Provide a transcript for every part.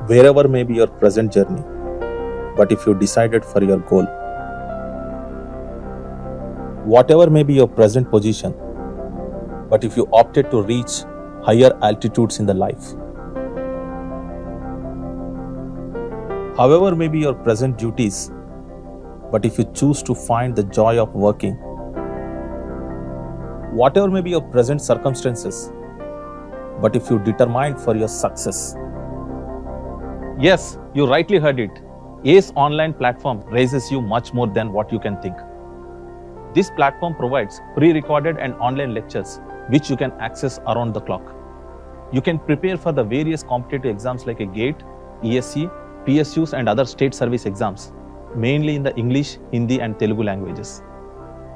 wherever may be your present journey, but if you decided for your goal, whatever may be your present position, but if you opted to reach higher altitudes in the life, however may be your present duties, but if you choose to find the joy of working, whatever may be your present circumstances, but if you determined for your success. Yes, you rightly heard it. ACE online platform raises you much more than what you can think. This platform provides pre-recorded and online lectures which you can access around the clock. You can prepare for the various competitive exams like a GATE, ESC, PSUs and other state service exams, mainly in the English, Hindi and Telugu languages.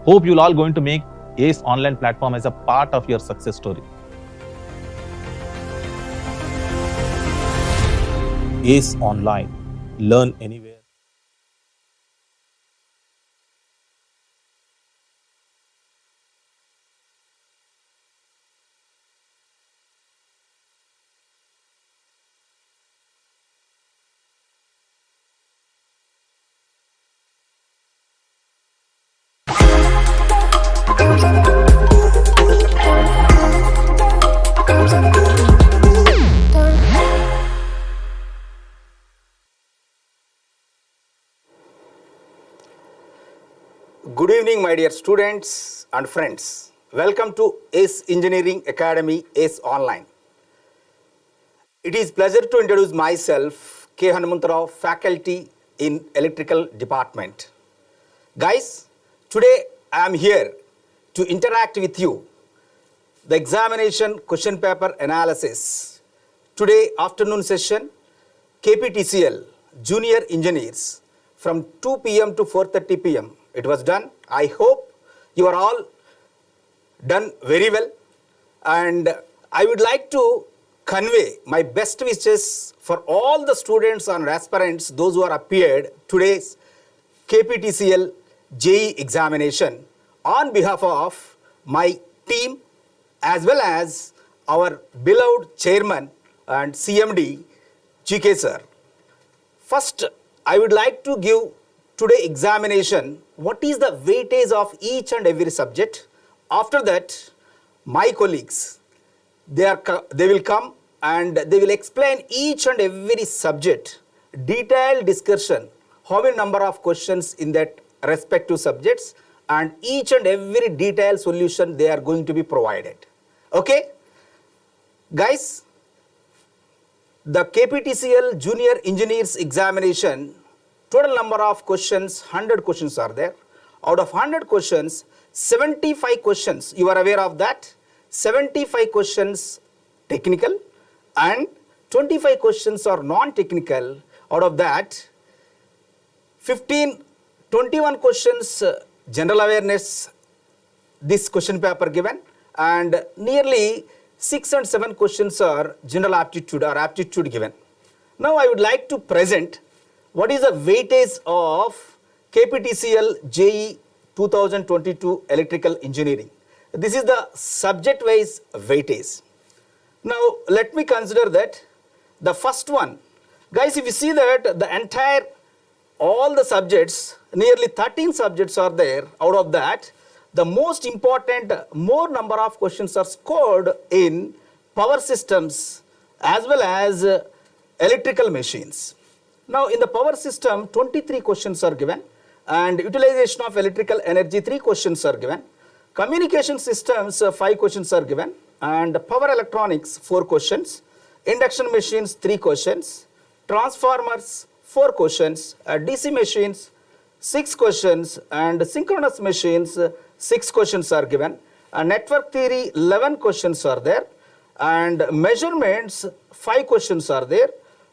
Hope you'll all going to make ACE online platform as a part of your success story. ACE Online. Learn anywhere. Good evening, my dear students and friends. Welcome to ACE Engineering Academy ACE Online. It is pleasure to introduce myself, K. Hanumantarao, faculty in Electrical Department. Guys, today I am here to interact with you the examination question paper analysis. Today afternoon session, KPTCL Junior Engineers from 2 p.m. to 4:30 p.m. It was done. I hope you are all done very well. And I would like to convey my best wishes for all the students and aspirants, those who are appeared today's KPTCL JEE examination on behalf of my team as well as our beloved chairman and CMD GK sir. First, I would like to give today examination what is the weightage of each and every subject. After that, my colleagues, they will come and they will explain each and every subject, detailed discussion, how many number of questions in that respective subjects, and each and every detailed solution they are going to be provided. Okay? Guys, the KPTCL Junior Engineers examination, total number of questions, 100 questions are there. Out of 100 questions, 75 questions, you are aware of that, 75 questions technical and 25 questions are non-technical. Out of that, 21 questions general awareness, this question paper given, and nearly 6 and 7 questions are general aptitude or aptitude given. Now I would like to present what is the weightage of KPTCL JEE 2022 Electrical Engineering. This is the subject-wise weightage. Now, let me consider that the first one. Guys, if you see that the entire, all the subjects, nearly 13 subjects are there. Out of that, the most important, more number of questions are scored in power systems as well as electrical machines. Now, in the power system, 23 questions are given, and utilization of electrical energy, 3 questions are given. Communication systems, 5 questions are given, and power electronics, 4 questions. Induction machines, 3 questions. Transformers, 4 questions. DC machines, 6 questions, and synchronous machines, 6 questions are given. Network theory, 11 questions are there, and measurements, 5 questions are there.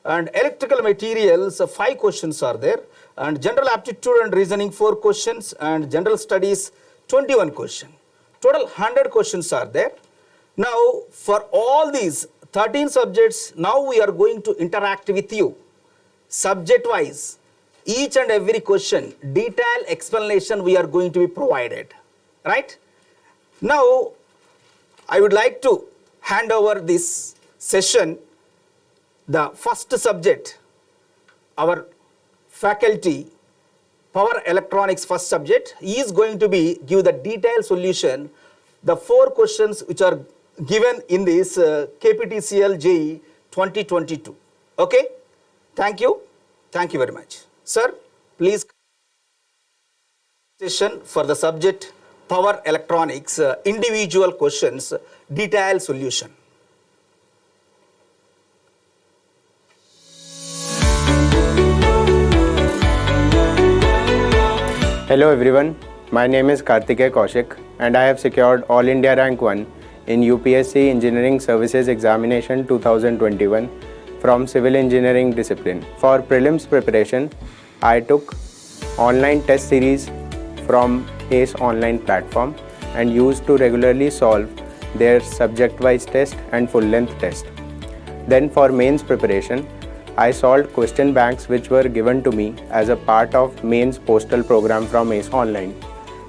And electrical materials, 5 questions are there, and general aptitude and reasoning, 4 questions, and general studies, 21 questions. Total 100 questions are there. Now, for all these 13 subjects, now we are going to interact with you, subject-wise, each and every question, detailed explanation we are going to be provided, right? Now, I would like to hand over this session The first subject, our faculty, power electronics first subject, he is going to be give the detailed solution, the 4 questions which are given in this KPTCL JE 2022. Okay? Thank you. Thank you very much. Sir, please session for the subject power electronics, individual questions, detailed solution. Hello everyone, my name is Karthikeya Kaushik and I have secured All India Rank 1 in UPSC Engineering Services Examination 2021 from Civil Engineering discipline. For prelims preparation, I took online test series from ACE online platform and used to regularly solve their subject-wise test and full-length test. Then for mains preparation, I solved question banks which were given to me as a part of mains postal program from ACE Online.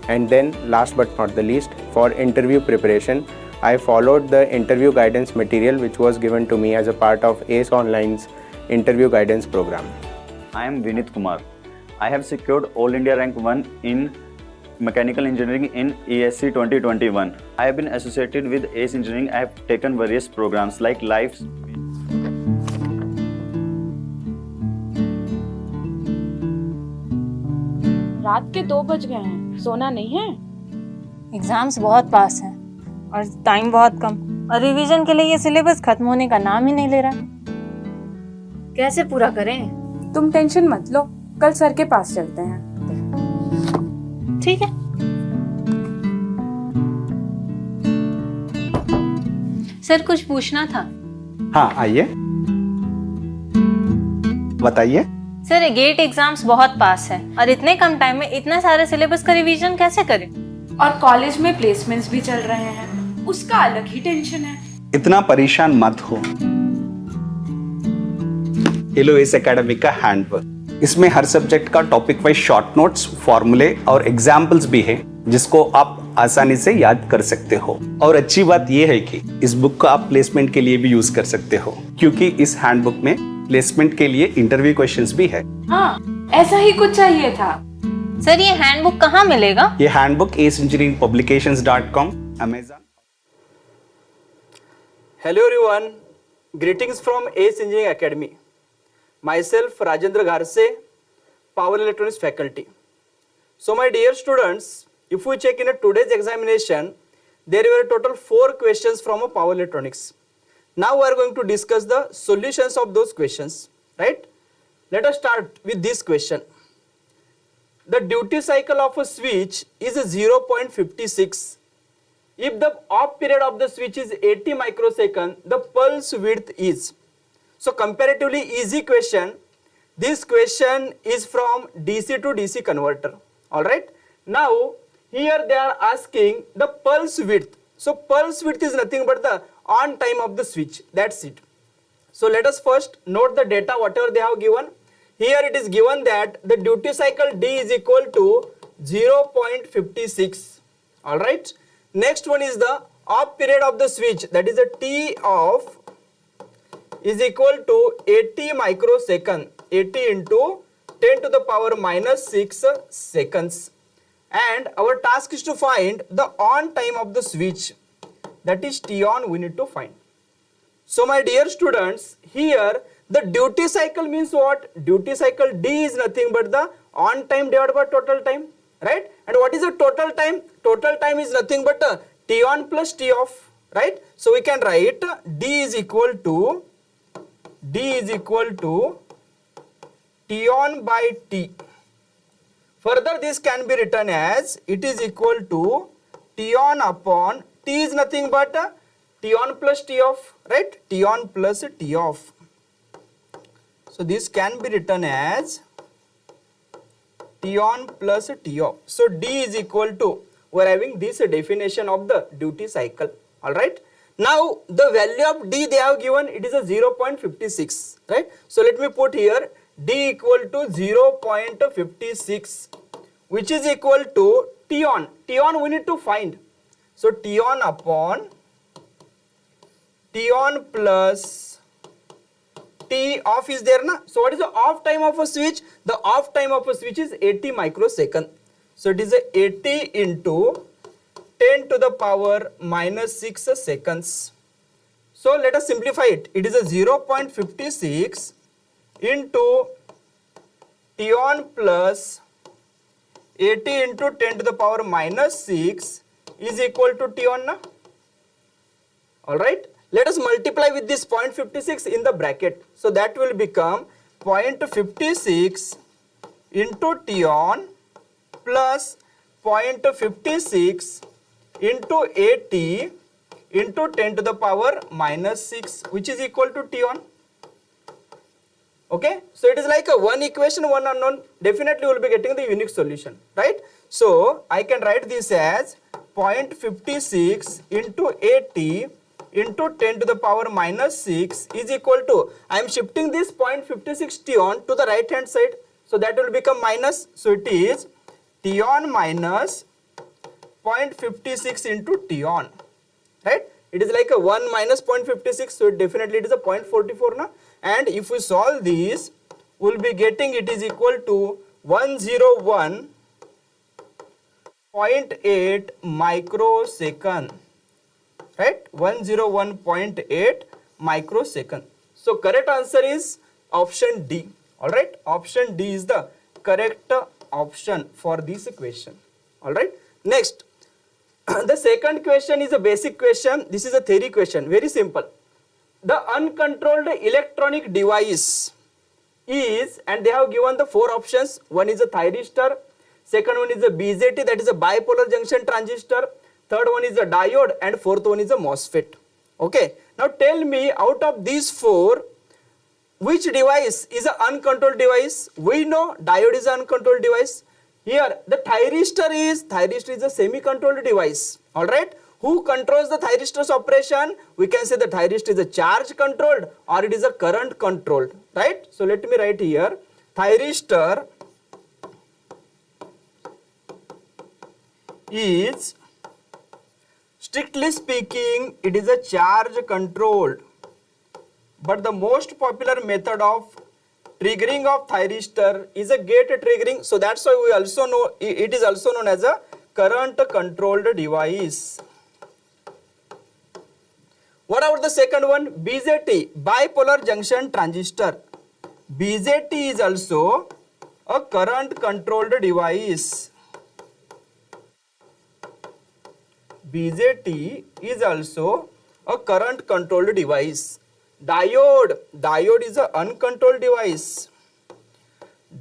And then last but not the least, for interview preparation, I followed the interview guidance material which was given to me as a part of ACE Online's interview guidance program. I am Vinit Kumar. I have secured All India Rank 1 in Mechanical Engineering in ESC 2021. I have been associated with ACE Engineering. I have taken various programs like Life. रात के 2 बज गए हैं, सोना नहीं है? Exams बहुत पास हैं और टाइम बहुत कम और रिवीजन के लिए ये सिलेबस खत्म होने का नाम ही नहीं ले रहा। कैसे पूरा करें? तुम टेंशन मत लो, कल सर के पास चलते हैं। ठीक है। सर कुछ पूछना था। हाँ आइए, बताइए। सर गेट एग्जाम्स बहुत पास है और इतने कम टाइम में इतना सारे सिलेबस का रिवीजन कैसे करें? और कॉलेज में प्लेसमेंट्स भी चल रहे हैं, उसका अलग ही टेंशन है। इतना परेशान मत हो। ये लो इस एकेडमी का हैंडबुक। इसमें हर सब्जेक्ट का टॉपिक वाइज शॉर्ट नोट्स, फॉर्मूले और एग्जाम्पल्स भी है जिसको आप आसानी से याद कर सकते हो। और अच्छी बात यह है कि इस बुक को आप प्लेसमेंट के लिए भी यूज कर सकते हो, क्योंकि इस हैंडबुक में प्लेसमेंट के लिए इंटरव्यू क्वेश्चंस भी है। हाँ, ऐसा ही कुछ चाहिए था। सर ये हैंडबुक कहाँ मिलेगा? ये handbook aceengineeringpublications.com, Amazon। Hello everyone, greetings from ACE Engineering Academy. Myself Rajendra Gharse, Power Electronics faculty. So my dear students, if we check in today's examination, there were a total 4 questions from a power electronics. Now we are going to discuss the solutions of those questions, right? Let us start with this question. The duty cycle of a switch is 0.56. If the off period of the switch is 80 microsecond, the pulse width is. So comparatively easy question. This question is from DC to DC converter. Alright. Now here they are asking the pulse width. So pulse width is nothing but the on time of the switch. That's it. So let us first note the data whatever they have given. Here it is given that the duty cycle D is equal to 0.56. Alright. Next one is the off period of the switch, that is a T off is equal to 80 microsecond, 80 into 10 to the power minus 6 seconds. And our task is to find the on time of the switch, that is T on we need to find. So my dear students, here the duty cycle means what? Duty cycle D is nothing but the on time divided by total time, right? And what is the total time? Total time is nothing but T on plus T off, right? So we can write D is equal to T on by T. Further this can be written as it is equal to T on upon T is nothing but T on plus T off, right? T on plus T off. So this can be written as T on plus T off. So D is equal to, we are having this definition of the duty cycle. Alright. Now the value of D they have given, it is a 0.56, right? So let me put here D equal to 0.56, which is equal to T on. T on we need to find. So T on upon T on plus T off is there na. So what is the off time of a switch? The off time of a switch is 80 microsecond. So it is a 80 into 10 to the power minus 6 seconds. So let us simplify it. It is a 0.56 into T on plus 80 into 10 to the power minus 6 is equal to T on na. Alright. Let us multiply with this 0.56 in the bracket. So that will become 0.56 into T on plus 0.56 into 80 into 10 to the power minus 6, which is equal to T on. Okay, so it is like a one equation, one unknown. Definitely we will be getting the unique solution, right? So I can write this as 0.56 into 80 into 10 to the power minus 6 is equal to, I am shifting this 0.56 T on to the right hand side. So that will become minus. So it is T on minus 0.56 into T on, right? It is like a 1 minus 0.56, so definitely it is a 0.44 na. And if we solve this, we will be getting it is equal to 101.8 microsecond, right? 101.8 microsecond. So correct answer is option D. All right, option D is the correct option for this question. All right, next. The second question is a basic question. This is a theory question, very simple. The uncontrolled electronic device is, and they have given the four options. One is a thyristor, second one is a BJT, that is a bipolar junction transistor, third one is a diode, and fourth one is a MOSFET. Okay, now tell me, out of these four, which device is an uncontrolled device? We know diode is an uncontrolled device. Here the thyristor is a semi-controlled device. All right, who controls the thyristor's operation? We can say the thyristor is a charge controlled or it is a current controlled, right? So let me write here, thyristor is, strictly speaking, it is a charge controlled, but the most popular method of triggering of thyristor is a gate triggering. So that's why we also know it is also known as a current controlled device. What about the second one? BJT, bipolar junction transistor. BJT is also a current controlled device. BJT is also a current controlled device. Diode is a uncontrolled device.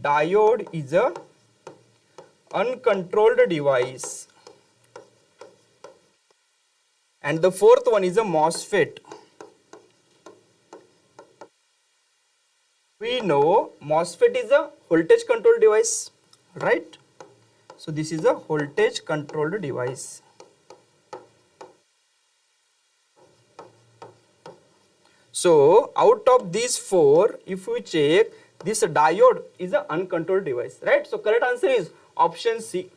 Diode is a uncontrolled device. And the fourth one is a MOSFET. We know MOSFET is a voltage controlled device, right? So this is a voltage controlled device. So out of these four, if we check, this diode is an uncontrolled device, right? So correct answer is option C.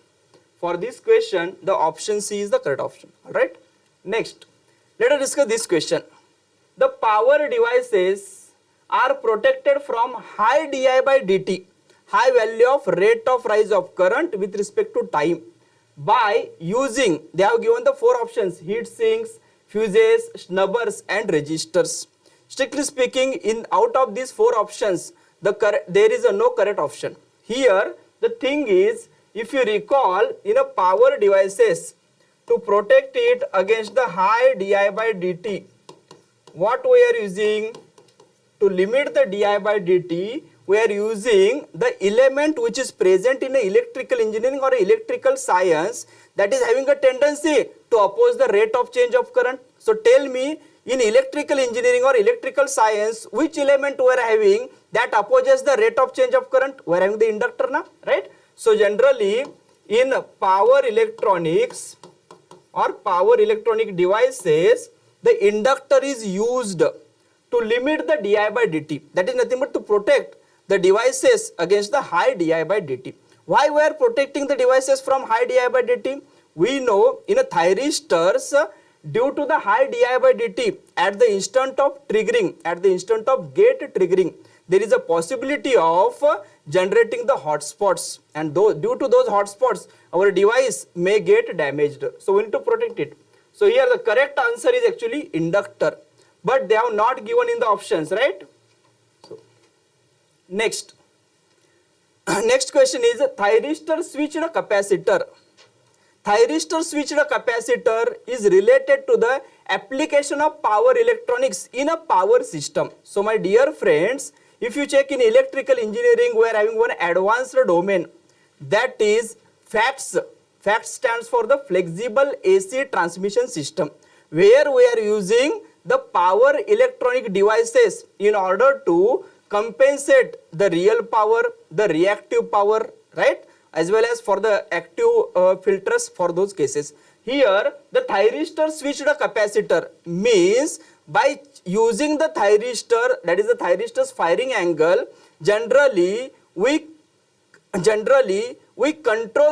For this question, the option C is the correct option, all right? Next, let us discuss this question. The power devices are protected from high di by dt, high value of rate of rise of current with respect to time, by using, they have given the four options, heat sinks, fuses, snubbers and resistors. Strictly speaking, in out of these four options, there is no correct option. Here, the thing is, if you recall, in a power devices, to protect it against the high di by dt, what we are using? To limit the di by dt, we are using the element which is present in electrical engineering or electrical science that is having a tendency to oppose the rate of change of current. So tell me, in electrical engineering or electrical science, which element we are having that opposes the rate of change of current? We are having the inductor na, right? So generally in power electronics or power electronic devices, the inductor is used to limit the di by dt. That is nothing but to protect the devices against the high di by dt. Why we are protecting the devices from high di by dt? We know in a thyristors, due to the high di by dt at the instant of triggering, at the instant of gate triggering, there is a possibility of generating the hotspots, and due to those hotspots our device may get damaged. So we need to protect it. So here the correct answer is actually inductor, but they have not given in the options, right? So next question is thyristor switched capacitor. Thyristor switched capacitor is related to the application of power electronics in a power system. So my dear friends, if you check in electrical engineering, we are having one advanced domain, that is FACTS. FACTS stands for the flexible AC transmission system, where we are using the power electronic devices in order to compensate the real power, the reactive power, right, as well as for the active filters for those cases. Here the thyristor switched capacitor means by using the thyristor, that is the thyristor's firing angle, generally we control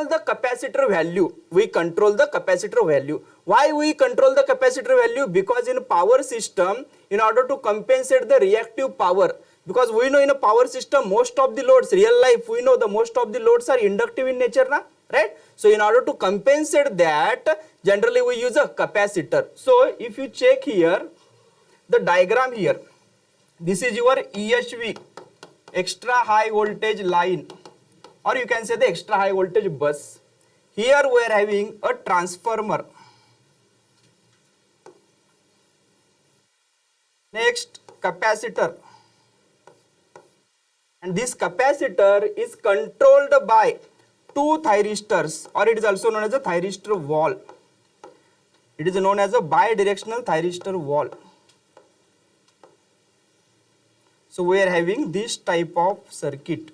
the capacitor value. We control the capacitor value. Why we control the capacitor value? Because in power system, in order to compensate the reactive power, because we know in a power system most of the loads, real life, we know the most of the loads are inductive in nature, right? So in order to compensate that, generally we use a capacitor. So if you check here the diagram here, this is your EHV, extra high voltage line, or you can say the extra high voltage bus. Here we are having a transformer. Next, capacitor. And this capacitor is controlled by two thyristors, or it is also known as a thyristor wall. It is known as a bidirectional thyristor wall. So we are having this type of circuit.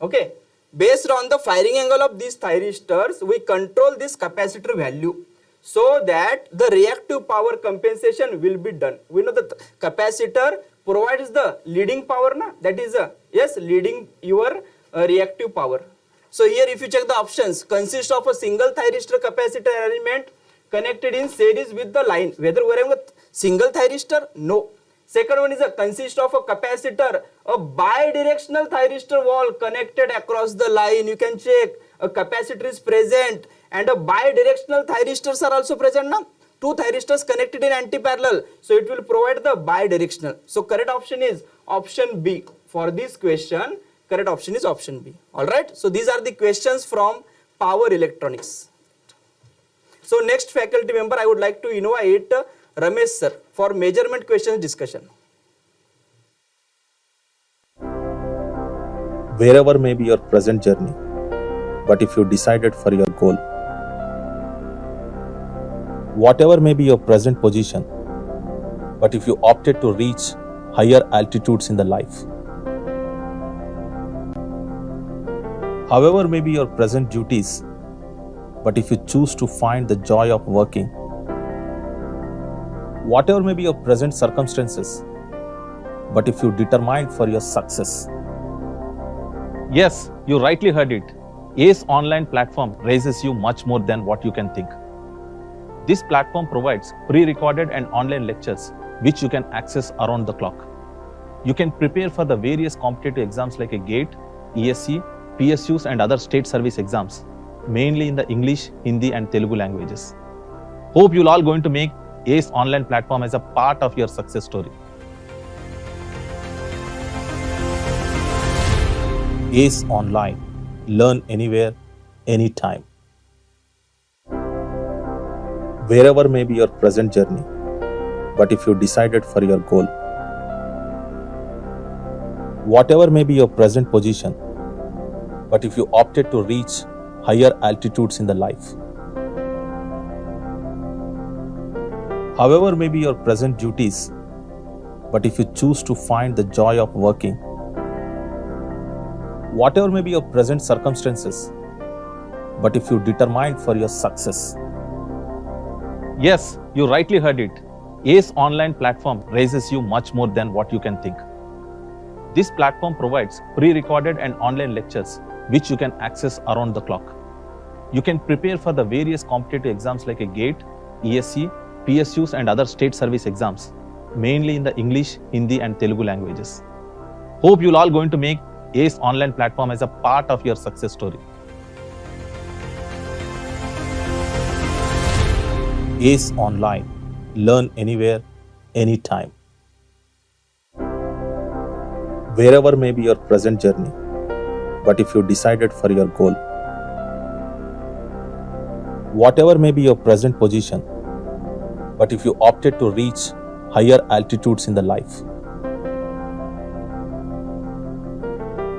Okay, based on the firing angle of these thyristors, we control this capacitor value so that the reactive power compensation will be done. We know that capacitor provides the leading power, that is yes, leading your reactive power. So here if you check the options, consists of a single thyristor capacitor arrangement connected in series with the line. Whether we are having a single thyristor? No. Second one is a consist of a capacitor, a bidirectional thyristor wall connected across the line. You can check a capacitor is present and a bidirectional thyristors are also present now. Two thyristors connected in anti-parallel, so it will provide the bidirectional. So correct option is option B. For this question, correct option is option B. Alright, so these are the questions from power electronics. So next faculty member, I would like to invite Ramesh sir for measurement questions discussion. Wherever may be your present journey, but if you decided for your goal, whatever may be your present position, but if you opted to reach higher altitudes in the life, however may be your present duties, but if you choose to find the joy of working, whatever may be your present circumstances, but if you determine for your success. Yes, you rightly heard it. ACE online platform raises you much more than what you can think. This platform provides pre-recorded and online lectures which you can access around the clock. You can prepare for the various competitive exams like a GATE, ESC, PSUs and other state service exams, mainly in the English, Hindi and Telugu languages. Hope you'll all going to make ACE online platform as a part of your success story. ACE Online. Learn anywhere, anytime. Wherever may be your present journey, but if you decided for your goal, whatever may be your present position, but if you opted to reach higher altitudes in the life, however may be your present duties, but if you choose to find the joy of working, whatever may be your present circumstances, but if you determine for your success. Yes, you rightly heard it. ACE online platform raises you much more than what you can think. This platform provides pre-recorded and online lectures which you can access around the clock. You can prepare for the various competitive exams like a GATE, ESC, PSUs and other state service exams, mainly in the English, Hindi and Telugu languages. Hope you'll all going to make ACE online platform as a part of your success story. ACE Online. Learn anywhere, anytime. Wherever may be your present journey, but if you decided for your goal, whatever may be your present position, but if you opted to reach higher altitudes in the life,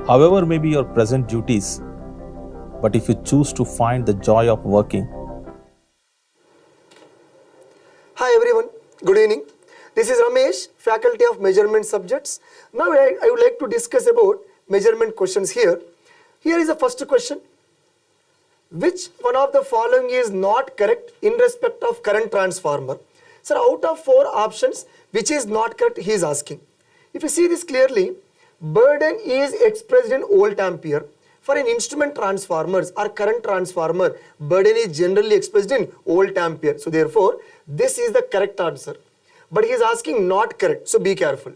however may be your present duties, but if you choose to find the joy of working. Hi everyone, good evening. This is Ramesh, Faculty of Measurement Subjects. Now I would like to discuss about measurement questions here. Here is the first question. Which one of the following is not correct in respect of current transformer? Sir, out of 4 options, which is not correct, he is asking. If you see this clearly, burden is expressed in volt ampere. For an instrument transformers or current transformer, burden is generally expressed in volt ampere. So therefore, this is the correct answer. But he is asking not correct, so be careful.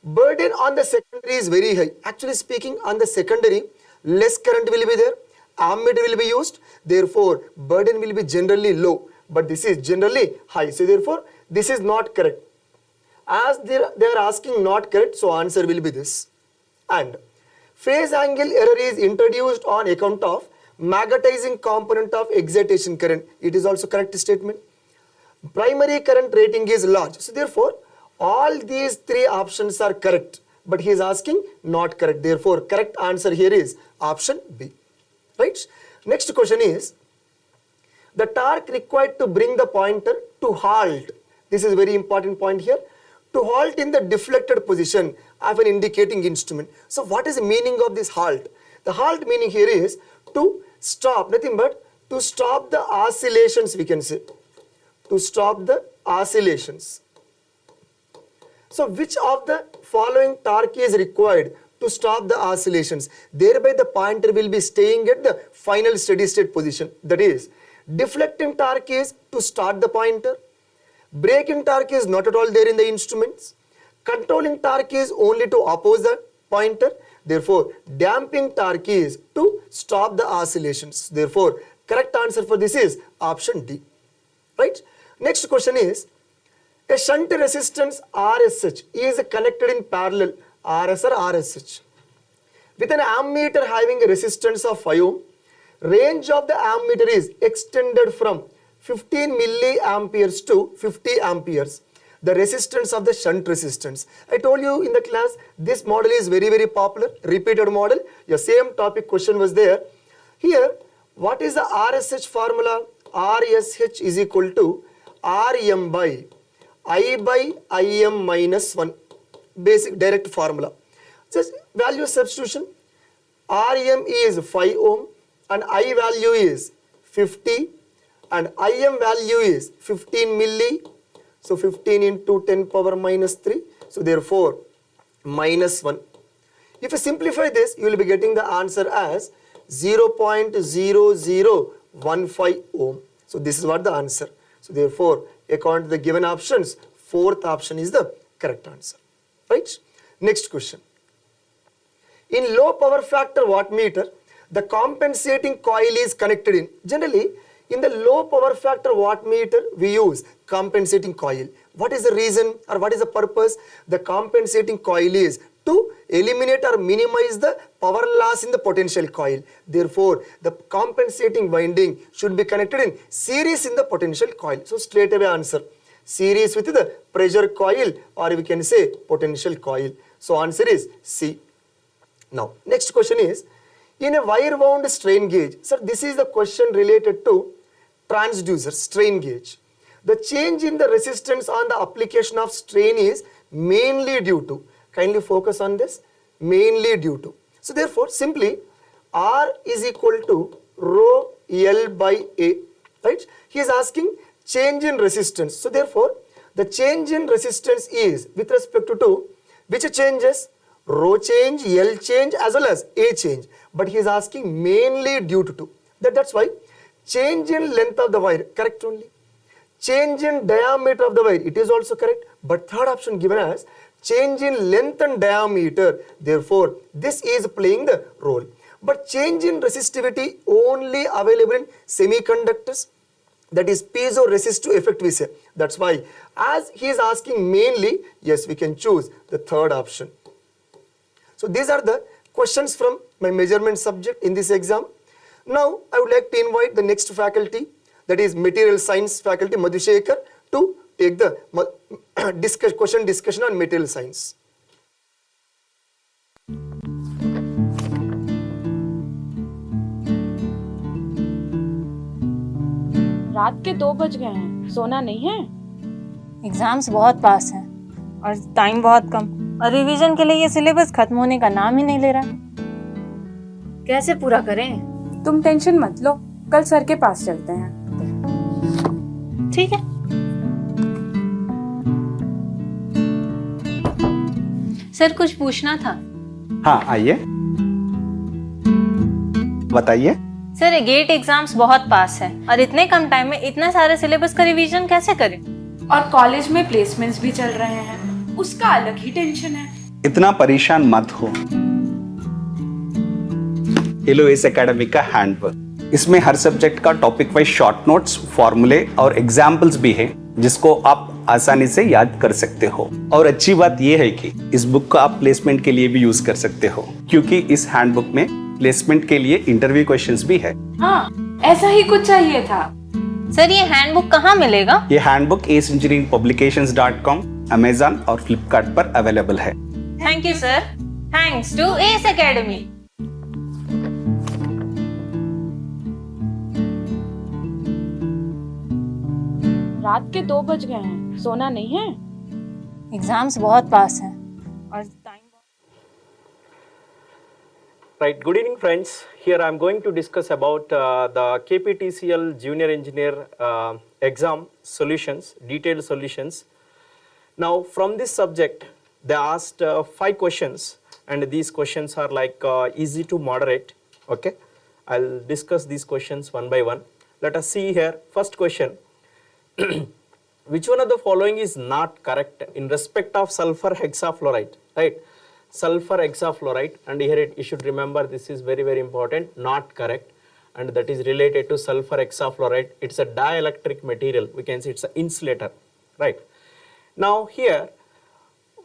Burden on the secondary is very high. Actually speaking, on the secondary, less current will be there, ammeter will be used, therefore burden will be generally low, but this is generally high. So therefore, this is not correct. As they are asking not correct, so answer will be this. And phase angle error is introduced on account of magnetizing component of excitation current. It is also correct statement. Primary current rating is large. So therefore, all these 3 options are correct, but he is asking not correct. Therefore, correct answer here is option B. Right? Next question is, the torque required to bring the pointer to halt. This is very important point here. To halt in the deflected position of an indicating instrument. So what is the meaning of this halt? The halt meaning here is to stop, nothing but to stop the oscillations, we can say. To stop the oscillations. So which of the following torque is required to stop the oscillations? Thereby the pointer will be staying at the final steady state position. That is, deflecting torque is to start the pointer. Braking torque is not at all there in the instruments. Controlling torque is only to oppose the pointer. Therefore, damping torque is to stop the oscillations. Therefore, correct answer for this is option D. Right? Next question is, a shunt resistance RSH is connected in parallel, RS or RSH, with an ammeter having a resistance of 5 ohm. Range of the ammeter is extended from 15 milliamperes to 50 amperes. The resistance of the shunt resistance. I told you in the class, this model is very, very popular, repeated model. Your same topic question was there. Here, what is the RSH formula? RSH is equal to Rm by I by Im minus 1. Basic direct formula. Just value substitution. Rm is 5 ohm and I value is 50 and Im value is 15 milli. So 15 into 10 power minus 3. So therefore minus 1. If you simplify this, you will be getting the answer as 0.0015 ohm. So this is what the answer. So therefore, according to the given options, 4th option is the correct answer. Right? Next question. In low power factor wattmeter, the compensating coil is connected in. Generally, in the low power factor wattmeter, we use compensating coil. What is the reason or what is the purpose? The compensating coil is to eliminate or minimize the power loss in the potential coil. Therefore, the compensating winding should be connected in series in the potential coil. So straight away answer, series with the pressure coil, or we can say potential coil. So answer is C. Now, next question is, in a wire wound strain gauge. Sir, this is the question related to transducer strain gauge. The change in the resistance on the application of strain is mainly due to, kindly focus on this, mainly due to. So therefore, simply R is equal to rho L by A, right? He is asking change in resistance. So therefore, the change in resistance is with respect to which changes? Rho change, L change as well as A change. But he is asking mainly due to. That's why change in length of the wire, correct only. change in diameter of the wire, it is also correct, but third option given as change in length and diameter, therefore this is playing the role. But change in resistivity only available in semiconductors, that is piezoresistive effect we say. That's why as he is asking mainly, yes, we can choose the third option. So these are the questions from my measurement subject in this exam. Now I would like to invite the next faculty, that is material science faculty Madhushekar, to take the question discussion on material science. रात के 2 बज गए हैं, सोना नहीं है? Exams बहुत पास हैं और टाइम बहुत कम, और रिवीजन के लिए ये सिलेबस खत्म होने का नाम ही नहीं ले रहा। कैसे पूरा करें? तुम टेंशन मत लो, कल सर के पास चलते हैं। ठीक है। सर कुछ पूछना था। हाँ आइए, बताइए। सर गेट एग्जाम्स बहुत पास है और इतने कम टाइम में इतने सारे सिलेबस का रिवीजन कैसे करें? और कॉलेज में प्लेसमेंट्स भी चल रहे हैं, उसका अलग ही टेंशन है। इतना परेशान मत हो। ये लो इस एकेडमी का हैंडबुक। इसमें हर सब्जेक्ट का टॉपिक वाइज शॉर्ट नोट्स, फॉर्मूले और एग्जाम्पल्स भी हैं जिसको आप आसानी से याद कर सकते हो। और अच्छी बात यह है कि इस बुक को आप प्लेसमेंट के लिए भी यूज कर सकते हो, क्योंकि इस हैंडबुक में प्लेसमेंट के लिए इंटरव्यू क्वेश्चंस भी है। हाँ, ऐसा ही कुछ चाहिए था। सर ये हैंडबुक कहाँ मिलेगा? ये हैंडबुक aceengineeringpublications.com, Amazon और Flipkart पर अवेलेबल है। Thank you sir. Thanks to ACE Academy. रात के 2 बज गए हैं, सोना नहीं है? एग्जाम्स बहुत पास हैं और time. Right, good evening friends. Here I am going to discuss about the KPTCL Junior Engineer exam solutions, detailed solutions. Now from this subject they asked 5 questions, and these questions are like easy to moderate. Okay, I'll discuss these questions one by one. Let us see here. First question. Which one of the following is not correct in respect of sulfur hexafluoride? Right, sulfur hexafluoride, and here you should remember this is very important, not correct, and that is related to sulfur hexafluoride. It's a dielectric material, we can say it's an insulator, right? Now here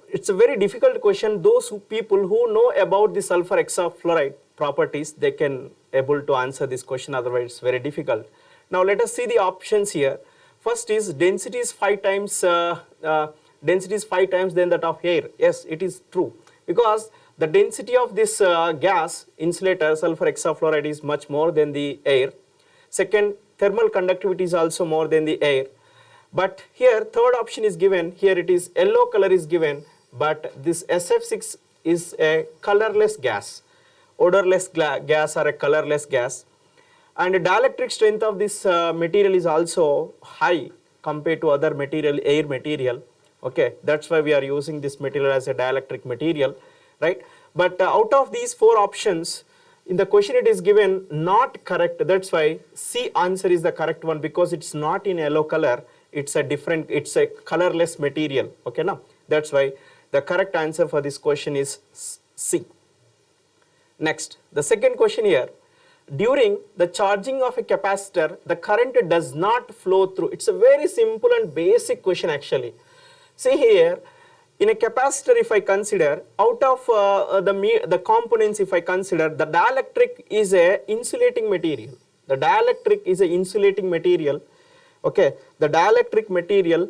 it's a very difficult question. Those people who know about the sulfur hexafluoride properties, they can able to answer this question, otherwise it's very difficult. Now let us see the options here. First is density is 5 times than that of air. Yes, it is true, because the density of this gas insulator sulfur hexafluoride is much more than the air. Second, thermal conductivity is also more than the air. But here third option is given, here it is yellow color is given, but this SF6 is a colorless gas, odorless gas or a colorless gas. And the dielectric strength of this material is also high compared to other material, air material. Okay, that's why we are using this material as a dielectric material, right? But out of these 4 options in the question it is given not correct. That's why C answer is the correct one, because it's not in yellow color, it's a different, it's a colorless material. Okay, now that's why the correct answer for this question is C. Next, the second question here. During the charging of a capacitor, the current does not flow through. It's a very simple and basic question actually. See here, in a capacitor if I consider, out of the components if I consider, the dielectric is a insulating material. The dielectric is a insulating material. Okay, the dielectric material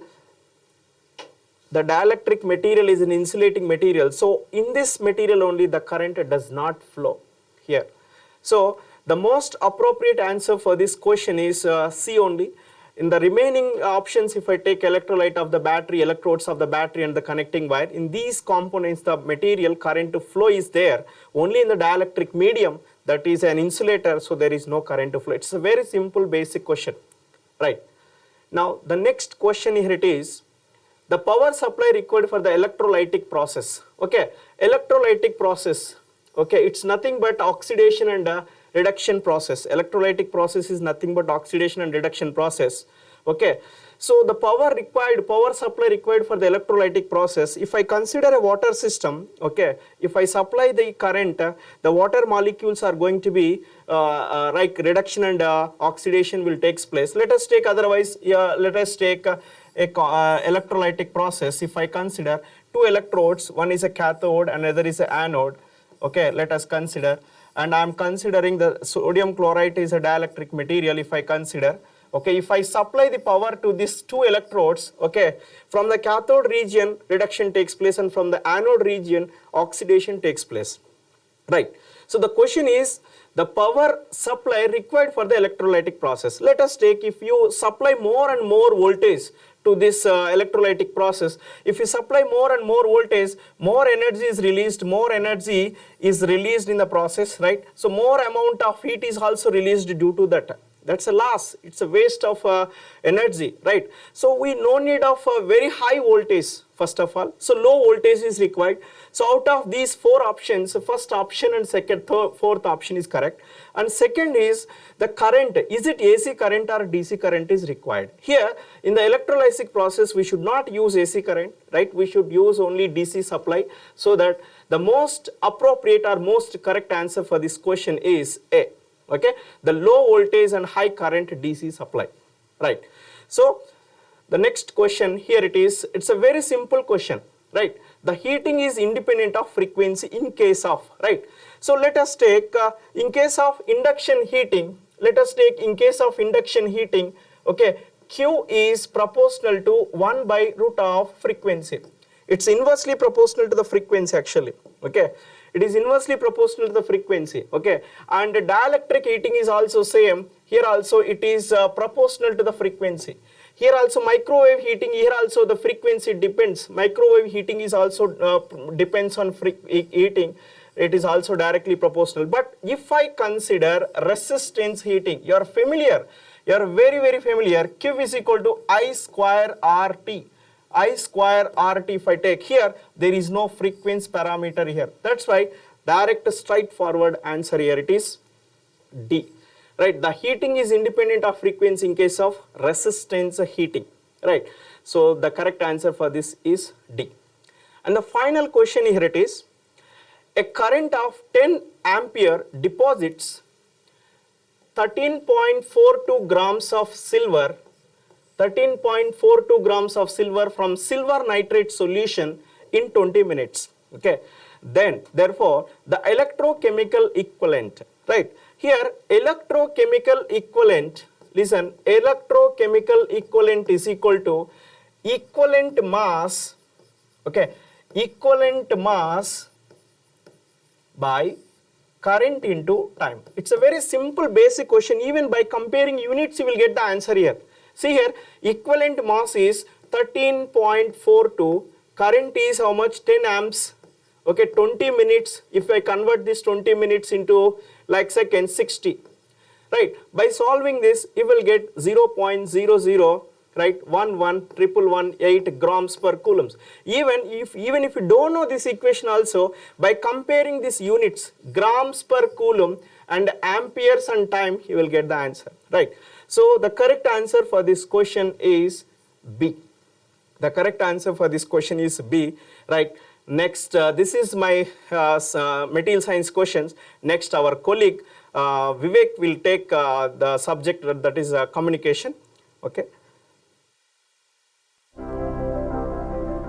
is an insulating material. So in this material only the current does not flow here. So the most appropriate answer for this question is C only. In the remaining options, if I take electrolyte of the battery, electrodes of the battery and the connecting wire, in these components the material current flow is there only in the dielectric medium, that is an insulator, so there is no current flow. It's a very simple basic question, right? Now the next question here it is, the power supply required for the electrolytic process. Okay, electrolytic process, okay, it's nothing but oxidation and reduction process. Electrolytic process is nothing but oxidation and reduction process. Okay, So the power supply required for the electrolytic process, if I consider a water system, okay, if I supply the current, the water molecules are going to be like reduction and oxidation will take place. Let us take electrolytic process. If I consider two electrodes, one is a cathode, another is an anode. Okay, let us consider, and I am considering the sodium chloride is a dielectric material. If I consider, okay, if I supply the power to these two electrodes, okay, from the cathode region reduction takes place and from the anode region oxidation takes place, right? So the question is the power supply required for the electrolytic process. Let us take, if you supply more and more voltage to this electrolytic process, if you supply more and more voltage, more energy is released in the process, right? So more amount of heat is also released due to that. That's a loss, it's a waste of energy, right? So we no need of a very high voltage first of all, so low voltage is required. So out of these four options, first option and fourth option is correct. And second is the current, is it AC current or DC current is required. Here in the electrolytic process we should not use AC current, right? We should use only DC supply, so that the most appropriate or most correct answer for this question is A. Okay, the low voltage and high current DC supply, right? So the next question here it's a very simple question, right? The heating is independent of frequency in case of, right? So let us take in case of induction heating, okay, Q is proportional to 1 by root of frequency. It's inversely proportional to the frequency actually, okay? It is inversely proportional to the frequency, okay? And dielectric heating is also same. Here also it is proportional to the frequency. Here also microwave heating, here also the frequency depends. Microwave heating is also depends on heating. It is also directly proportional. But if I consider resistance heating, you are familiar, you are very familiar. Q is equal to I square RT. I square RT if I take here, there is no frequency parameter here. That's why direct straightforward answer here it is D. Right, the heating is independent of frequency in case of resistance heating. Right, so the correct answer for this is D. And the final question here it is, a current of 10 ampere deposits 13.42 grams of silver 13.42 grams of silver from silver nitrate solution in 20 minutes. Okay, then therefore the electrochemical equivalent, right? Here electrochemical equivalent, listen, electrochemical equivalent is equal to equivalent mass, okay, equivalent mass by current into time. It's a very simple basic question. Even by comparing units you will get the answer here. See here, equivalent mass is 13.42, current is how much? 10 amps, okay, 20 minutes, if I convert this 20 minutes into like seconds, 60, right? By solving this, you will get 0.00, right, 111118 grams per coulombs. Even if you don't know this equation also, by comparing these units, grams per coulomb and amperes and time, you will get the answer, right? So the correct answer for this question is B. The correct answer for this question is B, right? Next, this is my material science questions. Next, our colleague Vivek will take the subject that is communication, okay?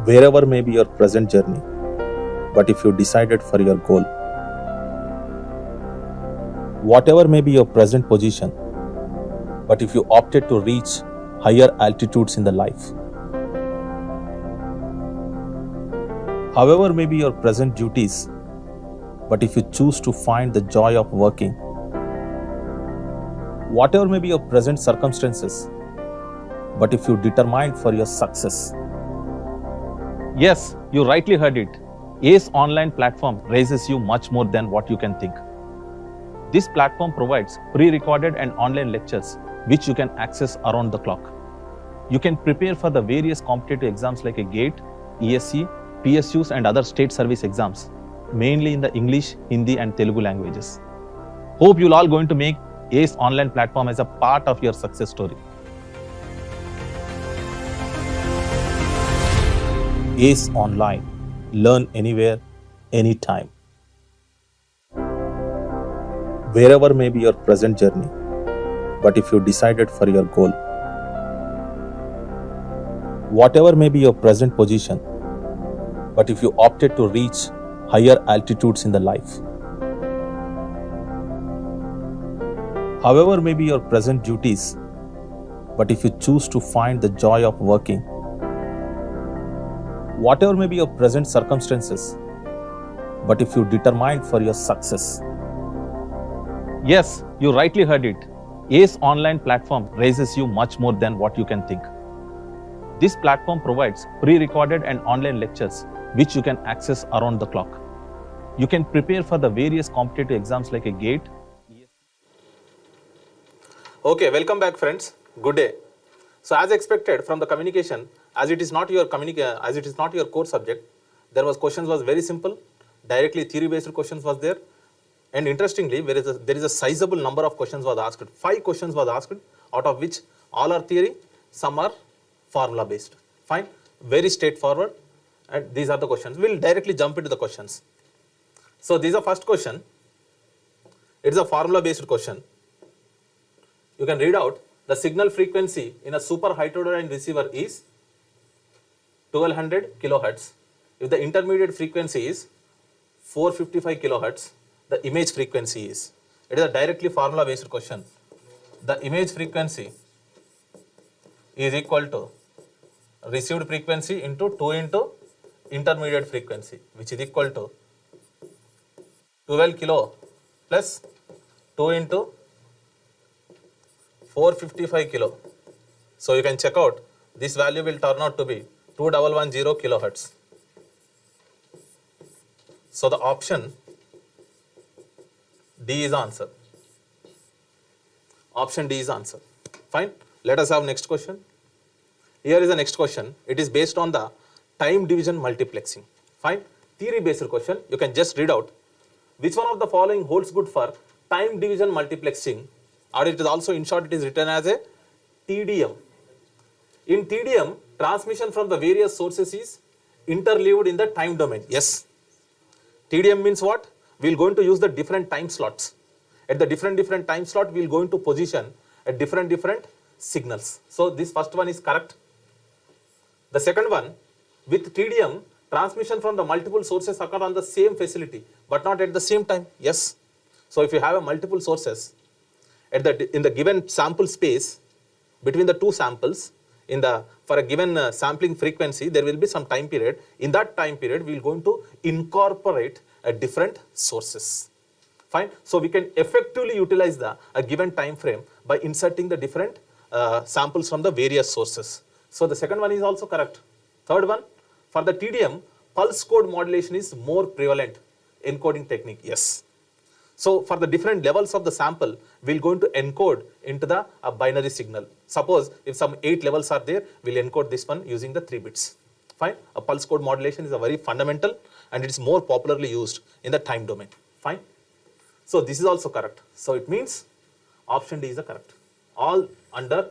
Wherever may be your present journey, but if you decided for your goal, whatever may be your present position, but if you opted to reach higher altitudes in the life, however may be your present duties, but if you choose to find the joy of working, whatever may be your present circumstances, but if you determined for your success. Yes, you rightly heard it. ACE online platform raises you much more than what you can think. This platform provides pre-recorded and online lectures which you can access around the clock. You can prepare for the various competitive exams like a GATE, ESC, PSUs and other state service exams, mainly in the English, Hindi and Telugu languages. Hope you'll all going to make ACE online platform as a part of your success story. ACE Online. Learn anywhere, anytime. Wherever may be your present journey, but if you decided for your goal, whatever may be your present position, but if you opted to reach higher altitudes in the life, however may be your present duties, but if you choose to find the joy of working, whatever may be your present circumstances, but if you determined for your success. Yes, you rightly heard it. ACE Online platform raises you much more than what you can think. This platform provides pre-recorded and online lectures which you can access around the clock. You can prepare for the various competitive exams like a GATE. Okay, welcome back friends. Good day. So as expected from the communication, as it is not your core subject, there was questions was very simple, directly theory based questions was there, and interestingly there is a sizable number of questions was asked. 5 questions was asked, out of which all are theory, some are formula based. Fine, very straightforward, and these are the questions. We'll directly jump into the questions. So this is the first question. It is a formula based question. You can read out the signal frequency in a super heterodyne receiver is 1200 kilohertz. If the intermediate frequency is 455 kilohertz, the image frequency is. It is a directly formula based question. The image frequency is equal to received frequency into 2 into intermediate frequency, which is equal to 12 kilo plus 2 into 455 kilo. So you can check out, this value will turn out to be 2110 kilohertz. So the option D is answer. Option D is answer. Fine. Let us have next question. Here is the next question. It is based on the time division multiplexing. Fine. Theory based question. You can just read out which one of the following holds good for time division multiplexing, or it is also in short it is written as a TDM. In TDM, transmission from the various sources is interleaved in the time domain. Yes. TDM means what? We are going to use the different time slots. At the different time slot, we are going to position at different signals. So this first one is correct. The second one, with TDM, transmission from the multiple sources occur on the same facility, but not at the same time. Yes. So if you have a multiple sources in the given sample space, between the two samples, for a given sampling frequency, there will be some time period. In that time period, we are going to incorporate different sources. Fine. So we can effectively utilize a given time frame by inserting the different samples from the various sources. So the second one is also correct. Third one, for the TDM, pulse code modulation is more prevalent encoding technique. Yes. So for the different levels of the sample, we are going to encode into the binary signal. Suppose if some 8 levels are there, we will encode this one using the 3 bits. Fine. A pulse code modulation is a very fundamental and it is more popularly used in the time domain. Fine. So this is also correct. So it means option D is the correct. All under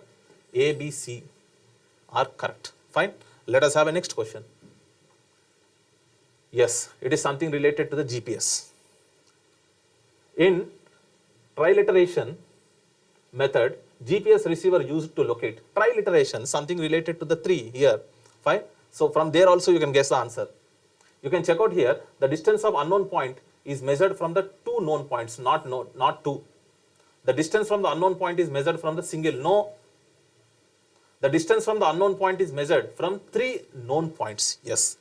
A, B, C are correct. Fine. Let us have a next question. Yes, it is something related to the GPS. In triliteration method, GPS receiver used to locate. Triliteration, something related to the 3 here. Fine. So from there also you can guess the answer. You can check out here, the distance of unknown point is measured from the 2 known points, not 2. The distance from the unknown point is measured from the single, no. The distance from the unknown point is measured from 3 known points. Yes,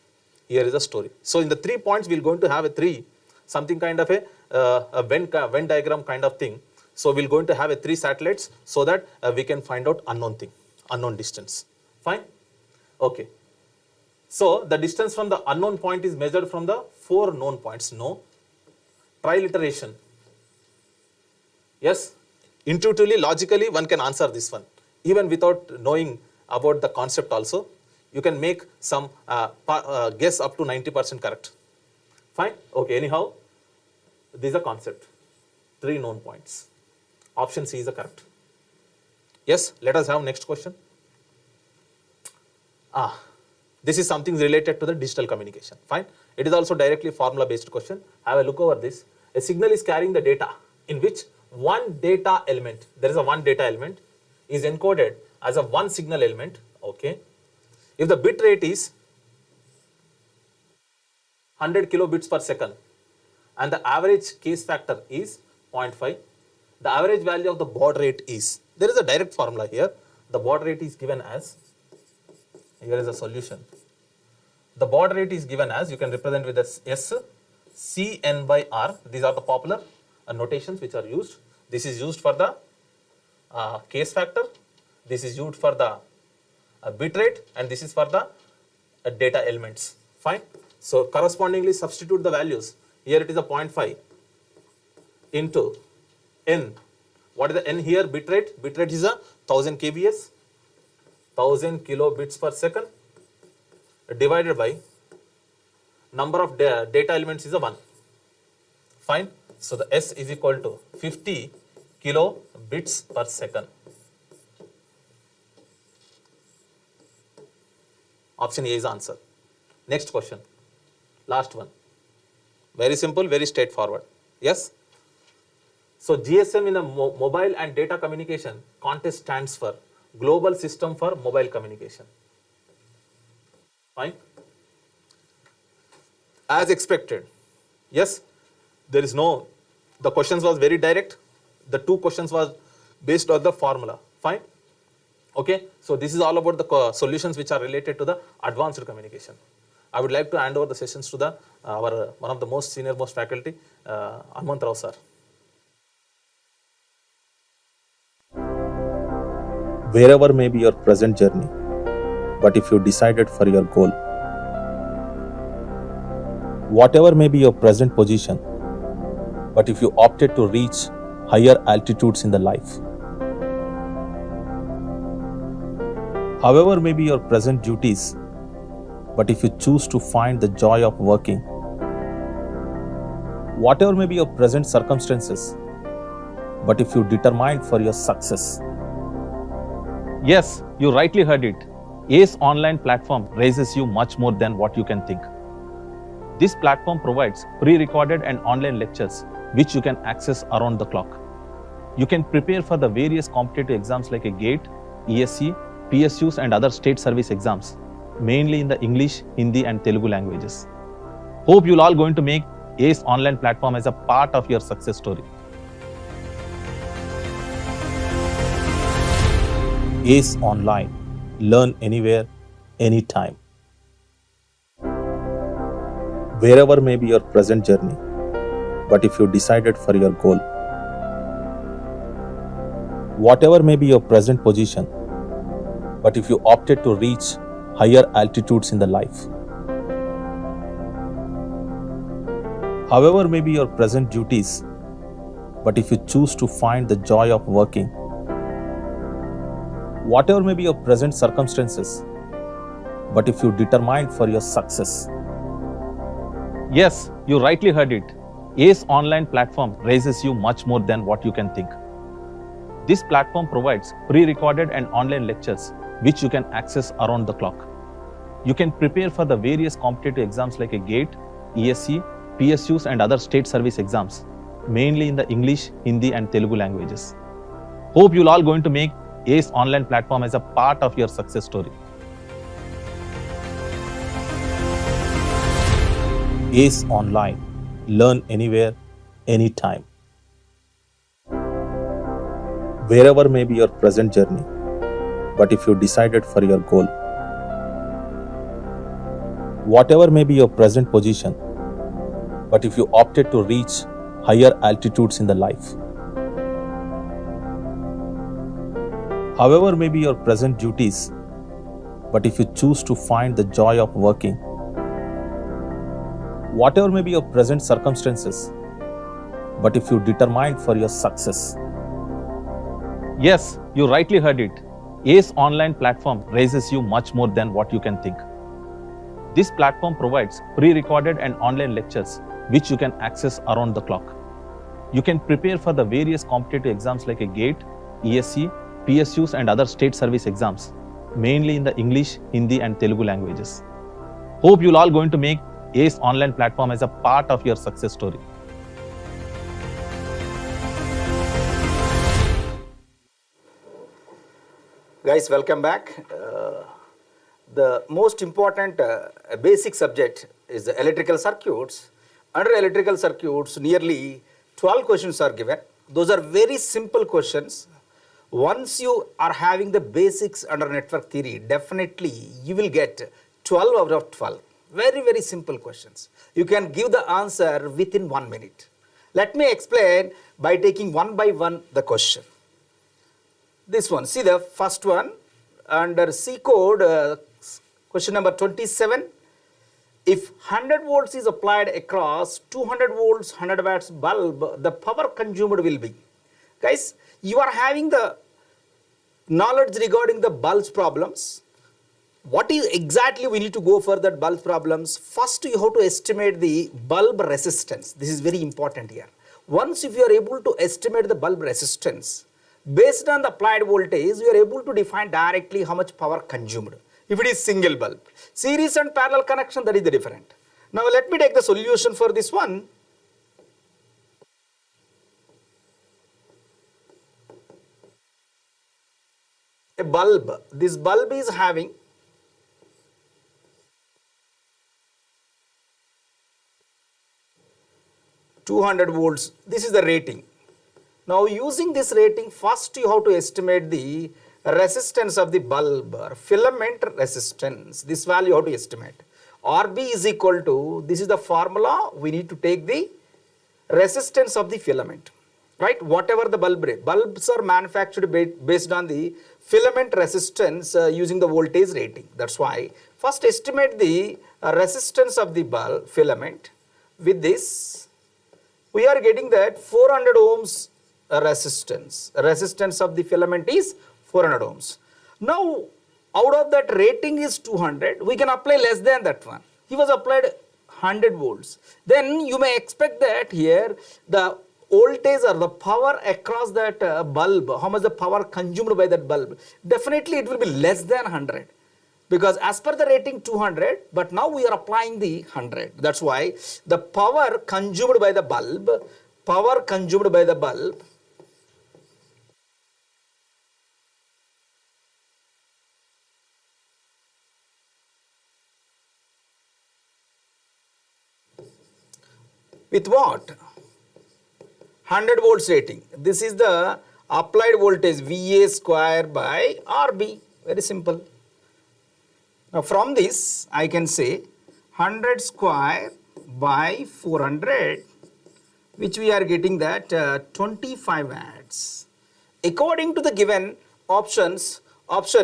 here is the story. So in the 3 points, we are going to have a 3, something kind of a Venn diagram kind of thing. So we are going to have a 3 satellites so that we can find out unknown thing, unknown distance. Fine. Okay. So the distance from the unknown point is measured from the 4 known points. No. Triliteration. Yes. Intuitively, logically, one can answer this one. Even without knowing about the concept also, you can make some guess up to 90% correct. Fine. Okay. Anyhow, this is a concept. 3 known points. Option C is the correct. Yes. Let us have next question. This is something related to the digital communication. Fine. It is also directly formula based question. Have a look over this. A signal is carrying the data in which one data element, there is a one data element, is encoded as a one signal element. Okay. If the bit rate is 100 kilobits per second and the average case factor is 0.5, the average value of the baud rate is, there is a direct formula here. The baud rate is given as, here is a solution. The baud rate is given as, you can represent with this S, Cn by R. These are the popular notations which are used. This is used for the case factor. This is used for the bit rate, and this is for the data elements. Fine. So correspondingly substitute the values. Here it is a 0.5 into n. What is the n here? Bit rate. Bit rate is a 1000 kbs, 1000 kilobits per second, divided by number of data elements is a 1. Fine. So the S is equal to 50 kilobits per second. Option A is answer. Next question. Last one. Very simple, very straightforward. Yes? So GSM in the mobile and data communication contest stands for Global System for Mobile Communication. Fine. As expected. Yes, there is no, the questions was very direct. The two questions was based on the formula. Fine. Okay. So this is all about the solutions which are related to the advanced communication. I would like to hand over the sessions to the our one of the most senior most faculty, Anmant Rao sir. Wherever may be your present journey, but if you decided for your goal, whatever may be your present position, but if you opted to reach higher altitudes in the life, however may be your present duties, but if you choose to find the joy of working, whatever may be your present circumstances, but if you determined for your success. Yes, you rightly heard it. ACE online platform raises you much more than what you can think. This platform provides pre-recorded and online lectures which you can access around the clock. You can prepare for the various competitive exams like a GATE, ESE, PSUs and other state service exams, mainly in the English, Hindi and Telugu languages. Hope you'll all going to make ACE online platform as a part of your success story. ACE Online. Learn anywhere, anytime. Wherever may be your present journey, but if you decided for your goal, whatever may be your present position, but if you opted to reach higher altitudes in the life, however may be your present duties, but if you choose to find the joy of working, whatever may be your present circumstances, but if you determined for your success. Yes, you rightly heard it. ACE online platform raises you much more than what you can think. This platform provides pre-recorded and online lectures which you can access around the clock. You can prepare for the various competitive exams like a GATE, ESE, PSUs and other state service exams, mainly in the English, Hindi and Telugu languages. Hope you'll all going to make ACE online platform as a part of your success story. ACE Online. Learn anywhere, anytime. Wherever may be your present journey, but if you decided for your goal, whatever may be your present position, but if you opted to reach higher altitudes in the life, however may be your present duties, but if you choose to find the joy of working, whatever may be your present circumstances, but if you determined for your success. Yes, you rightly heard it. ACE online platform raises you much more than what you can think. This platform provides pre-recorded and online lectures which you can access around the clock. You can prepare for the various competitive exams like a GATE, ESE, PSUs and other state service exams, mainly in the English, Hindi and Telugu languages. Hope you'll all going to make ACE online platform as a part of your success story. Guys, welcome back. The most important basic subject is the electrical circuits. Under electrical circuits, nearly 12 questions are given. Those are very simple questions. Once you are having the basics under network theory, definitely you will get 12 out of 12. Very, very simple questions. You can give the answer within 1 minute. Let me explain by taking one by one the question. This one, see the first one under C code, question number 27. If 100 volts is applied across 200 volts 100 watts bulb, the power consumed will be. Guys, you are having the knowledge regarding the bulbs problems. What is exactly we need to go for that bulb problems? First, you have to estimate the bulb resistance. This is very important here. Once if you are able to estimate the bulb resistance, based on the applied voltage, you are able to define directly how much power consumed. If it is single bulb. Series and parallel connection, that is the different. Now let me take the solution for this one. A bulb. This bulb is having (200 volts). This is the rating. Now using this rating, first you have to estimate the resistance of the bulb or filament resistance. This value you have to estimate. RB is equal to, this is the formula, we need to take the resistance of the filament. Right? Whatever the bulb rate. Bulbs are manufactured based on the filament resistance using the voltage rating. That's why first estimate the resistance of the bulb filament. With this, we are getting that 400 ohms resistance. Resistance of the filament is 400 ohms. Now, out of that rating is 200, we can apply less than that one. He was applied 100 volts. Then you may expect that here the voltage or the power across that bulb, how much the power consumed by that bulb, definitely it will be less than 100. Because as per the rating 200, but now we are applying the 100. That's why the power consumed by the bulb, with what? 100 volts rating. This is the applied voltage VA square by RB. Very simple. Now from this I can say 100 square by 400, which we are getting that 25 watts. According to the given options, which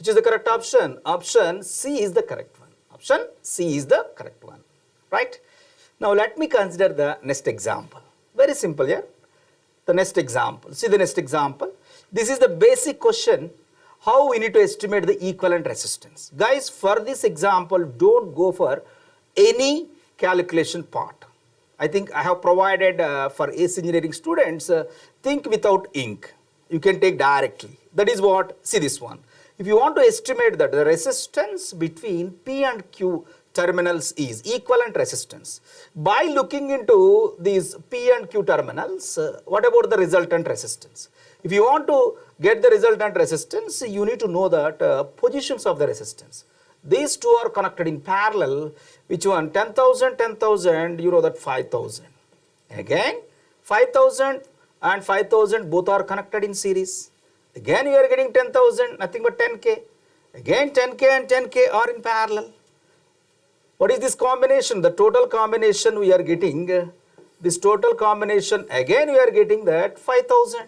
is the correct option? Option C is the correct one. Option C is the correct one. Right? Now let me consider the next example. Very simple here. The next example. See the next example. This is the basic question. How we need to estimate the equivalent resistance. Guys, for this example, don't go for any calculation part. I think I have provided for ACE engineering students, think without ink. You can take directly. That is what, see this one. If you want to estimate that the resistance between P and Q terminals is equivalent resistance. By looking into these P and Q terminals, what about the resultant resistance? If you want to get the resultant resistance, you need to know that positions of the resistance. These two are connected in parallel. Which one? 10,000, 10,000, you know that 5,000. Again, 5,000 and 5,000 both are connected in series. Again, you are getting 10,000, nothing but 10K. Again, 10K and 10K are in parallel. What is this combination? The total combination we are getting, this total combination, again we are getting that 5,000.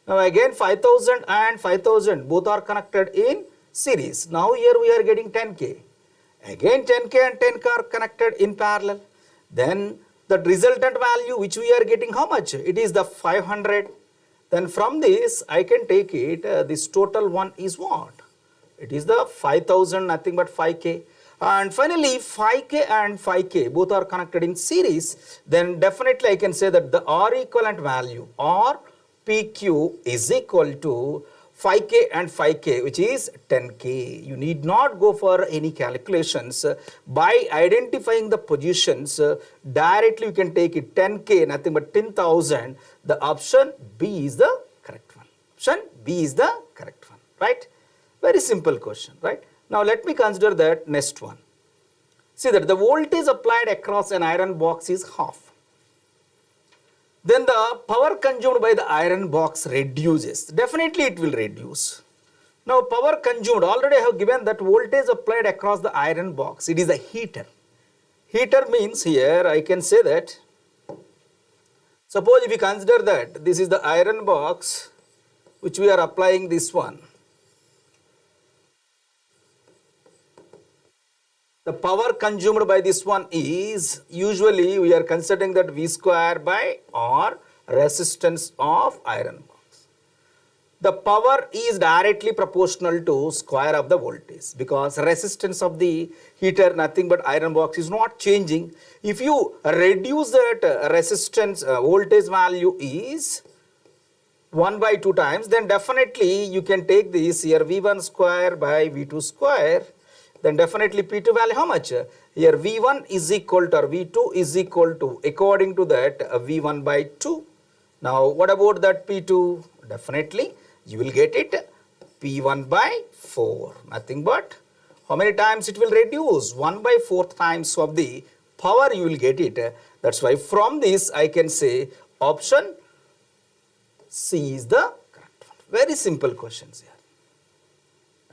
Now again 5,000 and 5,000 both are connected in series. Now here we are getting 10K. Again 10K and 10K are connected in parallel. Then the resultant value which we are getting, how much? It is the 500. Then from this I can take it, this total one is what? It is the 5,000, nothing but 5K. And finally 5K and 5K both are connected in series. Then definitely I can say that the R equivalent value or PQ is equal to 5K and 5K, which is 10K. You need not go for any calculations. By identifying the positions, directly you can take it 10K, nothing but 10,000. The option B is the correct one. Option B is the correct one, right? Very simple question, right? Now let me consider that next one. See that the voltage applied across an iron box is half. Then the power consumed by the iron box reduces. Definitely it will reduce. Now power consumed, already I have given that voltage applied across the iron box. It is a heater. Heater means here I can say that, suppose if you consider that this is the iron box which we are applying this one. The power consumed by this one is, usually we are considering that V square by R, resistance of iron box. The power is directly proportional to square of the voltage, because resistance of the heater, nothing but iron box, is not changing. If you reduce that resistance voltage value is 1 by 2 times, then definitely you can take this here V1 square by V2 square. Then definitely P2 value how much? Here V1 is equal to, or V2 is equal to, according to that, V1 by 2. Now what about that P2? Definitely you will get it P1 by 4. Nothing but, how many times it will reduce? 1 by 4th times of the power you will get it. That's why from this I can say option C is the correct one. Very simple questions here.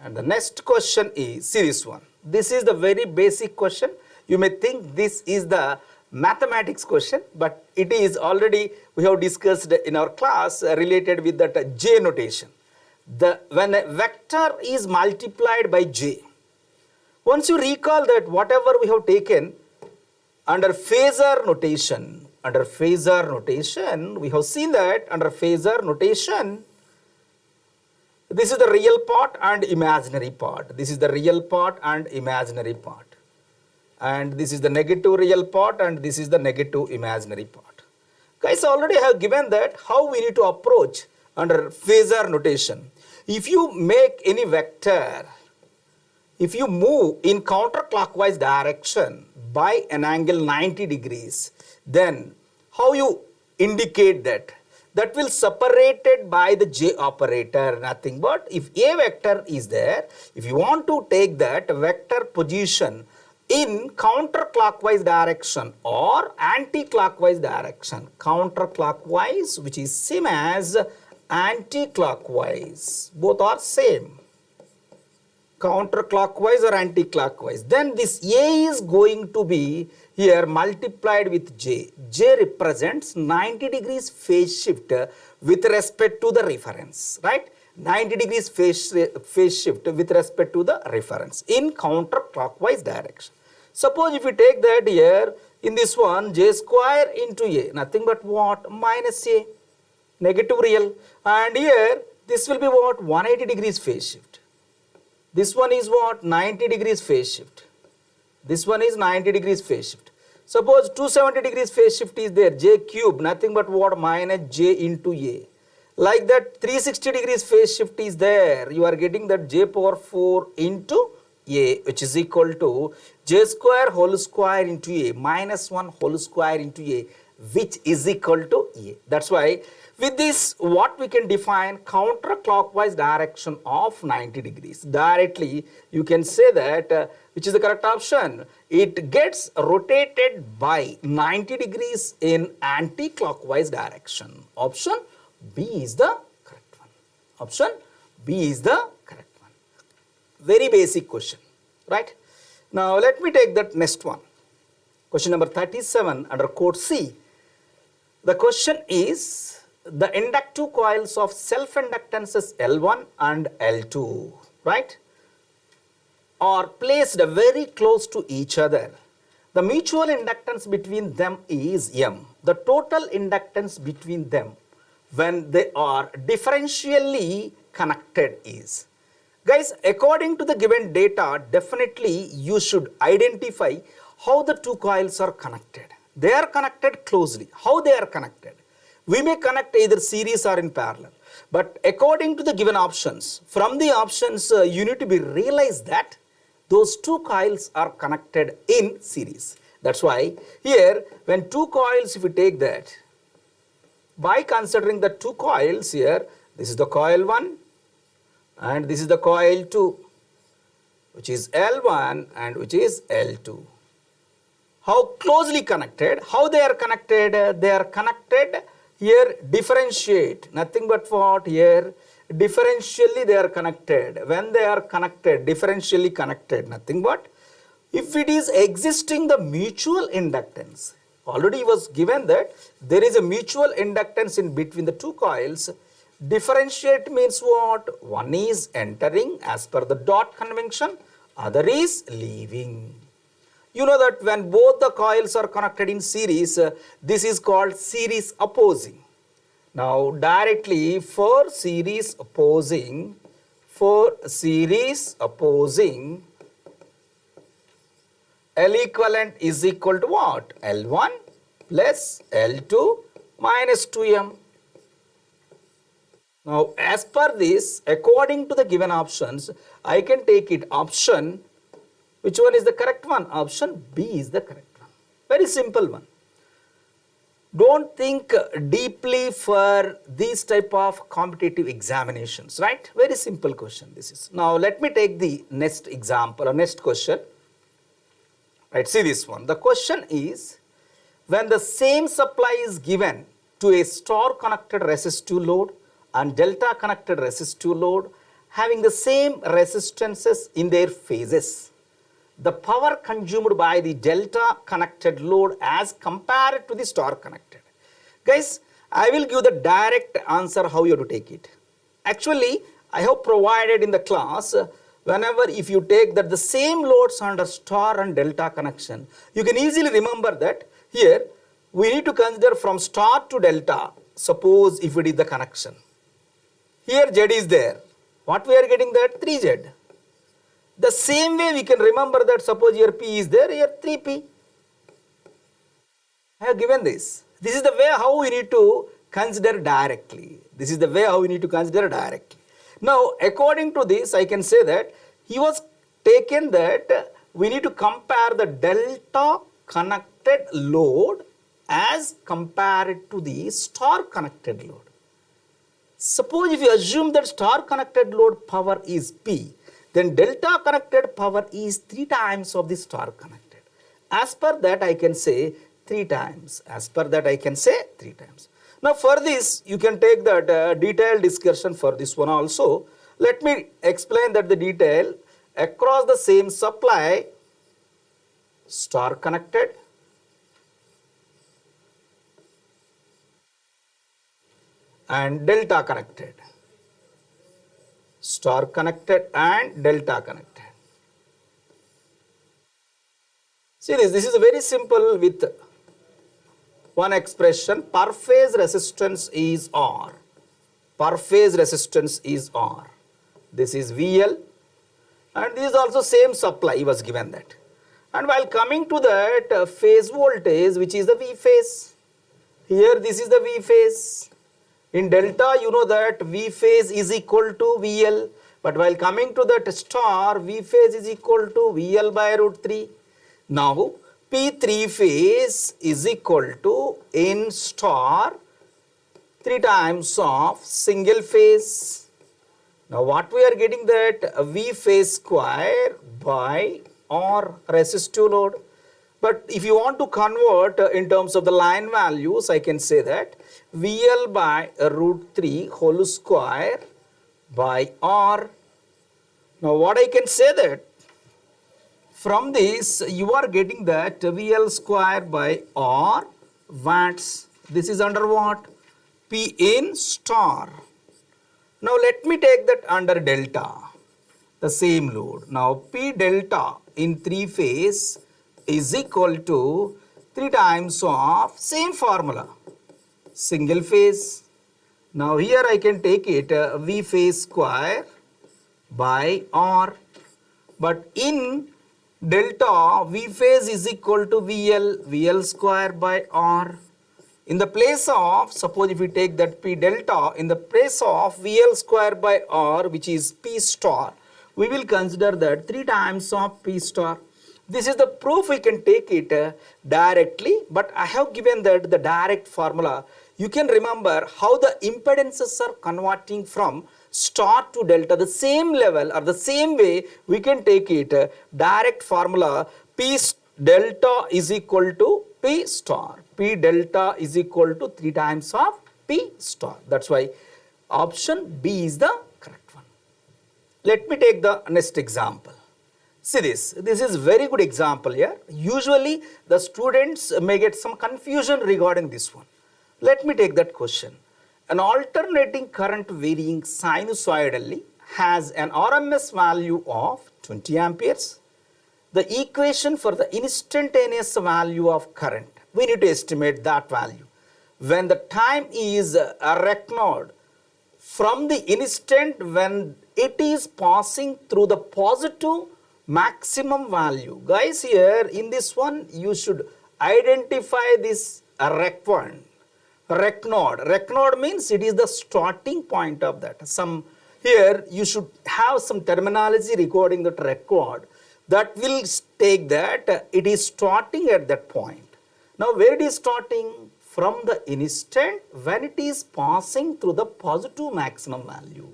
And the next question is, see this one. This is the very basic question. You may think this is the mathematics question, but it is already, we have discussed in our class related with that J notation. When a vector is multiplied by J, once you recall that whatever we have taken under phasor notation, we have seen that under phasor notation, this is the real part and imaginary part. This is the real part and imaginary part. And this is the negative real part and this is the negative imaginary part. Guys, already have given that how we need to approach under phasor notation. If you make any vector, if you move in counterclockwise direction by an angle 90 degrees, then how you indicate that? That will separated by the J operator, nothing but if A vector is there, if you want to take that vector position in counterclockwise direction or anti-clockwise direction, counterclockwise which is same as anti-clockwise, both are same, counterclockwise or anti-clockwise, then this A is going to be here multiplied with J. J represents 90 degrees phase shift with respect to the reference, right? 90 degrees phase shift with respect to the reference in counterclockwise direction. Suppose if you take that here, in this one, J square into A, nothing but what? Minus A, negative real. And here, this will be what? 180 degrees phase shift. This one is what? 90 degrees phase shift. This one is 90 degrees phase shift. Suppose 270 degrees phase shift is there, J cube, nothing but what? Minus J into A. Like that 360 degrees phase shift is there, you are getting that J power 4 into A, which is equal to J square whole square into A minus 1 whole square into A, which is equal to A. That's why with this, what we can define counterclockwise direction of 90 degrees. Directly, you can say that, which is the correct option. It gets rotated by 90 degrees in anti-clockwise direction. Option B is the correct one. Option B is the correct one. Very basic question, right? Now, let me take that next one. Question number 37 under code C. The question is, the inductive coils of self-inductances L1 and L2, right, are placed very close to each other. The mutual inductance between them is M. The total inductance between them when they are differentially connected is. Guys, according to the given data, definitely you should identify how the two coils are connected. They are connected closely. How they are connected? We may connect either series or in parallel. But according to the given options, from the options you need to be realized that those two coils are connected in series. That's why here when two coils, if we take that, by considering the two coils here, this is the coil 1 and this is the coil 2, which is L1 and which is L2. How closely connected? How they are connected? They are connected here, differentiate, nothing but what here, differentially they are connected. When they are connected, differentially connected, nothing but, if it is existing the mutual inductance, already was given that there is a mutual inductance in between the two coils. Differentiate means what? One is entering as per the dot convention, other is leaving. You know that when both the coils are connected in series, this is called series opposing. Now directly for series opposing, L equivalent is equal to what? L1 plus L2 minus 2M. Now as per this, according to the given options, I can take it option, which one is the correct one? Option B is the correct one. Very simple one. Don't think deeply for these type of competitive examinations, right? Very simple question this is. Now let me take the next example or next question. Right, see this one. The question is, when the same supply is given to a star connected resistive load and delta connected resistive load having the same resistances in their phases, the power consumed by the delta connected load as compared to the star connected. Guys, I will give the direct answer how you have to take it. Actually, I have provided in the class, whenever if you take that the same loads under star and delta connection, you can easily remember that here we need to consider from star to delta, suppose if it is the connection. Here Z is there. What we are getting that? 3Z. The same way we can remember that suppose here P is there, here 3P. I have given this. This is the way how we need to consider directly. This is the way how we need to consider directly. Now, according to this, I can say that he was taken that we need to compare the delta connected load as compared to the star connected load. Suppose if you assume that star connected load power is P, then delta connected power is 3 times of the star connected. As per that I can say 3 times. As per that I can say 3 times. Now for this you can take that detailed discussion for this one also. Let me explain that the detail across the same supply, star connected and delta connected. Star connected and delta connected. See this is very simple with one expression, per phase resistance is R. Per phase resistance is R. This is VL and this is also same supply was given that. And while coming to that phase voltage, which is the V phase, here this is the V phase. In delta, you know that V phase is equal to VL, but while coming to that star, V phase is equal to VL by root 3. Now, P3 phase is equal to in star 3 times of single phase. Now, what we are getting that V phase square by R resistive load. But if you want to convert in terms of the line values, I can say that VL by root 3 whole square by R. Now what I can say that from this you are getting that VL square by R watts. This is under what? P in star. Now let me take that under delta, the same load. Now P delta in 3 phase is equal to 3 times of same formula, single phase. Now here I can take it V phase square by R, but in delta V phase is equal to VL, VL square by R. In the place of, suppose if we take that P delta, in the place of VL square by R, which is P star, we will consider that 3 times of P star. This is the proof. We can take it directly, but I have given that the direct formula. You can remember how the impedances are converting from star to delta, the same level or the same way we can take it direct formula. P delta is equal to P star. P delta is equal to 3 times of P star. That's why option B is the correct one. Let me take the next example. See this is very good example here. Usually the students may get some confusion regarding this one. Let me take that question. An alternating current varying sinusoidally has an RMS value of 20 amperes. The equation for the instantaneous value of current, we need to estimate that value. When the time is reckoned from the instant when it is passing through the positive maximum value. Guys, here in this one you should identify this reckoned. Reckoned means it is the starting point of that. Here you should have some terminology regarding that record that will take that it is starting at that point. Now where it is starting? From the instant when it is passing through the positive maximum value.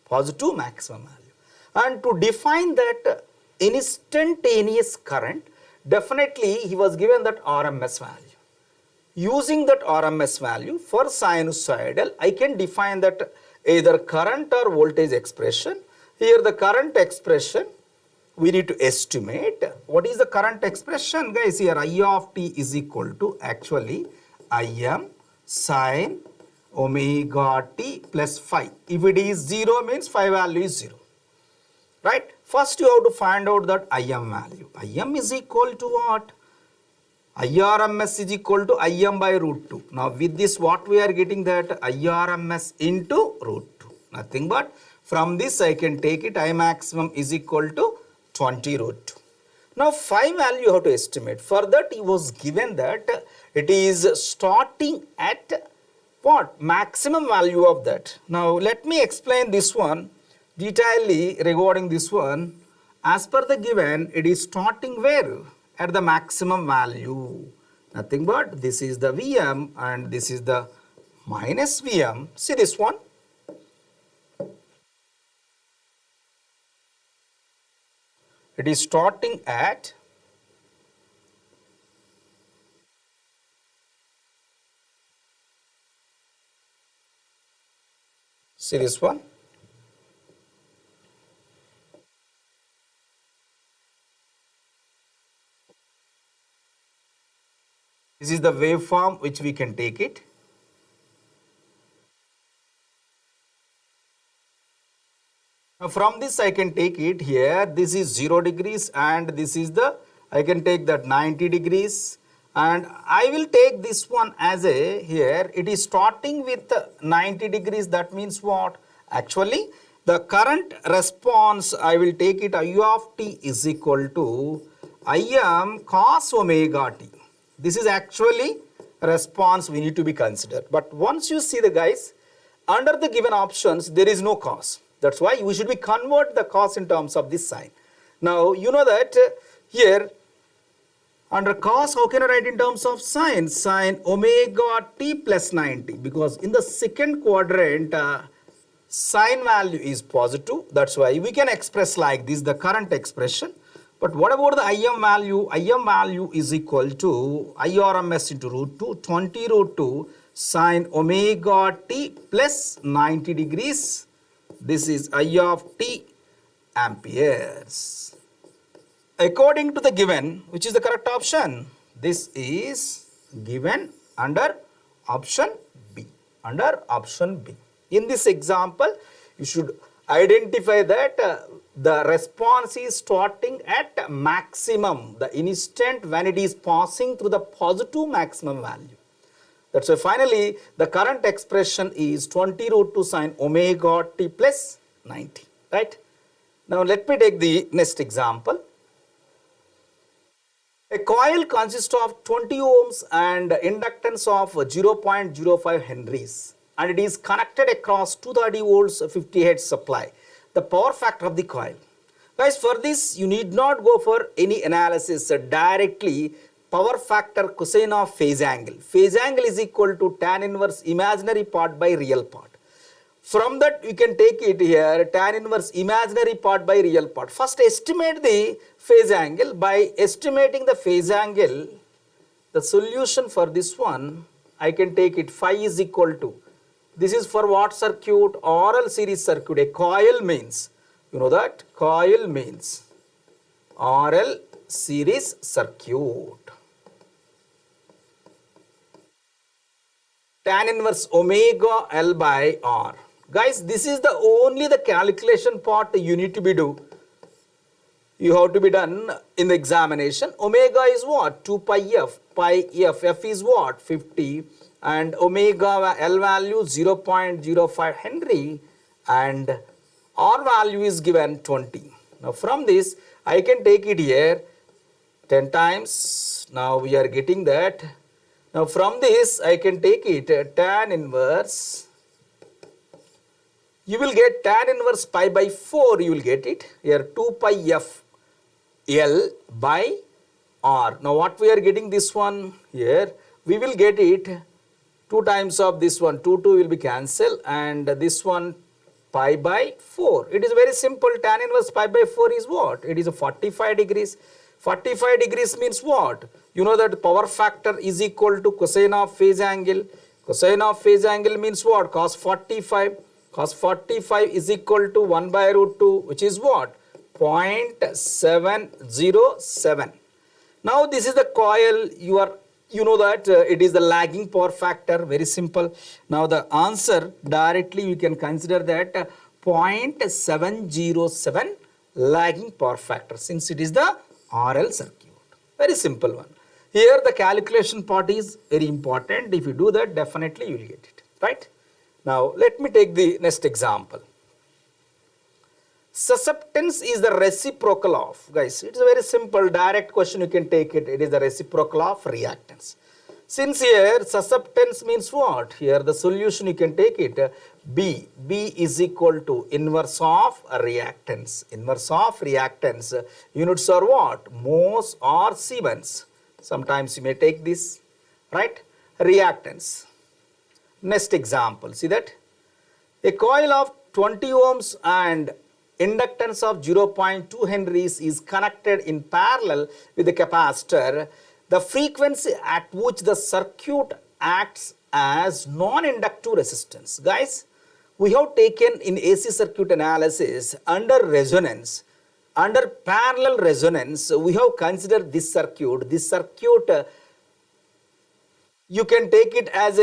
Positive maximum value. And to define that instantaneous current, definitely he was given that RMS value. Using that RMS value for sinusoidal, I can define that either current or voltage expression. Here the current expression, we need to estimate. What is the current expression? Guys, here I of t is equal to actually Im sin omega t plus phi. If it is 0 means phi value is 0. Right? First you have to find out that Im value. Im is equal to what? IRMS is equal to Im by root 2. Now with this what we are getting that IRMS into root 2. Nothing but from this I can take it I maximum is equal to 20 root 2. Now phi value you have to estimate. For that he was given that it is starting at what? Maximum value of that. Now let me explain this one detailedly regarding this one. As per the given, it is starting where? At the maximum value. Nothing but this is the Vm and this is the minus Vm. See this one. It is starting at see this one. This is the waveform which we can take it. Now from this I can take it here. This is 0 degrees and this is the, I can take that 90 degrees. And I will take this one as a, here it is starting with 90 degrees. That means what? Actually the current response I will take it I of t is equal to Im cos omega t. This is actually a response we need to be considered. But once you see the guys, under the given options, there is no cos. That's why we should be convert the cos in terms of this sign. Now, you know that here, under cos, how can I write in terms of sine? Sine omega t plus 90. Because in the second quadrant, sine value is positive. That's why we can express like this, the current expression. But what about the Im value? Im value is equal to IRMS into root 2, 20 root 2 sine omega t plus 90 degrees. This is I of t amperes. According to the given, which is the correct option? This is given under option B. Under option B. In this example, you should identify that the response is starting at maximum, the instant when it is passing through the positive maximum value. That's why finally the current expression is 20 root 2 sine omega t plus 90, right? Now let me take the next example. A coil consists of 20 ohms and inductance of 0.05 henries, and it is connected across 230 volts 50 hertz supply. The power factor of the coil. Guys, for this you need not go for any analysis. Directly power factor cosine of phase angle. Phase angle is equal to tan inverse imaginary part by real part. From that we can take it here, tan inverse imaginary part by real part. First estimate the phase angle. By estimating the phase angle, the solution for this one, I can take it phi is equal to, this is for what circuit? RL series circuit. A coil means, you know that, coil means RL series circuit. Tan inverse omega L by R. Guys, this is the only the calculation part you need to be do. You have to be done in the examination. Omega is what? 2 pi f. Pi f. F is what? 50. And omega L value 0.05 Henry. And R value is given 20. Now from this, I can take it here 10 times. Now we are getting that. Now from this, I can take it tan inverse. You will get tan inverse pi by 4, you will get it. Here 2 pi f L by R. Now what we are getting this one here, we will get it 2 times of this one, 2 will be cancelled, and this one pi by 4. It is very simple. Tan inverse pi by 4 is what? It is a 45 degrees. 45 degrees means what? You know that power factor is equal to cosine of phase angle. Cosine of phase angle means what? Cos 45. Cos 45 is equal to 1 by root 2, which is what? 0.707. Now this is the coil. You know that it is the lagging power factor. Very simple. Now the answer directly we can consider that 0.707 lagging power factor, since it is the RL circuit. Very simple one. Here the calculation part is very important. If you do that, definitely you will get it, right? Now let me take the next example. Susceptance is the reciprocal of, guys, it's a very simple direct question, you can take it. It is the reciprocal of reactance. Since here susceptance means what? Here the solution you can take it B is equal to inverse of reactance. Inverse of reactance, units are what? Mhos or Siemens. Sometimes you may take this, right? Reactance. Next example, see that? A coil of 20 ohms and inductance of 0.2 henries is connected in parallel with the capacitor. The frequency at which the circuit acts as non-inductive resistance. Guys, we have taken in AC circuit analysis under resonance, under parallel resonance, we have considered this circuit. This circuit, you can take it as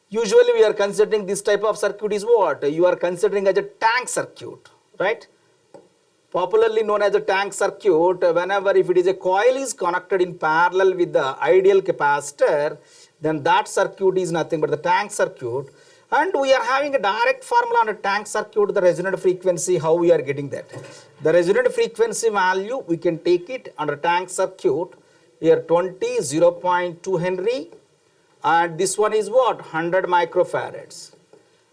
usually we are considering this type of circuit is what? You are considering as a tank circuit, right? Popularly known as a tank circuit. Whenever if it is a coil is connected in parallel with the ideal capacitor, then that circuit is nothing but the tank circuit. And we are having a direct formula on a tank circuit, the resonant frequency, how we are getting that. The resonant frequency value, we can take it under tank circuit. Here 20, 0.2 Henry. And this one is what? 100 microfarads.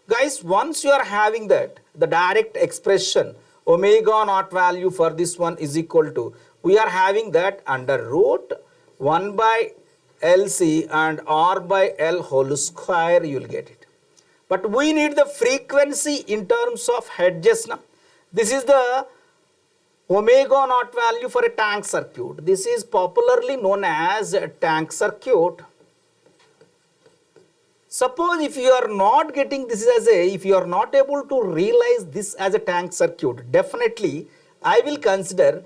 Guys, once you are having that, the direct expression, omega naught value for this one is equal to, we are having that under root 1 by LC and R by L whole square, you will get it. But we need the frequency in terms of hertz. This is the omega naught value for a tank circuit. This is popularly known as a tank circuit. Suppose if you are not getting this as if you are not able to realize this as a tank circuit, definitely I will consider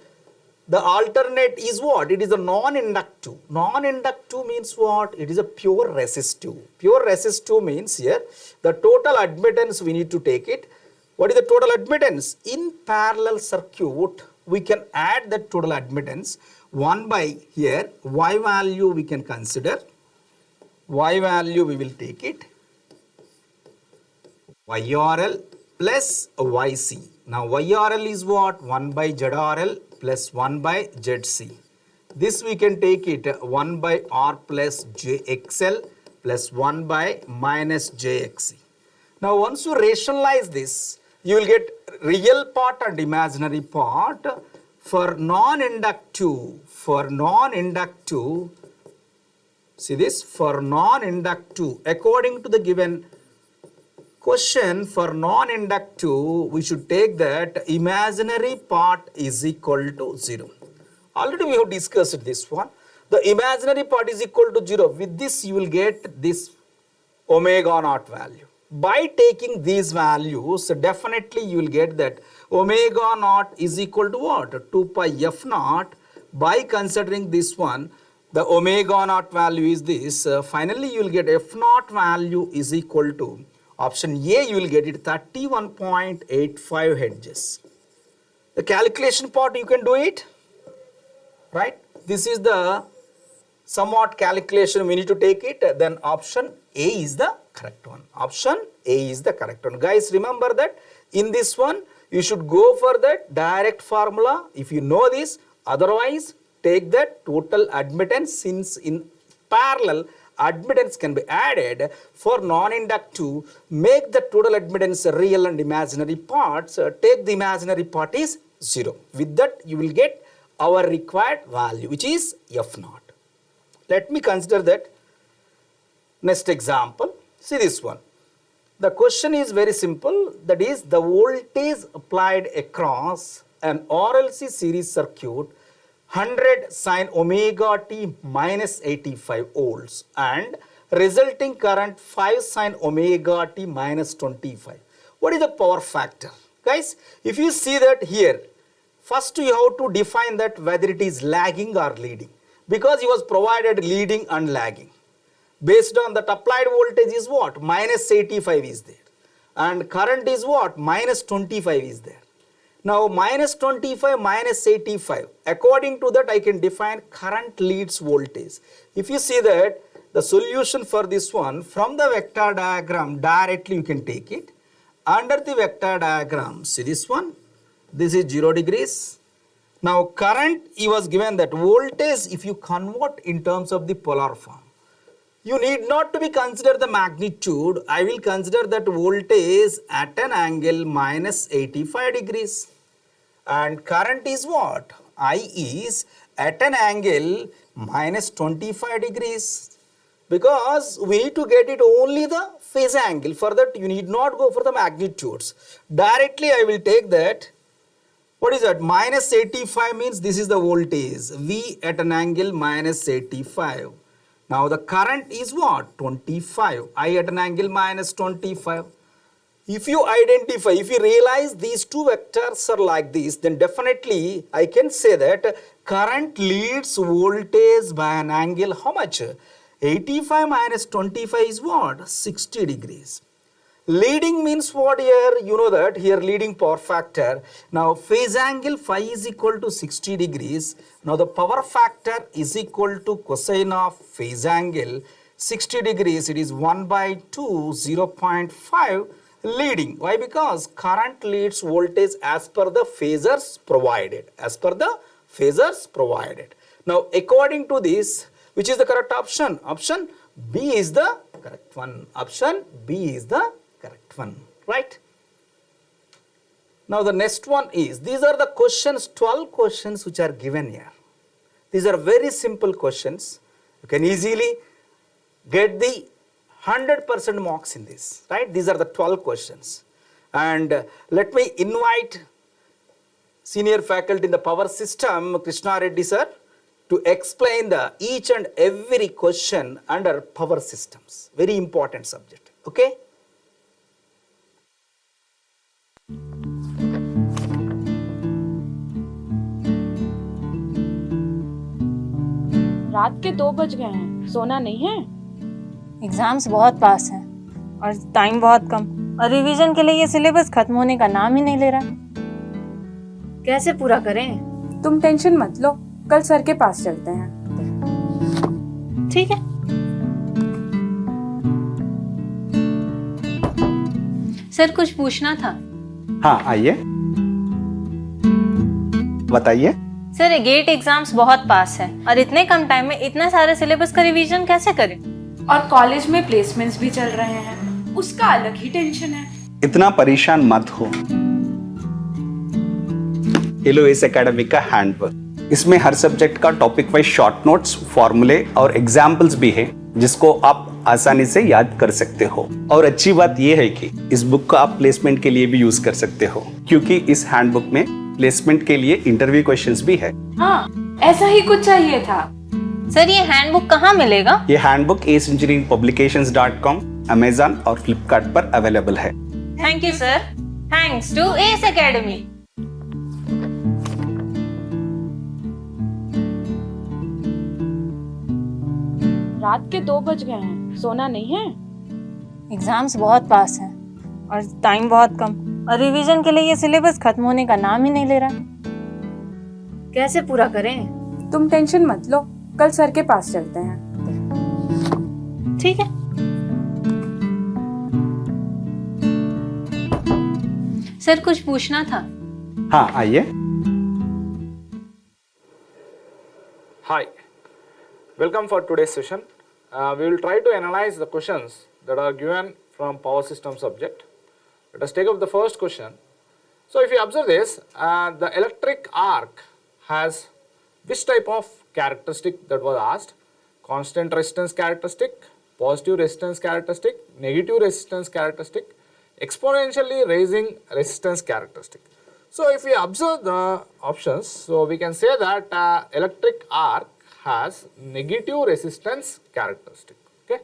the alternate is what? It is a non-inductive. Non-inductive means what? It is a pure resistive. Pure resistive means here the total admittance we need to take it. What is the total admittance? In parallel circuit, we can add the total admittance 1 by here, Y value we can consider. Y value we will take it, YRL plus YC. Now YRL is what? 1 by ZRL plus 1 by ZC. This we can take it 1 by r plus jxl plus 1 by minus jxc. Now once you rationalize this, you will get real part and imaginary part. For non-inductive, see this, for non-inductive, according to the given question, for non-inductive, we should take that imaginary part is equal to 0. Already we have discussed this one. The imaginary part is equal to 0. With this, you will get this omega naught value. By taking these values, definitely you will get that omega naught is equal to what? 2 pi f naught. By considering this one, the omega naught value is this. Finally, you will get f naught value is equal to, option A, you will get it 31.85 hertz. The calculation part, you can do it, right? This is the somewhat calculation we need to take it. Then option A is the correct one. Option A is the correct one. Guys, remember that in this one, you should go for that direct formula if you know this. Otherwise, take that total admittance, since in parallel admittance can be added. For non-inductive, make the total admittance real and imaginary parts. Take the imaginary part is 0. With that, you will get our required value, which is f naught. Let me consider that next example. See this one. The question is very simple. That is, the voltage applied across an RLC series circuit 100 sin omega t minus 85 volts and resulting current 5 sin omega t minus 25. What is the power factor? Guys, if you see that here, first you have to define that whether it is lagging or leading, because he was provided leading and lagging. Based on that, applied voltage is what? Minus 85 is there. And current is what? Minus 25 is there. Now minus 25 minus 85. According to that, I can define current leads voltage. If you see that, the solution for this one, from the vector diagram, directly you can take it. Under the vector diagram, see this one, this is 0 degrees. Now current, he was given that voltage, if you convert in terms of the polar form, you need not to be consider the magnitude. I will consider that voltage at an angle minus 85 degrees. And current is what? I is at an angle minus 25 degrees. Because we need to get it only the phase angle. For that, you need not go for the magnitudes. Directly, I will take that. What is that? Minus 85 means this is the voltage. V at an angle minus 85. Now the current is what? 25. I at an angle minus 25. If you identify, if you realize these two vectors are like this, then definitely I can say that current leads voltage by an angle how much? 85 minus 25 is what? 60 degrees. Leading means what here? You know that here leading power factor. Now phase angle phi is equal to 60 degrees. Now the power factor is equal to cosine of phase angle 60 degrees. It is 1 by 2, 0.5 leading. Why? Because current leads voltage as per the phasors provided. As per the phasors provided. Now according to this, which is the correct option? Option B is the correct one. Option B is the correct one, right? Now the next one is, these are the questions, 12 questions which are given here. These are very simple questions. You can easily get the 100% marks in this, right? These are the 12 questions. And let me invite senior faculty in the power system, Krishna Reddy sir, to explain the each and every question under power systems. Very important subject, okay? रात के 2 बज गए हैं, सोना नहीं है? Exams बहुत पास हैं और टाइम बहुत कम, और रिवीजन के लिए ये सिलेबस खत्म होने का नाम ही नहीं ले रहा। कैसे पूरा करें? तुम टेंशन मत लो, कल सर के पास चलते हैं। ठीक है। सर कुछ पूछना था। हाँ आइए, बताइए। सर ये गेट एग्जाम्स बहुत पास है और इतने कम टाइम में इतना सारे सिलेबस का रिवीजन कैसे करें? और कॉलेज में प्लेसमेंट्स भी चल रहे हैं, उसका अलग ही टेंशन है। इतना परेशान मत हो। ये लो इस एकेडमी का हैंडबुक। इसमें हर सब्जेक्ट का टॉपिक वाइज शॉर्ट नोट्स, फॉर्मूले और एग्जाम्पल्स भी है जिसको आप आसानी से याद कर सकते हो। और अच्छी बात यह है कि इस बुक को आप प्लेसमेंट के लिए भी यूज कर सकते हो, क्योंकि इस हैंडबुक में प्लेसमेंट के लिए इंटरव्यू क्वेश्चंस भी है। हाँ, ऐसा ही कुछ चाहिए था। सर ये हैंडबुक कहाँ मिलेगा? ये हैंडबुक aceengineeringpublications.com, Amazon और Flipkart पर अवेलेबल है। Thank you sir. Thanks to ACE Academy. रात के 2 बज गए हैं, सोना नहीं है? एग्जाम्स बहुत पास हैं और टाइम बहुत कम, और रिवीजन के लिए ये सिलेबस खत्म होने का नाम ही नहीं ले रहा। कैसे पूरा करें? तुम टेंशन मत लो, कल सर के पास चलते हैं। ठीक है। सर कुछ पूछना था। हाँ आइए। Hi, welcome for today's session. We will try to analyze the questions that are given from power system subject. Let us take up the first question. So if you observe this, the electric arc has which type of characteristic that was asked? Constant resistance characteristic, positive resistance characteristic, negative resistance characteristic, exponentially raising resistance characteristic. So if we observe the options, so we can say that electric arc has negative resistance characteristic. Okay.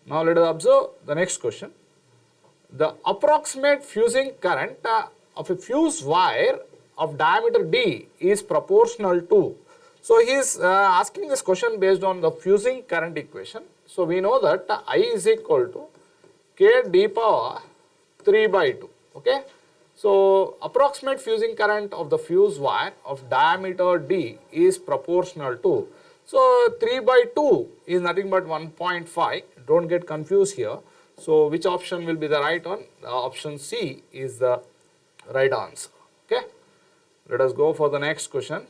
Now let us observe the next question. The approximate fusing current of a fuse wire of diameter d is proportional to. So he is asking this question based on the fusing current equation. So we know that I is equal to k d power 3 by 2. Okay. So approximate fusing current of the fuse wire of diameter d is proportional to. So 3 by 2 is nothing but 1.5. Don't get confused here. So which option will be the right one? Option C is the right answer. Okay. Let us go for the next question.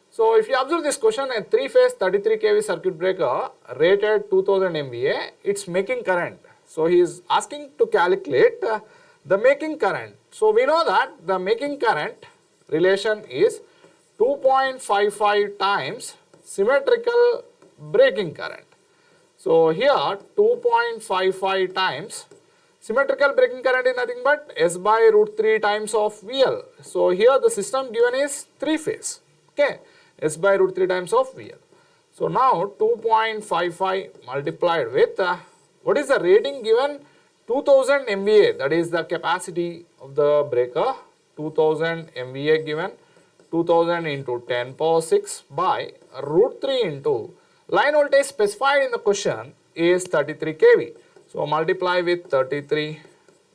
So if you observe this question, a 3-phase 33 kV circuit breaker rated 2000 MVA, it's making current. So he is asking to calculate the making current. So we know that the making current relation is 2.55 times symmetrical breaking current. So here 2.55 times symmetrical breaking current is nothing but S by root 3 times of VL. So here the system given is 3-phase. Okay, S by root 3 times of VL. So now 2.55 multiplied with what is the rating given? 2000 MVA, that is the capacity of the breaker. 2000 MVA given, 2000 into 10 power 6 by root 3 into line voltage specified in the question is 33 kV. So multiply with 33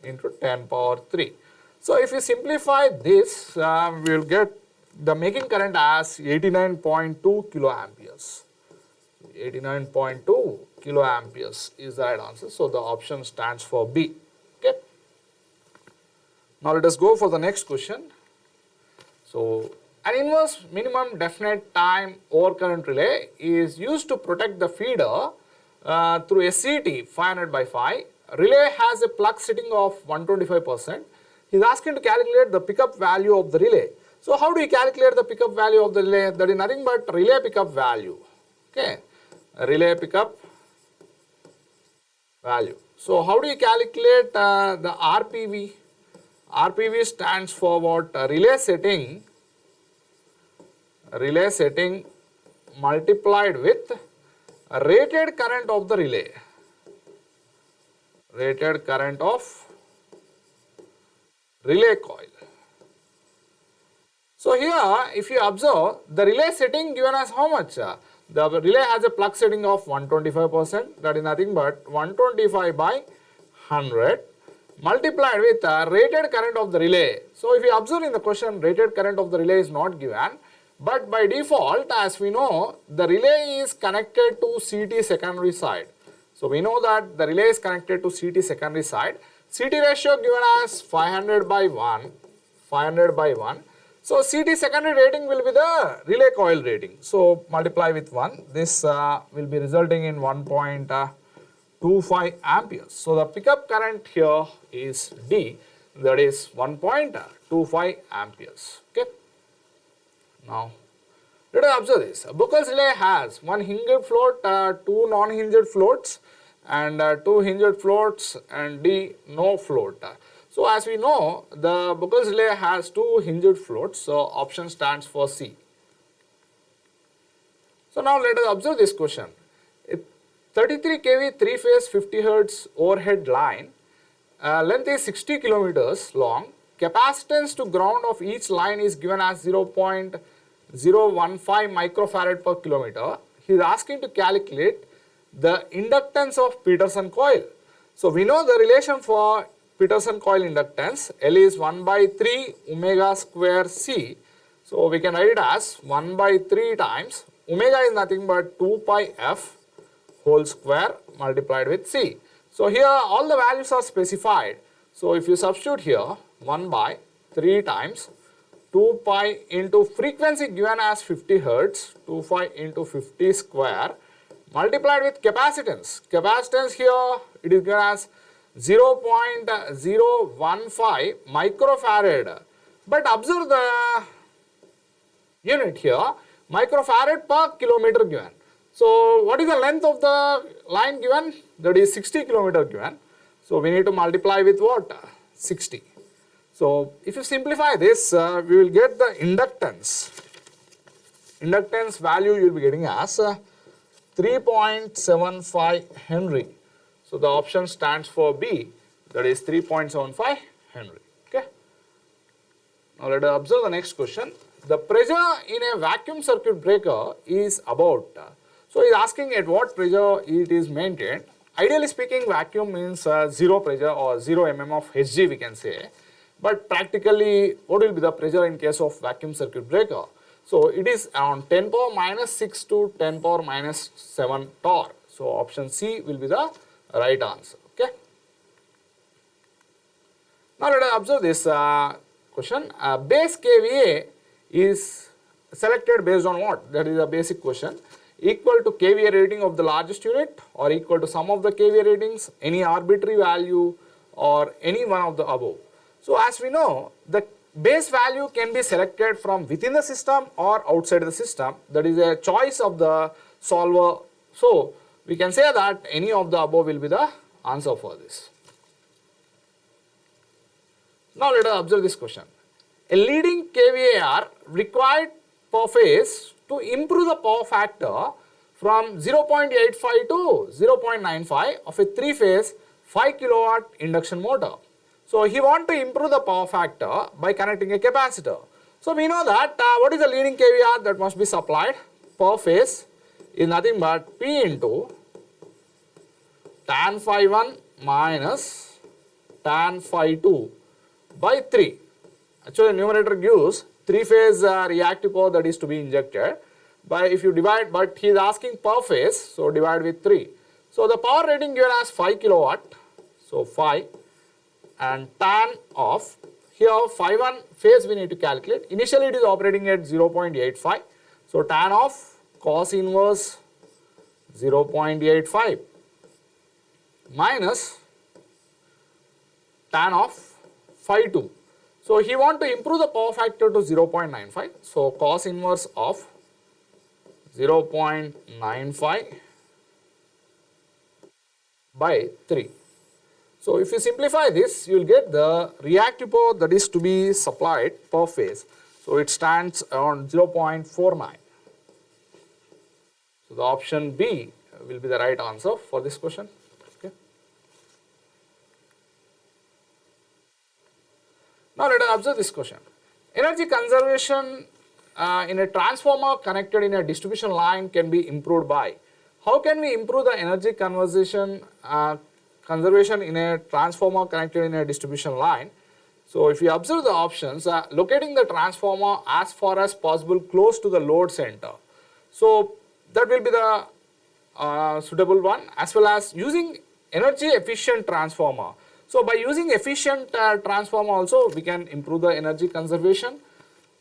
into 10 power 3. So if you simplify this, we will get the making current as 89.2 kiloamperes. 89.2 kiloamperes is the right answer. So the option stands for B. Okay. Now let us go for the next question. So an inverse minimum definite time overcurrent relay is used to protect the feeder through a CT 500 by 5. Relay has a plug setting of 125%. He is asking to calculate the pickup value of the relay. So how do you calculate the pickup value of the relay? That is nothing but relay pickup value. Okay. Relay pickup value. So how do you calculate the RPV? RPV stands for what? Relay setting multiplied with rated current of the relay. Rated current of relay coil. So here if you observe the relay setting given as how much? The relay has a plug setting of 125%, that is nothing but 125 by 100 multiplied with rated current of the relay. So if you observe in the question, rated current of the relay is not given, but by default as we know the relay is connected to CT secondary side. So we know that the relay is connected to CT secondary side. CT ratio given as 500 by 1, 500 by 1. So CT secondary rating will be the relay coil rating. So multiply with 1. This will be resulting in 1.25 amperes. So the pickup current here is D, that is 1.25 amperes. Okay. Now let us observe this. A Buchholz relay has one hinged float, two non-hinged floats, and two hinged floats, and D no float. So as we know, the Buchholz relay has two hinged floats, so option stands for C. So now let us observe this question. A 33 kV 3-phase 50 Hz overhead line, length is 60 kilometers long, capacitance to ground of each line is given as 0.015 microfarad per kilometer. He is asking to calculate the inductance of Peterson coil. So we know the relation for Peterson coil inductance, L is 1 by 3 omega square C. So we can write it as 1 by 3 times omega is nothing but 2 pi f whole square multiplied with C. So here all the values are specified. So if you substitute here 1 by 3 times 2 pi into frequency given as 50 Hertz, 2 pi into 50 square multiplied with capacitance. Capacitance here it is given as 0.015 microfarad. But observe the unit here, microfarad per kilometer given. So what is the length of the line given? That is 60 kilometer given. So we need to multiply with what? 60. So if you simplify this, we will get the inductance. Inductance value you will be getting as 3.75 Henry. So the option stands for B, that is 3.75 Henry. Okay. Now let us observe the next question. The pressure in a vacuum circuit breaker is about. So he is asking at what pressure it is maintained. Ideally speaking, vacuum means zero pressure or 0 mm of Hg we can say. But practically, what will be the pressure in case of vacuum circuit breaker? So it is around 10 power minus 6 to 10 power minus 7 torr. So option C will be the right answer. Okay. Now let us observe this question. Base kVA is selected based on what? That is a basic question. Equal to kVA rating of the largest unit or equal to sum of the kVA ratings, any arbitrary value or any one of the above. So as we know, the base value can be selected from within the system or outside the system. That is a choice of the solver. So we can say that any of the above will be the answer for this. Now let us observe this question. A leading kVAR required per phase to improve the power factor from 0.85 to 0.95 of a 3-phase 5 kilowatt induction motor. So he wants to improve the power factor by connecting a capacitor. So we know that what is the leading kVAR that must be supplied per phase is nothing but P into tan phi 1 minus tan phi 2 by 3. Actually numerator gives 3-phase reactive power that is to be injected. But if you divide, but he is asking per phase, so divide with 3. So the power rating given as 5 kilowatt, so 5 and tan of, here phi 1 phase we need to calculate. Initially it is operating at 0.85. So tan of cos inverse 0.85 minus tan of phi 2. So he want to improve the power factor to 0.95. So cos inverse of 0.95 by 3. So if you simplify this, you will get the reactive power that is to be supplied per phase. So it stands around 0.49. So the option B will be the right answer for this question. Okay. Now let us observe this question. Energy conservation in a transformer connected in a distribution line can be improved by. How can we improve the energy conservation in a transformer connected in a distribution line? So if you observe the options, locating the transformer as far as possible close to the load center. So that will be the suitable one, as well as using energy efficient transformer. So by using efficient transformer also we can improve the energy conservation.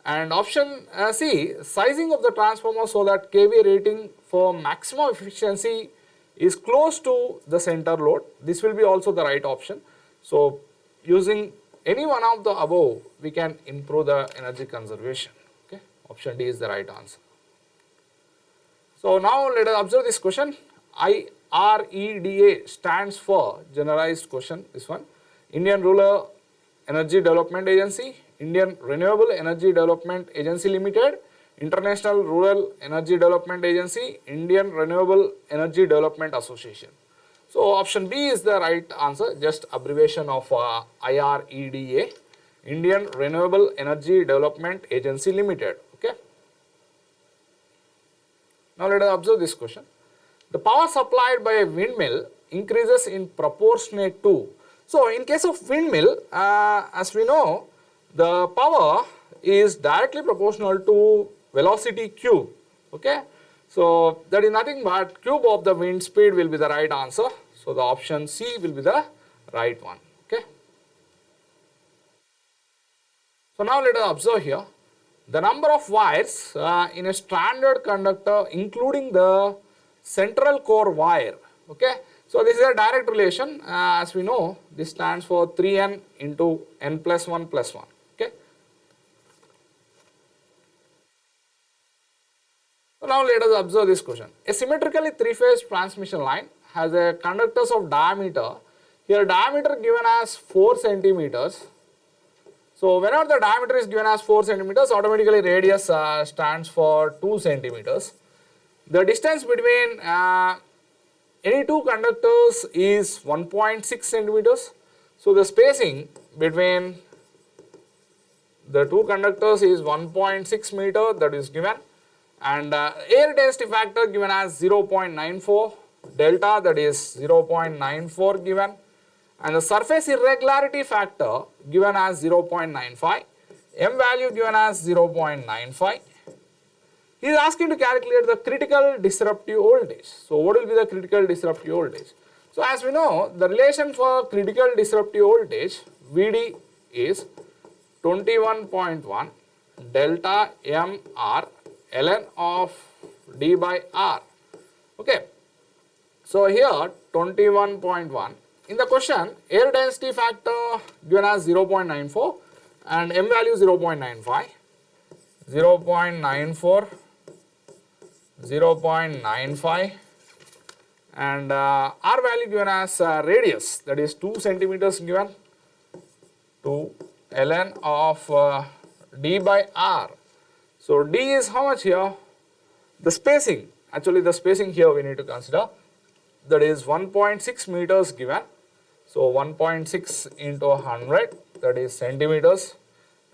And option C, sizing of the transformer so that kV rating for maximum efficiency is close to the center load. This will be also the right option. So using any one of the above, we can improve the energy conservation. Okay, option D is the right answer. So now let us observe this question. IREDA stands for generalized question, this one. Indian Rural Energy Development Agency, Indian Renewable Energy Development Agency Limited, International Rural Energy Development Agency, Indian Renewable Energy Development Association. So option B is the right answer, just abbreviation of IREDA, Indian Renewable Energy Development Agency Limited. Okay. Now let us observe this question. The power supplied by a windmill increases in proportionate to. So in case of windmill, as we know, the power is directly proportional to velocity cube. Okay. So that is nothing but cube of the wind speed will be the right answer. So the option C will be the right one. Okay. So now let us observe here the number of wires in a stranded conductor, including the central core wire. Okay. So this is a direct relation. As we know, this stands for 3n into n plus 1 plus 1. Okay. So now let us observe this question. A symmetrically three-phase transmission line has a conductors of diameter. Here diameter given as 4 centimeters. So whenever the diameter is given as 4 centimeters, automatically radius stands for 2 centimeters. The distance between any two conductors is 1.6 centimeters. So the spacing between the two conductors is 1.6 meter, that is given. And air density factor given as 0.94, delta, that is 0.94 given, and the surface irregularity factor given as 0.95, m value given as 0.95. He is asking to calculate the critical disruptive voltage. So what will be the critical disruptive voltage? So as we know, the relation for critical disruptive voltage Vd is 21.1 delta mr ln of d by r. Okay. So here 21.1. In the question, air density factor given as 0.94 and m value 0.95, 0.94, 0.95, and r value given as radius, that is 2 centimeters given, to ln of d by r. So d is how much here? The spacing, actually the spacing here we need to consider, that is 1.6 meters given. So 1.6 into 100, that is centimeters,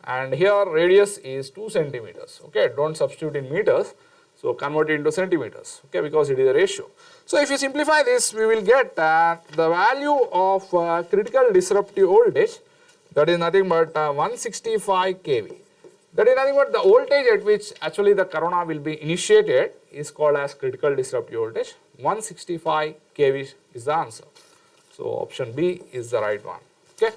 and here radius is 2 centimeters. Okay, don't substitute in meters, so convert it into centimeters. Okay, because it is a ratio. So if you simplify this, we will get the value of critical disruptive voltage, that is nothing but 165 kV. That is nothing but the voltage at which actually the corona will be initiated is called as critical disruptive voltage. 165 kV is the answer. So option B is the right one. Okay.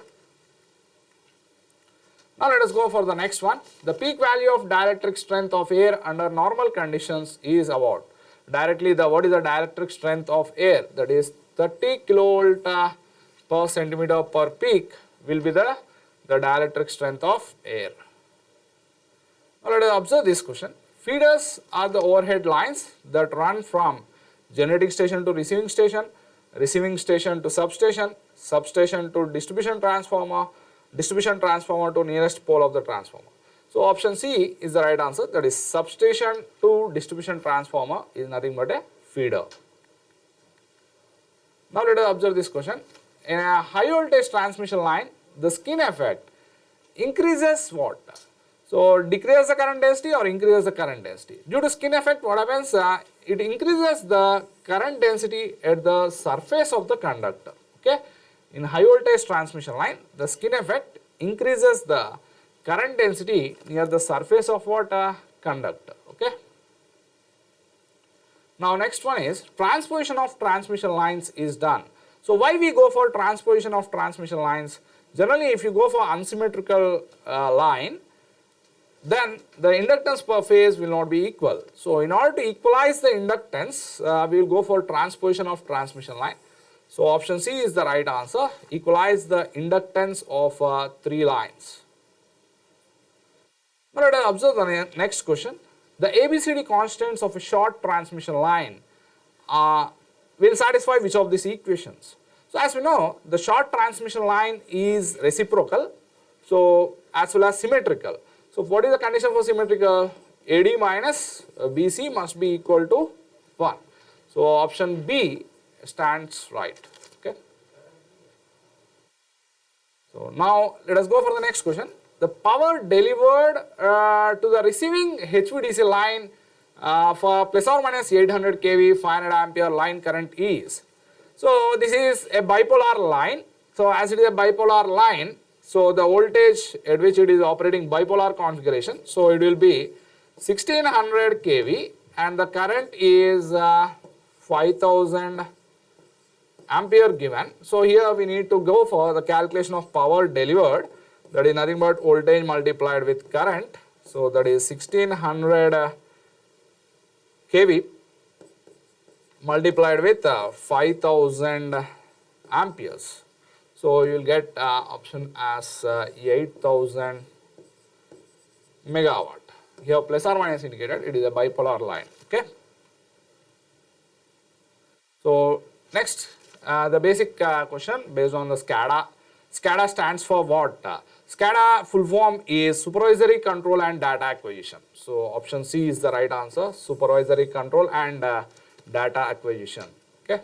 Now let us go for the next one. The peak value of dielectric strength of air under normal conditions is about. Directly what is the dielectric strength of air? That is 30 kilovolt per centimeter per peak will be the dielectric strength of air. Now let us observe this question. Feeders are the overhead lines that run from generating station to receiving station to substation, substation to distribution transformer to nearest pole of the transformer. So option C is the right answer, that is substation to distribution transformer is nothing but a feeder. Now let us observe this question. In a high voltage transmission line, the skin effect increases what? So decreases the current density or increases the current density. Due to skin effect, what happens? It increases the current density at the surface of the conductor. Okay. In high voltage transmission line, the skin effect increases the current density near the surface of what? Conductor. Okay. Now next one is transposition of transmission lines is done. So why we go for transposition of transmission lines? Generally if you go for unsymmetrical line, then the inductance per phase will not be equal. So in order to equalize the inductance, we will go for transposition of transmission line. So option C is the right answer. Equalize the inductance of 3 lines. Now let us observe the next question. The ABCD constants of a short transmission line will satisfy which of these equations? So as we know, the short transmission line is reciprocal, so as well as symmetrical. So what is the condition for symmetrical? AD minus BC must be equal to 1. So option B stands right. Okay. So now let us go for the next question. The power delivered to the receiving HVDC line for plus or minus 800 kV 500 ampere line current is. So this is a bipolar line. So as it is a bipolar line, so the voltage at which it is operating bipolar configuration, so it will be 1600 kV and the current is 5000 ampere given. So here we need to go for the calculation of power delivered, that is nothing but voltage multiplied with current. So that is 1600 kV multiplied with 5000 amperes. So you will get option as 8000 megawatt. Here plus or minus indicated, it is a bipolar line. Okay. So next, the basic question based on the SCADA. SCADA stands for what? SCADA full form is supervisory control and data acquisition. So option C is the right answer, supervisory control and data acquisition. Okay.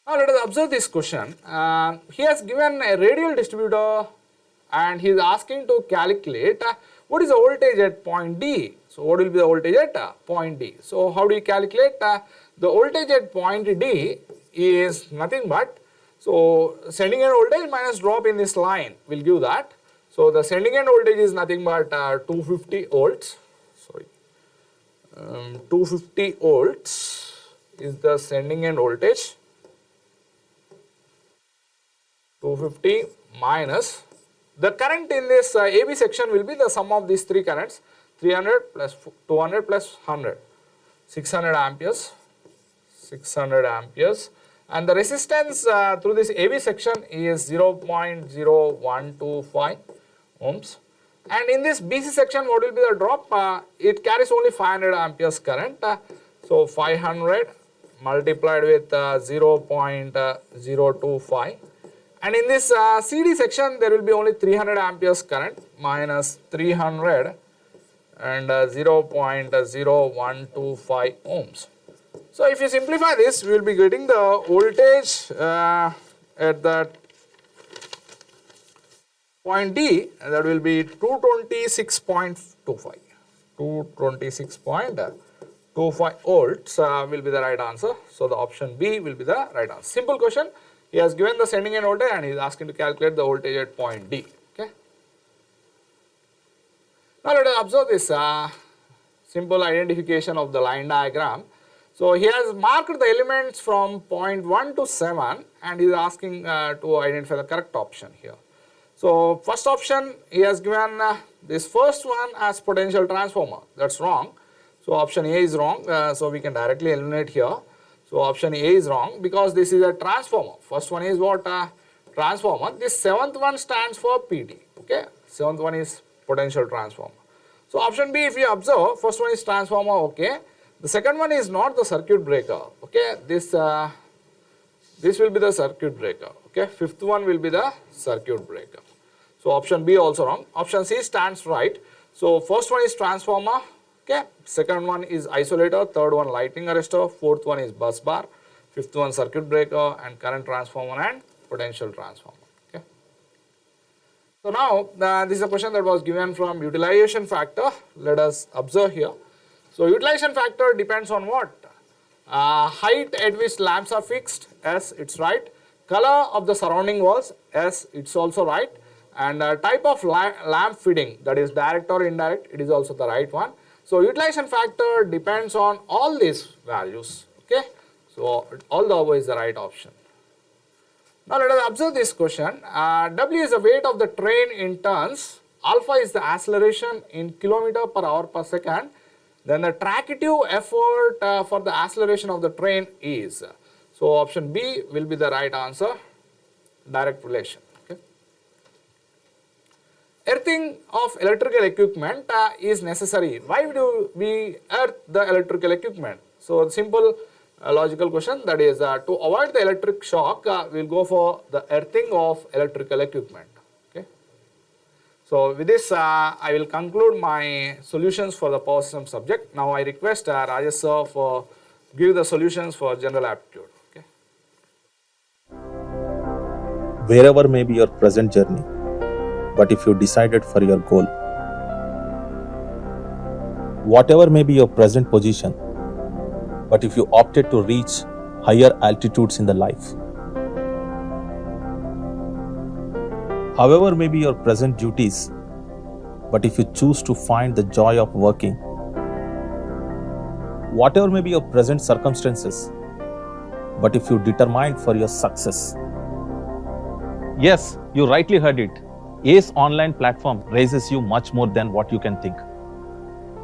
Now let us observe this question. He has given a radial distributor and he is asking to calculate what is the voltage at point D. So what will be the voltage at point D? So how do you calculate? The voltage at point D is nothing but, so sending end voltage minus drop in this line will give that. So the sending end voltage is nothing but 250 volts. Sorry, 250 volts is the sending end voltage. 250 minus the current in this AB section will be the sum of these 3 currents, 300 plus 200 plus 100, 600 amperes, 600 amperes, and the resistance through this AB section is 0.0125 ohms. And in this BC section, what will be the drop? It carries only 500 amperes current. So 500 multiplied with 0.025. And in this CD section, there will be only 300 amperes current minus 300 and 0.0125 ohms. So if you simplify this, we will be getting the voltage at that point D, and that will be 226.25. 226.25 volts will be the right answer. So the option B will be the right answer. Simple question. He has given the sending end voltage and he is asking to calculate the voltage at point D. Okay. Now let us observe this simple identification of the line diagram. So he has marked the elements from point 1 to 7 and he is asking to identify the correct option here. So first option, he has given this first one as potential transformer. That's wrong. So option A is wrong. So we can directly eliminate here. So option A is wrong because this is a transformer. First one is what? Transformer. This 7th one stands for PT. Okay. 7th one is potential transformer. So option B, if you observe, first one is transformer. Okay. The second one is not the circuit breaker. Okay. This will be the circuit breaker. Okay. 5th one will be the circuit breaker. So option B also wrong. Option C stands right. So first one is transformer. Okay. Second one is isolator. Third one lightning arrestor. Fourth one is bus bar. 5th one circuit breaker and current transformer and potential transformer. Okay. So now this is a question that was given from utilization factor. Let us observe here. So utilization factor depends on what? Height at which lamps are fixed. Yes, it's right. Color of the surrounding walls. Yes, it's also right. And type of lamp fitting, that is direct or indirect, it is also the right one. So utilization factor depends on all these values. Okay. So all the above is the right option. Now let us observe this question. W is the weight of the train in tons alpha is the acceleration in kilometer per hour per second. Then the tractive effort for the acceleration of the train is. So option B will be the right answer, direct relation. Okay. Earthing of electrical equipment is necessary. Why do we earth the electrical equipment? So simple logical question, that is to avoid the electric shock, we will go for the earthing of electrical equipment. Okay. So with this I will conclude my solutions for the power system subject. Now I request Rajesh sir for give the solutions for general aptitude. Okay. Wherever may be your present journey, but if you decided for your goal, whatever may be your present position, but if you opted to reach higher altitudes in the life, however may be your present duties, but if you choose to find the joy of working, whatever may be your present circumstances, but if you determined for your success. Yes, you rightly heard it. ACE online platform raises you much more than what you can think.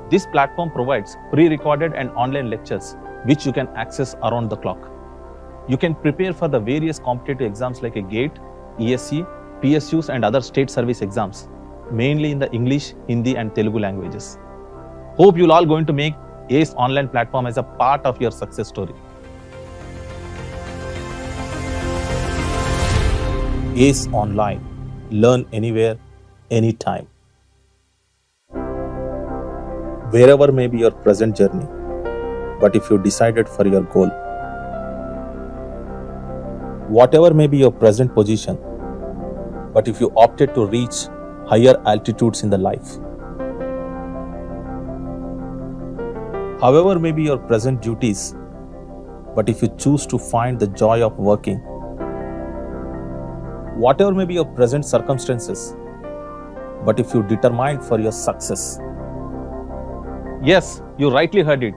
This platform provides pre-recorded and online lectures which you can access around the clock. You can prepare for the various competitive exams like a GATE, ESE, PSUs and other state service exams, mainly in the English, Hindi and Telugu languages. Hope you'll all going to make ACE online platform as a part of your success story. ACE Online. Learn anywhere, anytime. Wherever may be your present journey, but if you decided for your goal, whatever may be your present position, but if you opted to reach higher altitudes in the life, however may be your present duties, but if you choose to find the joy of working, whatever may be your present circumstances, but if you determined for your success. Yes, you rightly heard it.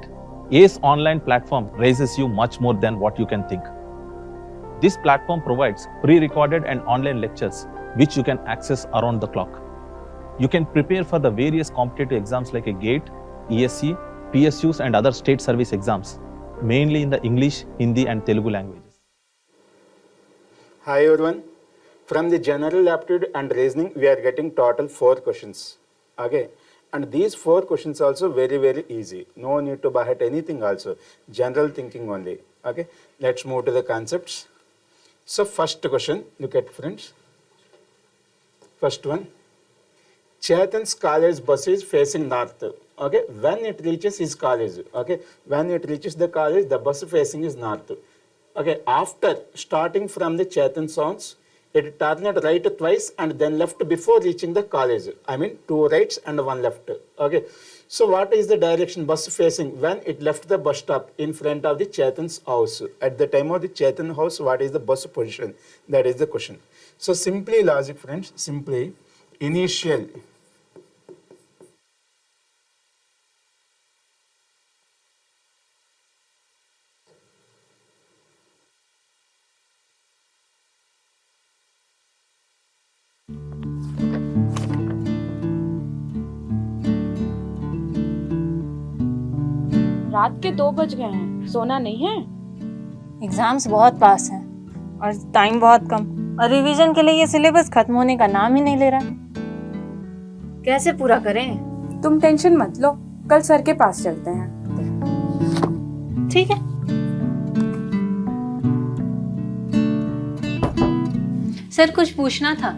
ACE online platform raises you much more than what you can think. This platform provides pre-recorded and online lectures which you can access around the clock. You can prepare for the various competitive exams like a GATE, ESE, PSUs and other state service exams, mainly in the English, Hindi and Telugu languages. Hi everyone. From the general aptitude and reasoning, we are getting total 4 questions. Okay. And these 4 questions also very easy. No need to buy anything also. General thinking only. Okay. Let's move to the concepts. So first question, look at friends. First one. Chetan's college bus is facing north. Okay. When it reaches his college. Okay. When it reaches the college, the bus facing is north. Okay. After starting from the Chetan sounds, it turned right twice and then left before reaching the college. I mean 2 rights and 1 left. Okay. So what is the direction bus facing when it left the bus stop in front of the Chetan's house? At the time of the Chetan house, what is the bus position? That is the question. So simply logic friends, simply initial रात के 2 बज गए हैं, सोना नहीं है? Exams बहुत पास हैं और टाइम बहुत कम, और रिवीजन के लिए ये सिलेबस खत्म होने का नाम ही नहीं ले रहा। कैसे पूरा करें? तुम टेंशन मत लो, कल सर के पास चलते हैं। ठीक है। सर कुछ पूछना था।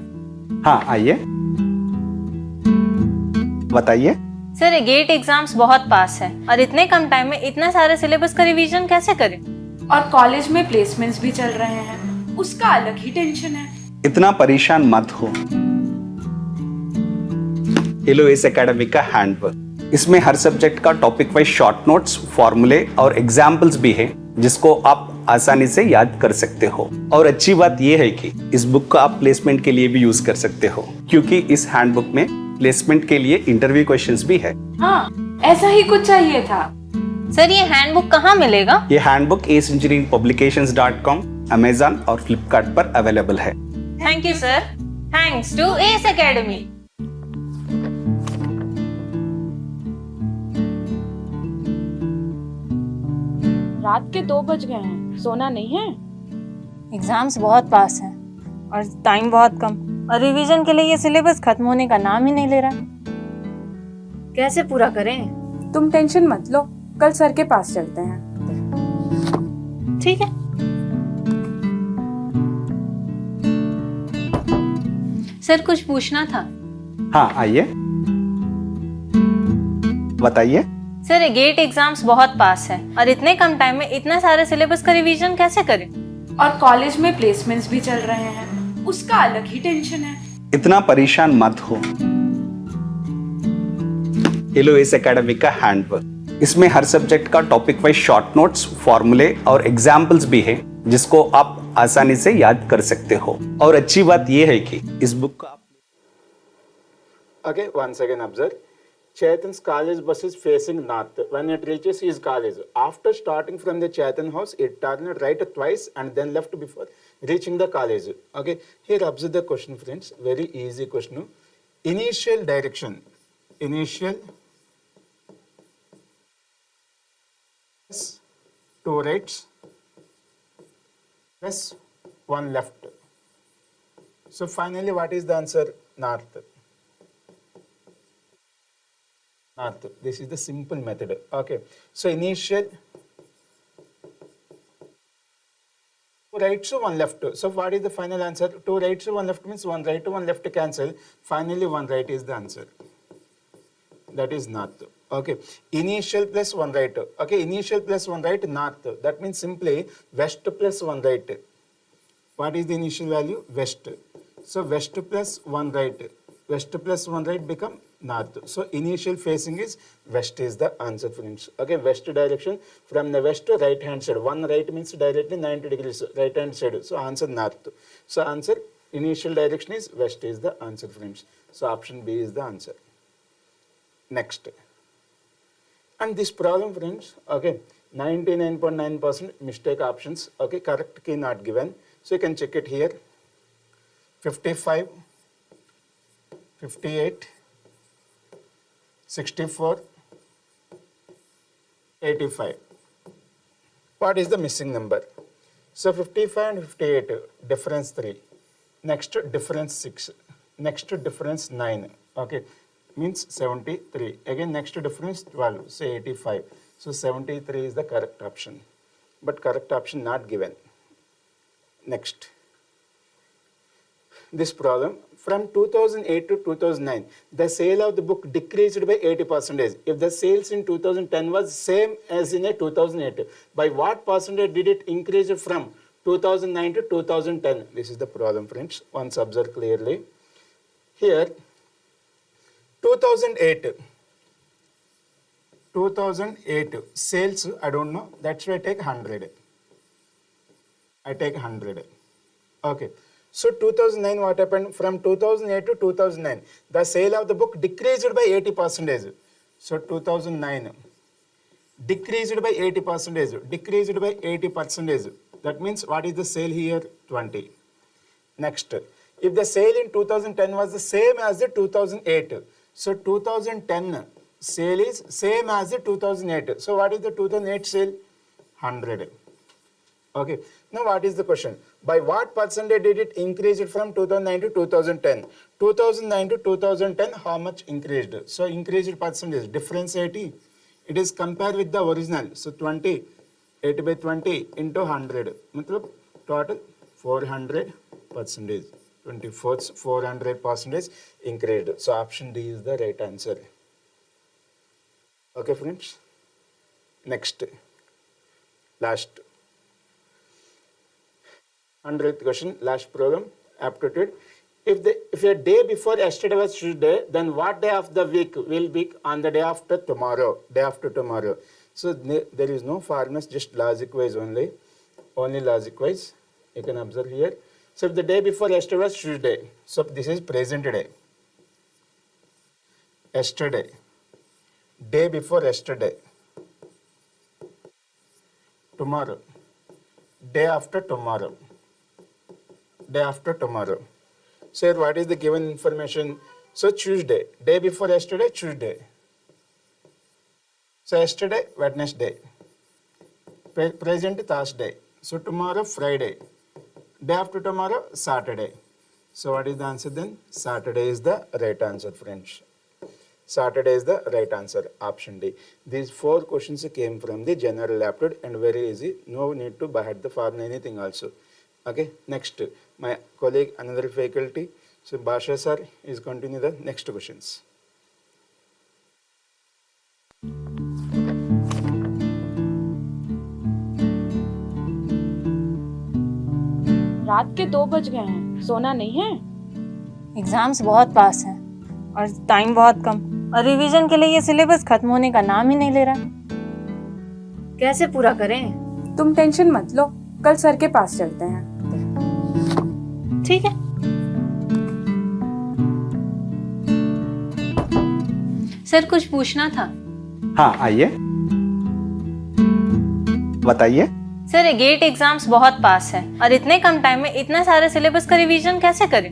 हाँ आइए, बताइए। सर गेट एग्जाम्स बहुत पास है और इतने कम टाइम में इतने सारे सिलेबस का रिवीजन कैसे करें? और कॉलेज में प्लेसमेंट्स भी चल रहे हैं, उसका अलग ही टेंशन है। इतना परेशान मत हो। ये लो इस एकेडमी का हैंडबुक। इसमें हर सब्जेक्ट का टॉपिक वाइज शॉर्ट नोट्स, फॉर्मूले और एग्जाम्पल्स भी है जिसको आप आसानी से याद कर सकते हो। और अच्छी बात यह है कि इस बुक को आप प्लेसमेंट के लिए भी यूज कर सकते हो, क्योंकि इस हैंडबुक में प्लेसमेंट के लिए इंटरव्यू क्वेश्चंस भी है। हाँ, ऐसा ही कुछ चाहिए था। सर ये हैंडबुक कहाँ मिलेगा? ये हैंडबुक aceengineeringpublications.com, Amazon और फ्लिपकार्ट पर अवेलेबल है। Thank you sir. Thanks to ACE Academy. रात के 2 बज गए हैं, सोना नहीं है? एग्जाम्स बहुत पास हैं और टाइम बहुत कम, और रिवीजन के लिए ये सिलेबस खत्म होने का नाम ही नहीं ले रहा। कैसे पूरा करें? तुम टेंशन मत लो, कल सर के पास चलते हैं। ठीक है। सर कुछ पूछना था। हाँ आइए, बताइए। सर गेट एग्जाम्स बहुत पास है और इतने कम टाइम में इतना सारे सिलेबस का रिवीजन कैसे करें? और कॉलेज में प्लेसमेंट्स भी चल रहे हैं, उसका अलग ही टेंशन है। इतना परेशान मत हो, ये लो इस एकेडमी का हैंडबुक। इसमें हर सब्जेक्ट का टॉपिक वाइज शॉर्ट नोट्स, फॉर्मूले और एग्जाम्पल्स भी है, जिसको आप आसानी से याद कर सकते हो। और अच्छी बात यह है कि इस बुक का Okay, once again observe. Chetan's college bus is facing north. When it reaches his college, after starting from the Chetan house, it turned right twice and then left before reaching the college. Okay, here observe the question, friends. Very easy question. Initial direction. Initial two rights plus one left. So finally, what is the answer? North. North. This is the simple method. Okay. So initial two rights to one left. So what is the final answer? Two rights to one left means one right to one left cancel. Finally, one right is the answer. That is north. Okay. Initial plus one right. Okay. Initial plus one right, north. That means simply west plus one right. What is the initial value? West. So west plus one right. West plus one right become north. So initial facing is west is the answer, friends. Okay, west direction from the west to right hand side. One right means directly 90 degrees right hand side. So answer north. So answer initial direction is west is the answer, friends. So option B is the answer. Next. And this problem, friends, okay, 99.9% mistake options. Okay, correct key not given. So you can check it here. 55, 58, 64, 85. What is the missing number? So 55 and 58, difference 3. Next difference 6. Next difference 9. Okay, means 73. Again next difference 12, say 85. So 73 is the correct option. But correct option not given. Next. This problem, from 2008 to 2009, the sale of the book decreased by 80%. If the sales in 2010 was same as in a 2008, by what percentage did it increase from 2009 to 2010? This is the problem, friends. Once observe clearly. Here, 2008 sales, I don't know, that's why I take 100. I take 100. Okay. So 2009, what happened? From 2008 to 2009, the sale of the book decreased by 80%. So 2009 decreased by 80%. Decreased by 80%. That means what is the sale here? 20. Next, if the sale in 2010 was the same as the 2008, so 2010 sale is same as the 2008. So what is the 2008 sale? 100. Okay. Now what is the question? By what percentage did it increase it from 2009 to 2010? 2009 to 2010, how much increased? So increased percentage, difference 80. It is compared with the original. So 20, 80 by 20 into 100. Matlab total 400%. 400% increased. So option D is the right answer. Okay, friends. Next. Last. 100th question, last problem, aptitude. If a day before yesterday was Tuesday, then what day of the week will be on the day after tomorrow? Day after tomorrow. So there is no formulas, just logic wise only. Only logic wise. You can observe here. So if the day before yesterday was Tuesday, so this is present day. Yesterday. Day before yesterday. Tomorrow. Day after tomorrow. Day after tomorrow. So what is the given information? So Tuesday, day before yesterday, Tuesday. So yesterday, Wednesday. present Thursday. So tomorrow Friday. Day after tomorrow Saturday. So what is the answer then? Saturday is the right answer, friends. Saturday is the right answer, option D. These 4 questions came from the general aptitude and very easy. No need to by the formula anything also. Okay, next, my colleague, another faculty, so Basha sir is continue the next questions. रात के 2 बज गए हैं, सोना नहीं है? Exams बहुत पास हैं और टाइम बहुत कम, और रिवीजन के लिए ये सिलेबस खत्म होने का नाम ही नहीं ले रहा। कैसे पूरा करें? तुम टेंशन मत लो, कल सर के पास चलते हैं। ठीक है। सर कुछ पूछना था। हाँ आइए, बताइए। सर गेट एग्जाम्स बहुत पास है और इतने कम टाइम में इतना सारे सिलेबस का रिवीजन कैसे करें?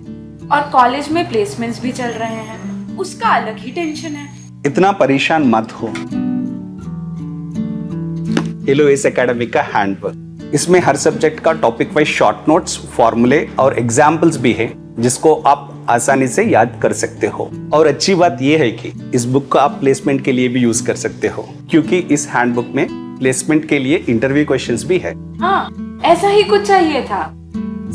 और कॉलेज में प्लेसमेंट्स भी चल रहे हैं, उसका अलग ही टेंशन है। इतना परेशान मत हो। ये इस एकेडमी का हैंडबुक, इसमें हर सब्जेक्ट का टॉपिक वाइज शॉर्ट नोट्स, फॉर्मूले और एग्जाम्पल्स भी है जिसको आप आसानी से याद कर सकते हो। और अच्छी बात यह है कि इस बुक को आप प्लेसमेंट के लिए भी यूज कर सकते हो, क्योंकि इस हैंडबुक में प्लेसमेंट के लिए इंटरव्यू क्वेश्चंस भी है। हाँ, ऐसा ही कुछ चाहिए था।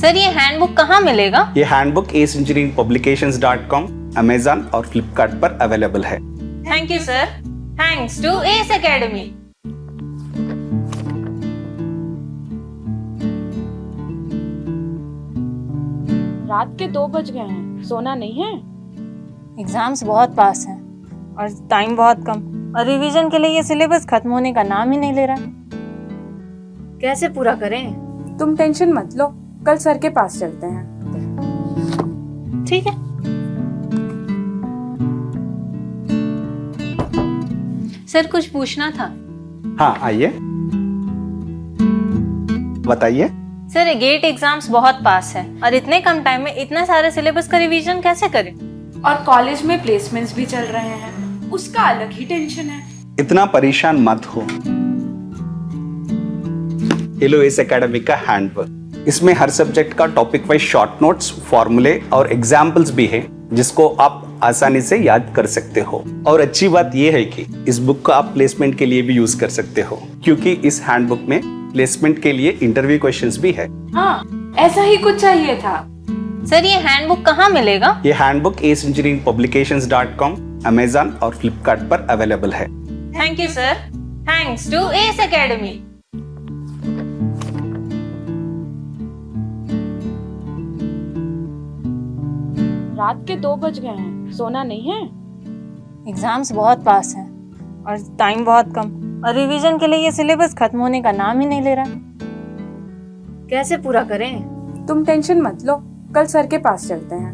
सर ये हैंडबुक कहाँ मिलेगा? ये हैंडबुक aceengineeringpublications.com, अमेजन और फ्लिपकार्ट पर अवेलेबल है। Thank you sir. Thanks to ACE Academy. रात के 2 बज गए हैं, सोना नहीं है? एग्जाम्स बहुत पास हैं और टाइम बहुत कम, और रिवीजन के लिए ये सिलेबस खत्म होने का नाम ही नहीं ले रहा। कैसे पूरा करें? तुम टेंशन मत लो, कल सर के पास चलते हैं। ठीक है। सर कुछ पूछना था। हाँ आइए, बताइए। सर गेट एग्जाम्स बहुत पास है और इतने कम टाइम में इतना सारे सिलेबस का रिवीजन कैसे करें? और कॉलेज में प्लेसमेंट्स भी चल रहे हैं, उसका अलग ही टेंशन है। इतना परेशान मत हो। ये इस एकेडमी का हैंडबुक, इसमें हर सब्जेक्ट का टॉपिक वाइज शॉर्ट नोट्स, फॉर्मूले और एग्जाम्पल्स भी है जिसको आप आसानी से याद कर सकते हो। और अच्छी बात यह है कि इस बुक को आप प्लेसमेंट के लिए भी यूज कर सकते हो, क्योंकि इस हैंडबुक में प्लेसमेंट के लिए इंटरव्यू क्वेश्चंस भी है। हाँ, ऐसा ही कुछ चाहिए था। सर ये हैंडबुक कहाँ मिलेगा? ये हैंडबुक aceengineeringpublications.com, अमेजन और फ्लिपकार्ट पर अवेलेबल है। Thank you sir. Thanks to ACE Academy. रात के 2 बज गए हैं, सोना नहीं है? एग्जाम्स बहुत पास हैं और टाइम बहुत कम, और रिवीजन के लिए ये सिलेबस खत्म होने का नाम ही नहीं ले रहा। कैसे पूरा करें? तुम टेंशन मत लो, कल सर के पास चलते हैं।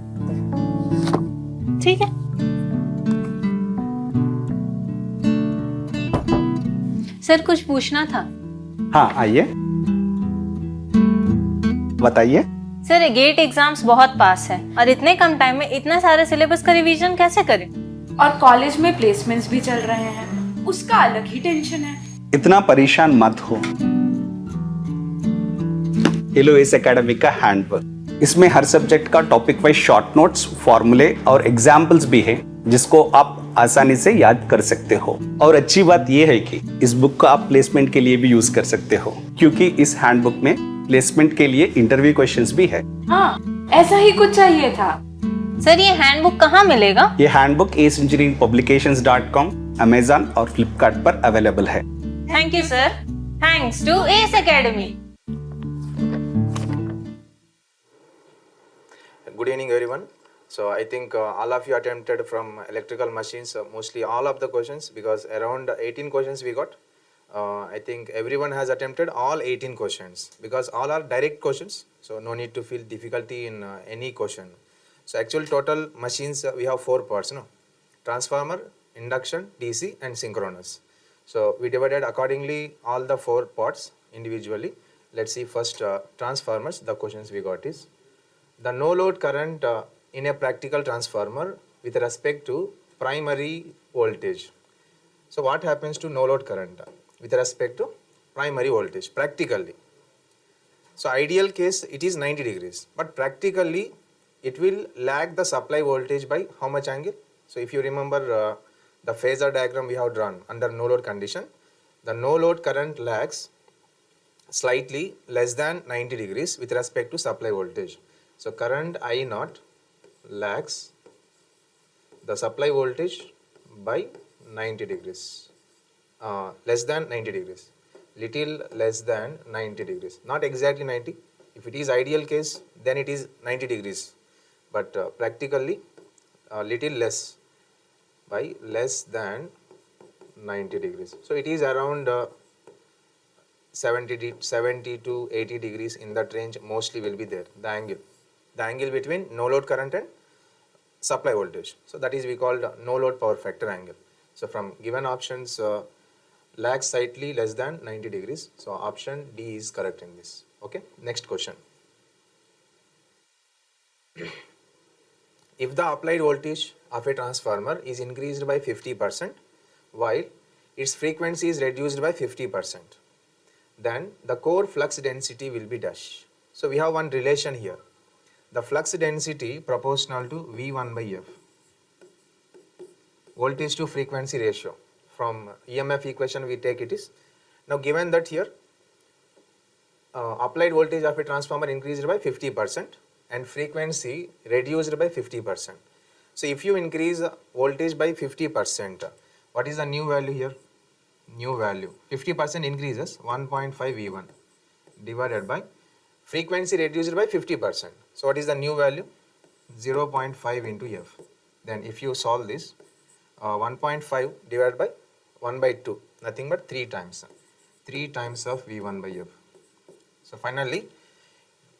ठीक है। सर कुछ पूछना था। हाँ आइए, बताइए। सर गेट एग्जाम्स बहुत पास है और इतने कम टाइम में इतना सारे सिलेबस का रिवीजन कैसे करें? और कॉलेज में प्लेसमेंट्स भी चल रहे हैं, उसका अलग ही टेंशन है। इतना परेशान मत हो। ये इस एकेडमी का हैंडबुक, इसमें हर सब्जेक्ट का टॉपिक वाइज शॉर्ट नोट्स, फॉर्मूले और एग्जाम्पल्स भी है जिसको आप आसानी से याद कर सकते हो। और अच्छी बात यह है कि इस बुक को आप प्लेसमेंट के लिए भी यूज कर सकते हो, क्योंकि इस हैंडबुक में प्लेसमेंट के लिए इंटरव्यू क्वेश्चंस भी है। हाँ, ऐसा ही कुछ चाहिए था। सर ये हैंडबुक कहाँ मिलेगा? ये हैंडबुक aceengineeringpublications.com, अमेजन और फ्लिपकार्ट पर अवेलेबल है। Thank you sir. Thanks to ACE Academy. Good evening everyone. So I think all of you attempted from electrical machines, mostly all of the questions, because around 18 questions we got. I think everyone has attempted all 18 questions because all are direct questions, so no need to feel difficulty in any question. So actual total machines we have 4 parts, no? Transformer, induction, DC and synchronous. So we divided accordingly all the 4 parts individually. Let's see first transformers. The questions we got is the no load current in a practical transformer with respect to primary voltage. So what happens to no load current with respect to primary voltage practically. So ideal case it is 90 degrees, but practically it will lag the supply voltage by how much angle? So if you remember the phasor diagram we have drawn under no load condition, the no load current lags slightly less than 90 degrees with respect to supply voltage. So current I naught lags the supply voltage by 90 degrees, less than 90 degrees, little less than 90 degrees, not exactly 90. If it is ideal case, then it is 90 degrees, but practically little less by less than 90 degrees. So it is around 70 to 80 degrees, in that range mostly will be there, the angle between no load current and supply voltage. So that is we called no load power factor angle. So from given options, lag slightly less than 90 degrees. So option D is correct in this. Okay, next question. If the applied voltage of a transformer is increased by 50% while its frequency is reduced by 50%, then the core flux density will be dash. So we have one relation here. The flux density proportional to V1 by F, voltage to frequency ratio. From EMF equation we take it is. Now given that here applied voltage of a transformer increased by 50% and frequency reduced by 50%. So if you increase voltage by 50%, what is the new value here? New value 50% increases 1.5 V1 divided by frequency reduced by 50%. So what is the new value? 0.5 into F. Then if you solve this, 1.5 divided by 1 by 2, nothing but 3 times. 3 times of V1 by F. So finally,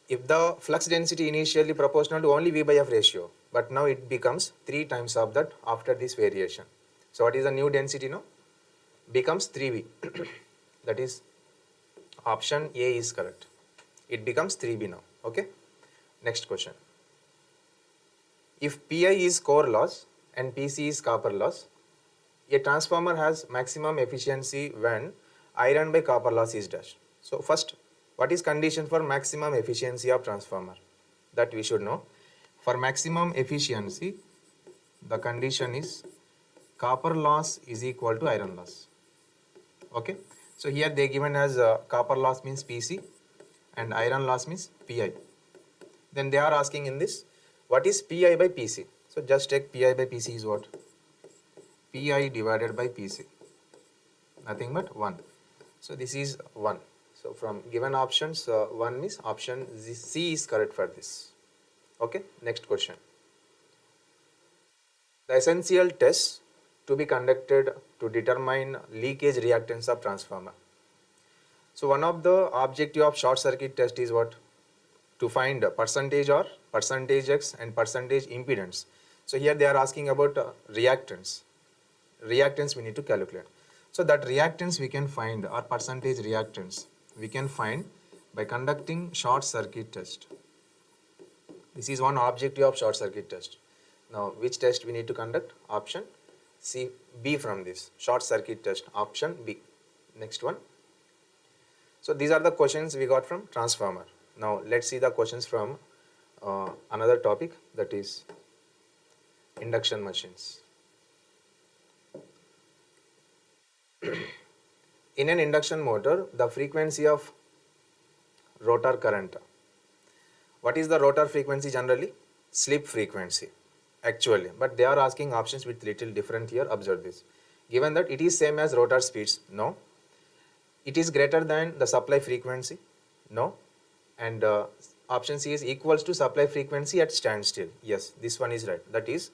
if the flux density initially proportional to only V by F ratio, but now it becomes 3 times of that after this variation. So what is the new density now? Becomes 3V. That is option A is correct. It becomes 3B now. Okay. Next question. If Pi is core loss and Pc is copper loss, a transformer has maximum efficiency when iron by copper loss is dash. So first, what is condition for maximum efficiency of transformer? That we should know. For maximum efficiency, the condition is copper loss is equal to iron loss. Okay. So here they given as copper loss means Pc and iron loss means Pi. Then they are asking in this, what is Pi by Pc? So just take Pi by Pc is what? Pi divided by Pc. Nothing but 1. So this is 1. So from given options, 1 means option C is correct for this. Okay. Next question. The essential tests to be conducted to determine leakage reactance of transformer. So one of the objective of short circuit test is what? To find percentage or percentage X and percentage impedance. So here they are asking about reactance. Reactance we need to calculate. So that reactance we can find, or percentage reactance we can find by conducting short circuit test. This is one objective of short circuit test. Now which test we need to conduct? Option C, B from this short circuit test, option B. Next one. So these are the questions we got from transformer. Now let's see the questions from another topic, that is induction machines. In an induction motor, the frequency of rotor current. What is the rotor frequency generally? Slip frequency actually, but they are asking options with little different here. Observe this. Given that it is same as rotor speeds, no. It is greater than the supply frequency, no. And option C is equals to supply frequency at standstill. Yes, this one is right. That is,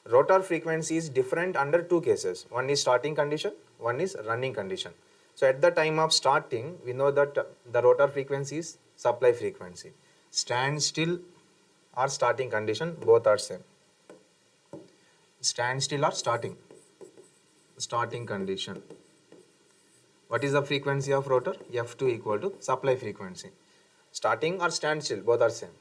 rotor frequency is different under 2 cases. One is starting condition, one is running condition. So at the time of starting, we know that the rotor frequency is supply frequency. Standstill or starting condition, both are same. Standstill or starting condition. What is the frequency of rotor? F2 equal to supply frequency. Starting or standstill, both are same.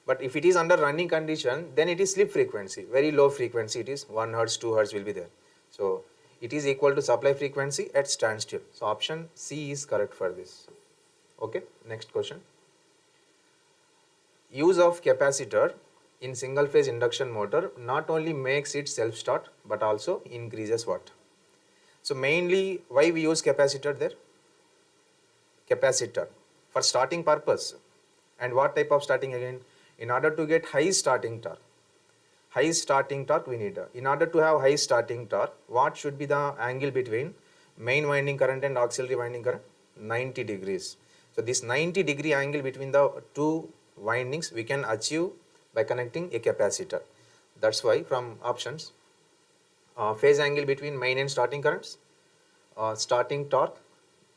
But if it is under running condition, then it is slip frequency, very low frequency. It is 1 Hz, 2 Hz will be there. So It is equal to supply frequency at standstill. So option C is correct for this. Okay, next question. Use of capacitor in single phase induction motor not only makes it self start but also increases what? So mainly why we use capacitor there? Capacitor for starting purpose. And what type of starting again? In order to get high starting torque. High starting torque we need. In order to have high starting torque, what should be the angle between main winding current and auxiliary winding current? 90 degrees. So this 90-degree angle between the two windings we can achieve by connecting a capacitor. That's why from options, phase angle between main and starting currents, starting torque,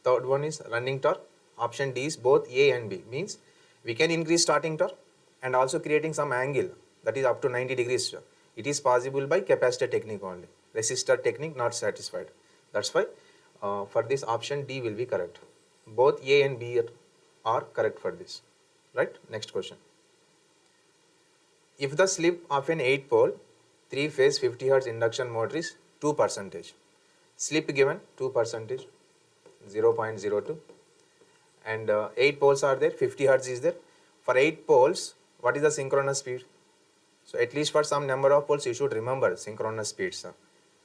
third one is running torque. Option D is both A and B, means we can increase starting torque and also creating some angle that is up to 90 degrees. It is possible by capacitor technique only. Resistor technique not satisfied. That's why for this option D will be correct. Both A and B are correct for this. Right? Next question. If the slip of an 8-pole 3-phase 50 Hz induction motor is 2%, slip given 2%, 0.02, and 8 poles are there, 50 Hz is there. For 8 poles, what is the synchronous speed? So at least for some number of poles you should remember synchronous speeds.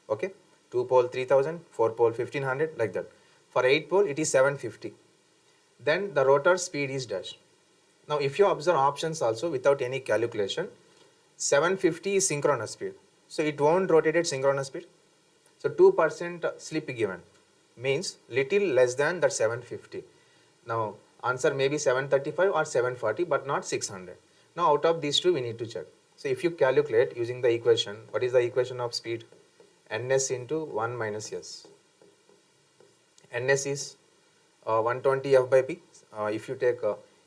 Okay, 2 pole 3000, 4 pole 1500, like that. For 8 pole it is 750. Then the rotor speed is dash. Now if you observe options also without any calculation, 750 is synchronous speed. So it won't rotate at synchronous speed. So 2% slip given means little less than that 750. Now answer may be 735 or 740 but not 600. Now out of these two we need to check. So if you calculate using the equation, what is the equation of speed? Ns into 1 minus S. Ns is 120 F by P. If you take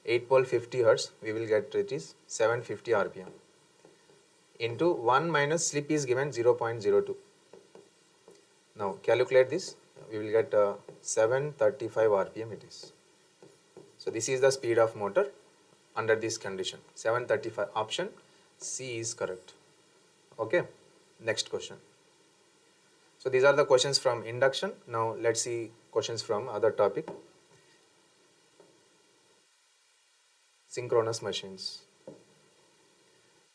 8 pole 50 Hz, we will get it is 750 RPM. Into 1 minus slip is given 0.02. Now calculate this, we will get 735 RPM it is. So this is the speed of motor under this condition, 735. Option C is correct. Okay, next question. So these are the questions from induction. Now let's see questions from other topic. Synchronous machines.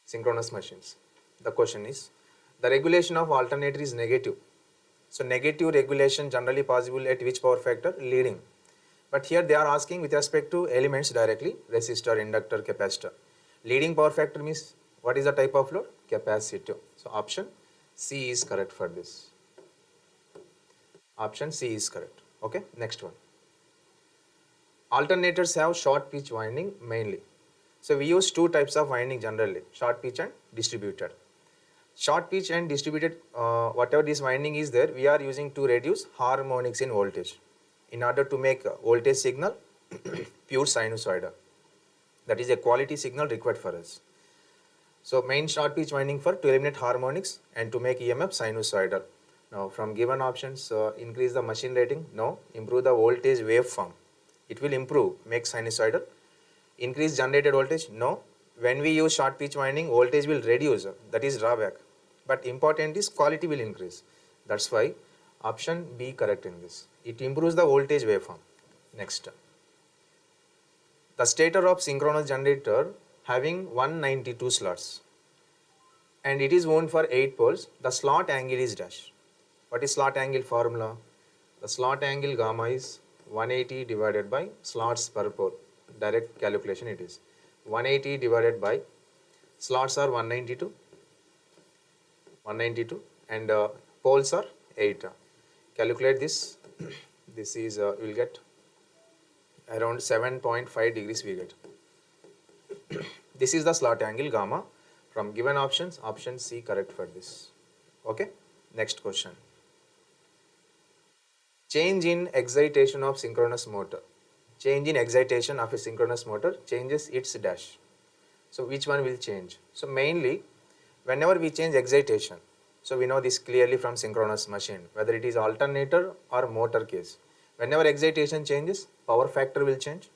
Synchronous machines. The question is, the regulation of alternator is negative. So negative regulation generally possible at which power factor? Leading. But here they are asking with respect to elements directly, resistor, inductor, capacitor. Leading power factor means what is the type of load? Capacitor. So option C is correct for this. Option C is correct. Okay, next one. Alternators have short pitch winding mainly. So we use two types of winding generally, short pitch and distributed. Short pitch and distributed, whatever this winding is there, we are using to reduce harmonics in voltage in order to make voltage signal pure sinusoidal. That is a quality signal required for us. So main short pitch winding for to eliminate harmonics and to make EMF sinusoidal. Now from given options, increase the machine rating? No. Improve the voltage waveform? It will improve, make sinusoidal. Increase generated voltage? No. When we use short pitch winding, voltage will reduce, that is drawback. But important is quality will increase. That's why option B correct in this. It improves the voltage waveform. Next. The stator of synchronous generator having 192 slots and it is wound for 8 poles, the slot angle is dash. What is slot angle formula? The slot angle gamma is 180 divided by slots per pole. Direct calculation it is. 180 divided by slots are 192 and poles are 8. Calculate this. This is you will get around 7.5 degrees we get. This is the slot angle gamma. From given options, option C correct for this. Okay, next question. Change in excitation of synchronous motor. Change in excitation of a synchronous motor changes its dash. So which one will change? So mainly whenever we change excitation, so we know this clearly from synchronous machine, whether it is alternator or motor case. Whenever excitation changes, power factor will change.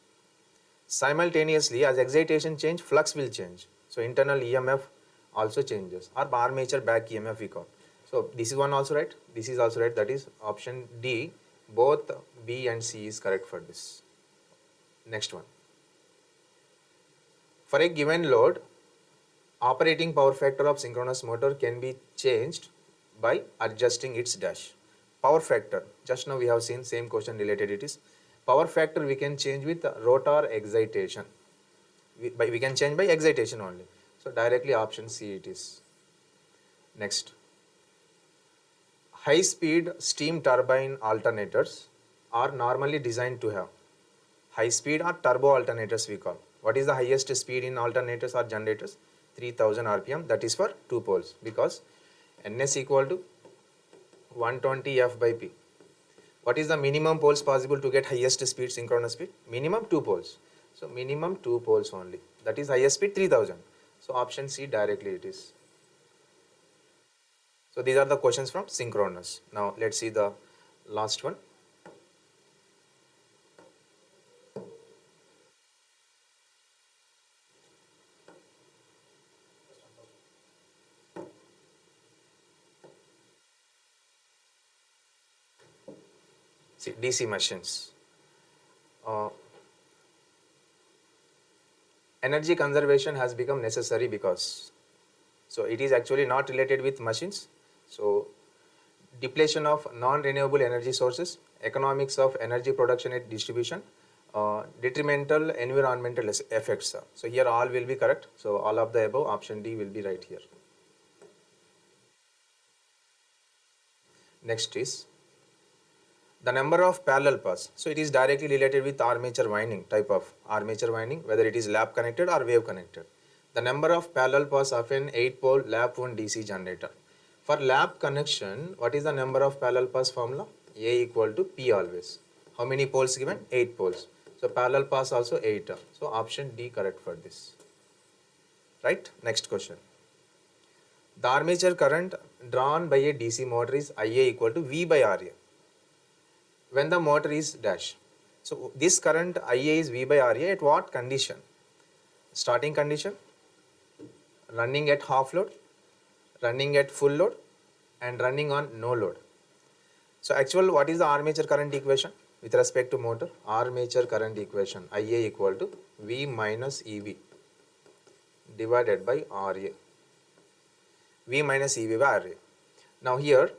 Simultaneously as excitation change, flux will change. So internal EMF also changes or armature back EMF we call. So this is one also right, this is also right, that is option D, both B and C is correct for this. Next one. For a given load, operating power factor of synchronous motor can be changed by adjusting its dash. Power factor, just now we have seen same question related it is. Power factor we can change with rotor excitation. We can change by excitation only. So directly option C it is. Next. High speed steam turbine alternators are normally designed to have high speed or turbo alternators we call. What is the highest speed in alternators or generators? 3000 rpm, that is for 2 poles because ns equal to 120 f by p. What is the minimum poles possible to get highest speed synchronous speed? Minimum 2 poles. So minimum 2 poles only, that is highest speed 3000. So option C directly it is. So these are the questions from synchronous. Now let's see the last one. See, DC machines. Energy conservation has become necessary because, so it is actually not related with machines. So depletion of non-renewable energy sources, economics of energy production and distribution, detrimental environmental effects. So here all will be correct. So all of the above, option D will be right here. Next is the number of parallel paths. So it is directly related with armature winding, type of armature winding, whether it is lap connected or wave connected. The number of parallel paths of an 8-pole lap wound DC generator. For lap connection, what is the number of parallel paths formula? A equal to P always. How many poles given? 8 poles. So parallel paths also 8. So option D correct for this. Right? Next question. The armature current drawn by a DC motor is IA equal to V by RA. When the motor is dash. So this current IA is V by RA at what condition? Starting condition, running at half load, running at full load, and running on no load. So actual what is the armature current equation with respect to motor? Armature current equation IA equal to V minus EB divided by RA. V minus EB by RA. Now here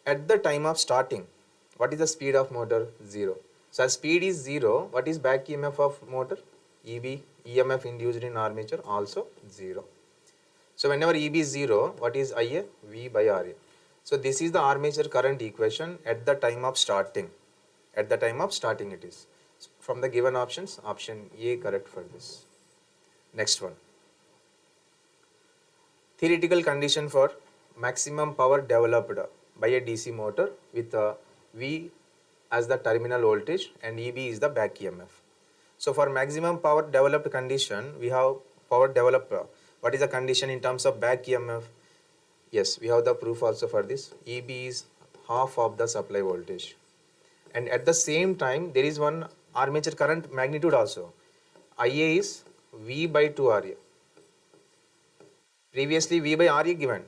at the time of starting, what is the speed of motor? 0. So as speed is 0, what is back EMF of motor? EB, EMF induced in armature also 0. So whenever EB is 0, what is IA? V by RA. So this is the armature current equation at the time of starting. At the time of starting it is. So from the given options, option A correct for this. Next one. Theoretical condition for maximum power developed by a DC motor with V as the terminal voltage and EB is the back EMF. So for maximum power developed condition, we have power developed. What is the condition in terms of back EMF? Yes, we have the proof also for this. EB is half of the supply voltage. And at the same time, there is one armature current magnitude also. IA is V by 2 RA. Previously V by RA given.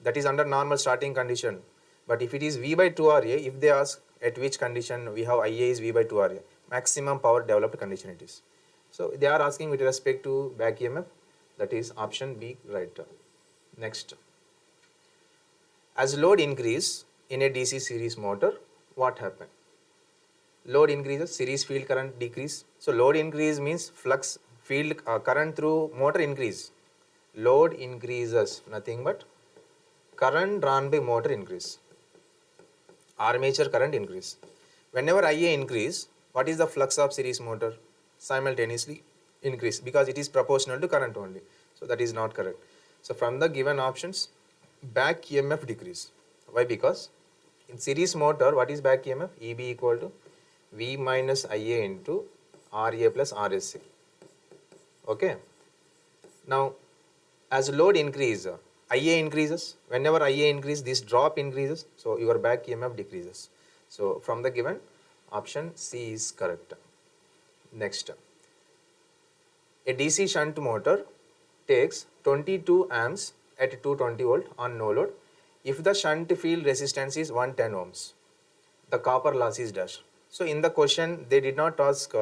That is under normal starting condition. But if it is V by 2 RA, if they ask at which condition we have IA is V by 2 RA, maximum power developed condition it is. So they are asking with respect to back EMF, that is option B right. Next. As load increase in a DC series motor, what happened? Load increases, series field current decrease. So load increase means flux field current through motor increase. Load increases, nothing but current drawn by motor increase. Armature current increase. Whenever IA increase, what is the flux of series motor? Simultaneously increase because it is proportional to current only. So that is not correct. So from the given options, back EMF decrease. Why? Because in series motor, what is back EMF? EB equal to V minus IA into RA plus RSC. Okay. Now, as load increase, IA increases. Whenever IA increases, this drop increases. So your back EMF decreases. So from the given, option C is correct. Next. A DC shunt motor takes 22 amps at 220 volt on no load if the shunt field resistance is 110 ohms, the copper loss is dash. So in the question, they did not ask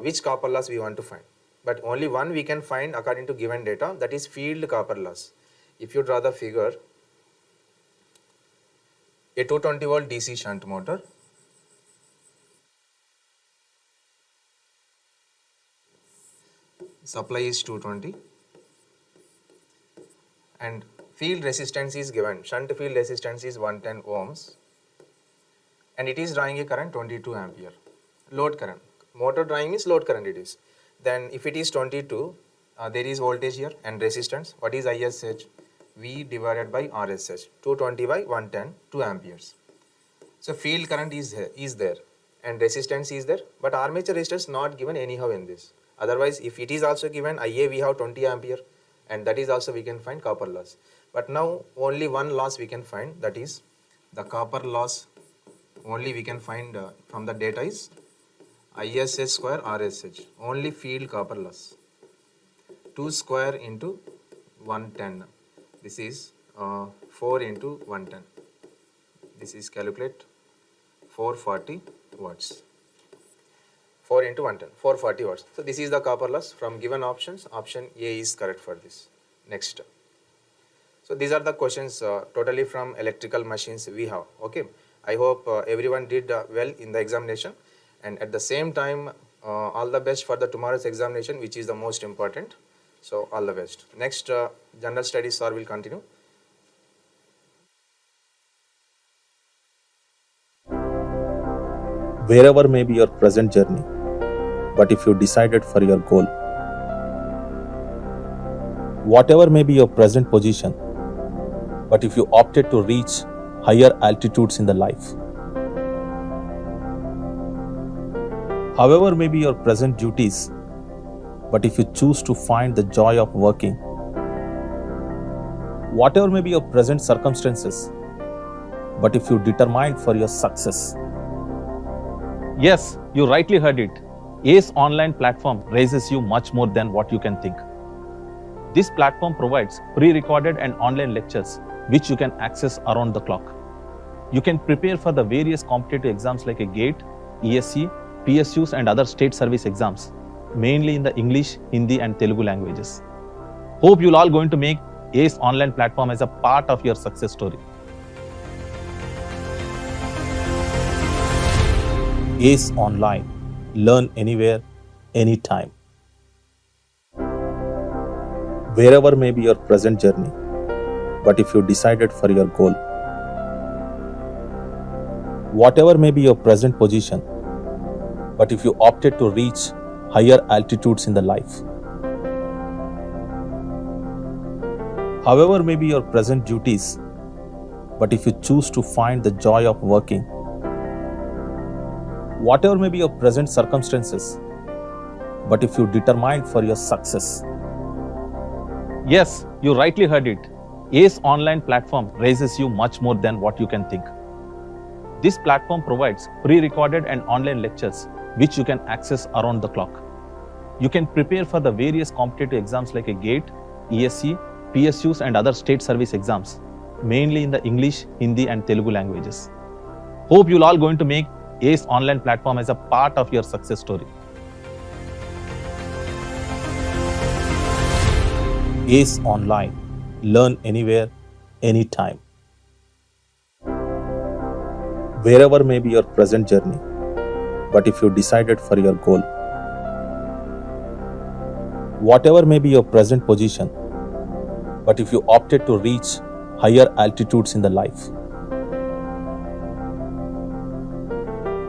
which copper loss we want to find, but only one we can find according to given data, that is field copper loss. If you draw the figure, a 220 volt DC shunt motor, supply is 220 and field resistance is given, shunt field resistance is 110 ohms and it is drawing a current 22 ampere, load current. Motor drawing is load current it is. Then if it is 22, there is voltage here and resistance. What is ISH? V divided by RSH, 220 by 110, 2 amperes. So field current is there and resistance is there, but armature resistance not given anyhow in this. Otherwise, if it is also given IA, we have 20 ampere and that is also we can find copper loss. But now only one loss we can find, that is the copper loss only we can find from the data is ISH square RSH, only field copper loss. 2 square into 110. This is 4 into 110. This is calculate 440 watts. 4 into 110, 440 watts. So this is the copper loss from given options. Option A is correct for this. Next. So these are the questions totally from electrical machines we have. Okay. I hope everyone did well in the examination, and at the same time all the best for the tomorrow's examination, which is the most important. So all the best. Next general studies sir will continue. Wherever may be your present journey, but if you decided for your goal, whatever may be your present position, but if you opted to reach higher altitudes in the life, however may be your present duties, but if you choose to find the joy of working, whatever may be your present circumstances, but if you determined for your success. Yes, you rightly heard it. ACE online platform raises you much more than what you can think. This platform provides pre-recorded and online lectures which you can access around the clock. You can prepare for the various competitive exams like a GATE, ESE, PSUs and other state service exams, mainly in the English, Hindi and Telugu languages. Hope you'll all going to make ACE online platform as a part of your success story. ACE Online. Learn anywhere, anytime. Wherever may be your present journey, but if you decided for your goal, whatever may be your present position, but if you opted to reach higher altitudes in the life, however may be your present duties, but if you choose to find the joy of working, whatever may be your present circumstances, but if you determined for your success. Yes, you rightly heard it. ACE online platform raises you much more than what you can think. This platform provides pre-recorded and online lectures which you can access around the clock. You can prepare for the various competitive exams like a GATE, ESE, PSUs and other state service exams, mainly in the English, Hindi and Telugu languages. Hope you'll all going to make ACE online platform as a part of your success story. ACE Online. Learn anywhere, anytime. Wherever may be your present journey, but if you decided for your goal, whatever may be your present position, but if you opted to reach higher altitudes in the life,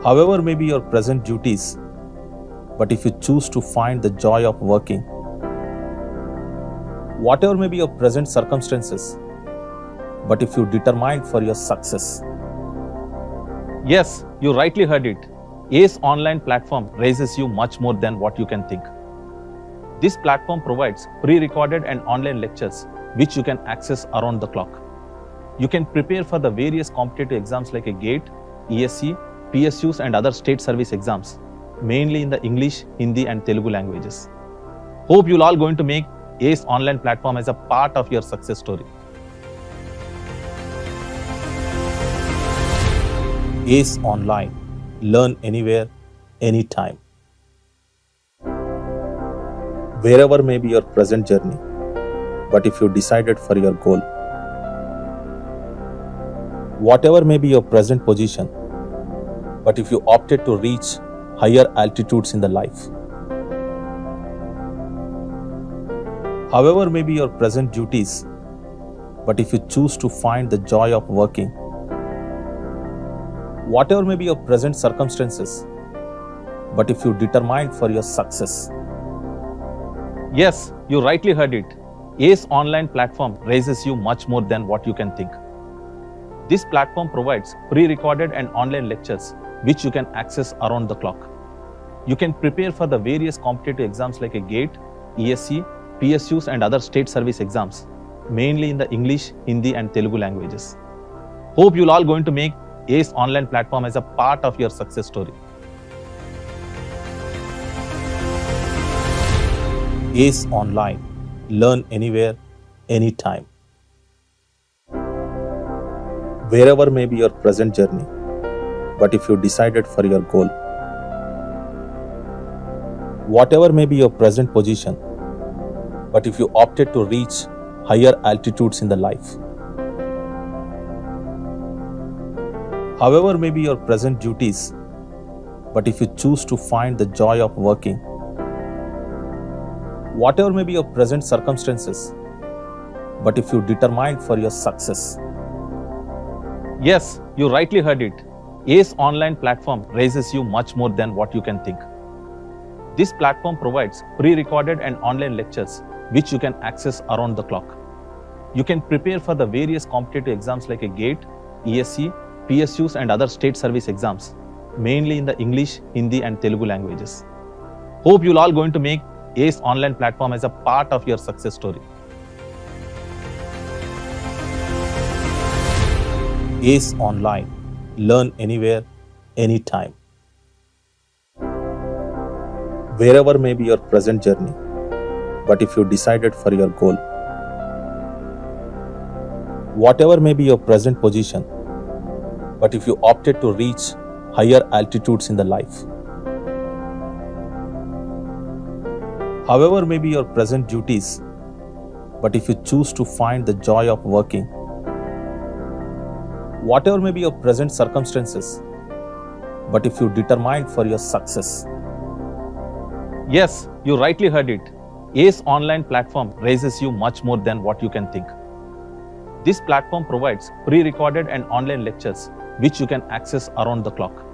however may be your present duties, but if you choose to find the joy of working, whatever may be your present circumstances, but if you determined for your success. Yes, you rightly heard it. ACE online platform raises you much more than what you can think. This platform provides pre-recorded and online lectures which you can access around the clock. You can prepare for the various competitive exams like a GATE, ESE, PSUs and other state service exams, mainly in the English, Hindi and Telugu languages. Hope you'll all going to make ACE online platform as a part of your success story. ACE Online. Learn anywhere, anytime. Wherever may be your present journey, but if you decided for your goal, whatever may be your present position, but if you opted to reach higher altitudes in the life, however may be your present duties, but if you choose to find the joy of working, whatever may be your present circumstances, but if you determined for your success. Yes, you rightly heard it. ACE online platform raises you much more than what you can think. This platform provides pre-recorded and online lectures which you can access around the clock. You can prepare for the various competitive exams like a GATE, ESC, PSUs and other state service exams, mainly in the English, Hindi and Telugu languages. Hope you'll all going to make ACE online platform as a part of your success story. ACE Online. Learn anywhere, anytime. Wherever may be your present journey, but if you decided for your goal, whatever may be your present position, but if you opted to reach higher altitudes in the life, however may be your present duties, but if you choose to find the joy of working, whatever may be your present circumstances, but if you determined for your success. Yes, you rightly heard it. ACE online platform raises you much more than what you can think. This platform provides pre-recorded and online lectures which you can access around the clock. You can prepare for the various competitive exams like a GATE, ESC, PSUs and other state service exams, mainly in the English, Hindi and Telugu languages. Hope you'll all going to make ACE online platform as a part of your success story. ACE Online. Learn anywhere, anytime. Wherever may be your present journey, but if you decided for your goal, whatever may be your present position, but if you opted to reach higher altitudes in the life, however may be your present duties, but if you choose to find the joy of working, whatever may be your present circumstances, but if you determined for your success. Yes, you rightly heard it. ACE online platform raises you much more than what you can think. This platform provides pre-recorded and online lectures which you can access around the clock.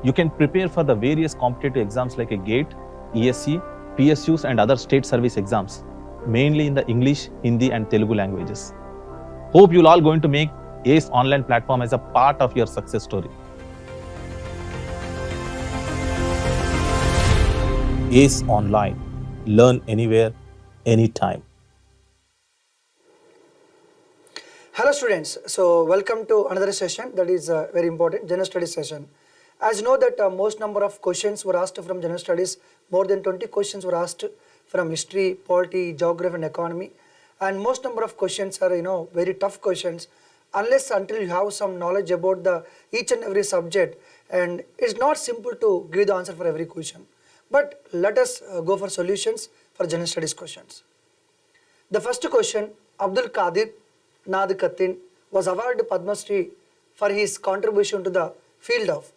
You can prepare for the various competitive exams like a GATE, ESC, PSUs and other state service exams, mainly in the English, Hindi and Telugu languages. Hope you'll all going to make ACE online platform as a part of your success story. ACE Online. Learn anywhere, anytime. Hello students, so welcome to another session that is very important, general studies session. As you know that most number of questions were asked from general studies, more than 20 questions were asked from history, polity, geography and economy, and most number of questions are very tough questions unless until you have some knowledge about the each and every subject, and it's not simple to give the answer for every question. But let us go for solutions for general studies questions. The first question, Abdul Qadir Nad Katin was awarded Padma Shri for his contribution to the field of.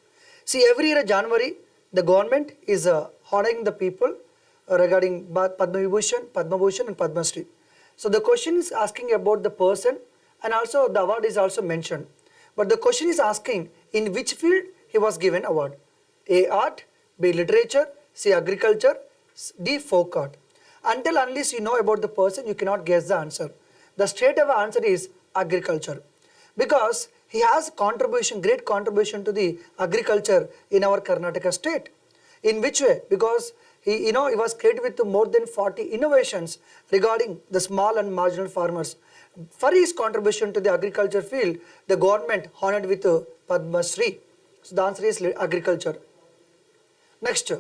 See, every year January, the government is honoring the people regarding Padma Vibhushan, Padma Bhushan and Padma Shri. So the question is asking about the person and also the award is also mentioned. But the question is asking in which field he was given award. A. Art, B. Literature, C. Agriculture, D. Folk art. Until unless you know about the person, you cannot guess the answer. The straight away answer is agriculture, because he has contribution, great contribution to the agriculture in our Karnataka state. In which way? Because he was created with more than 40 innovations regarding the small and marginal farmers. For his contribution to the agriculture field, the government honored with Padma Shri. So the answer is agriculture. Next,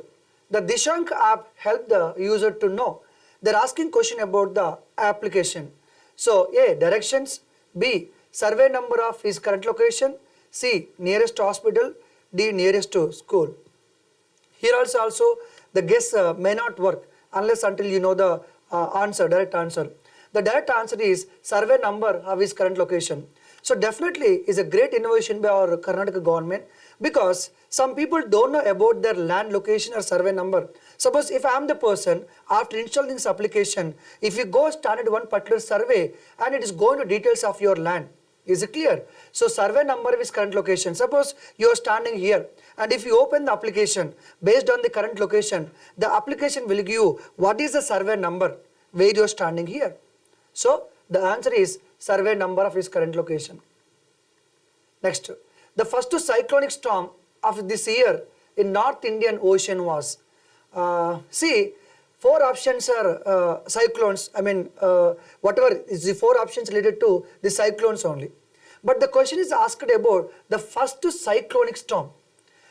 the Dishank app helped the user to know. They're asking question about the application. So A. Directions, B. Survey number of his current location, C, nearest hospital, D, nearest to school. Here also the guess may not work unless until you know the answer, direct answer. The direct answer is survey number of his current location. So definitely is a great innovation by our Karnataka government, because some people don't know about their land location or survey number. Suppose if I am the person, after installing this application, if you go standard one particular survey and it is going to details of your land, is it clear? So survey number of his current location. Suppose you are standing here, and if you open the application based on the current location, the application will give you what is the survey number where you are standing here. So the answer is survey number of his current location. Next, the first cyclonic storm of this year in North Indian Ocean was, see, 4 options are cyclones. I mean, whatever is the 4 options related to the cyclones only. But the question is asked about the first cyclonic storm.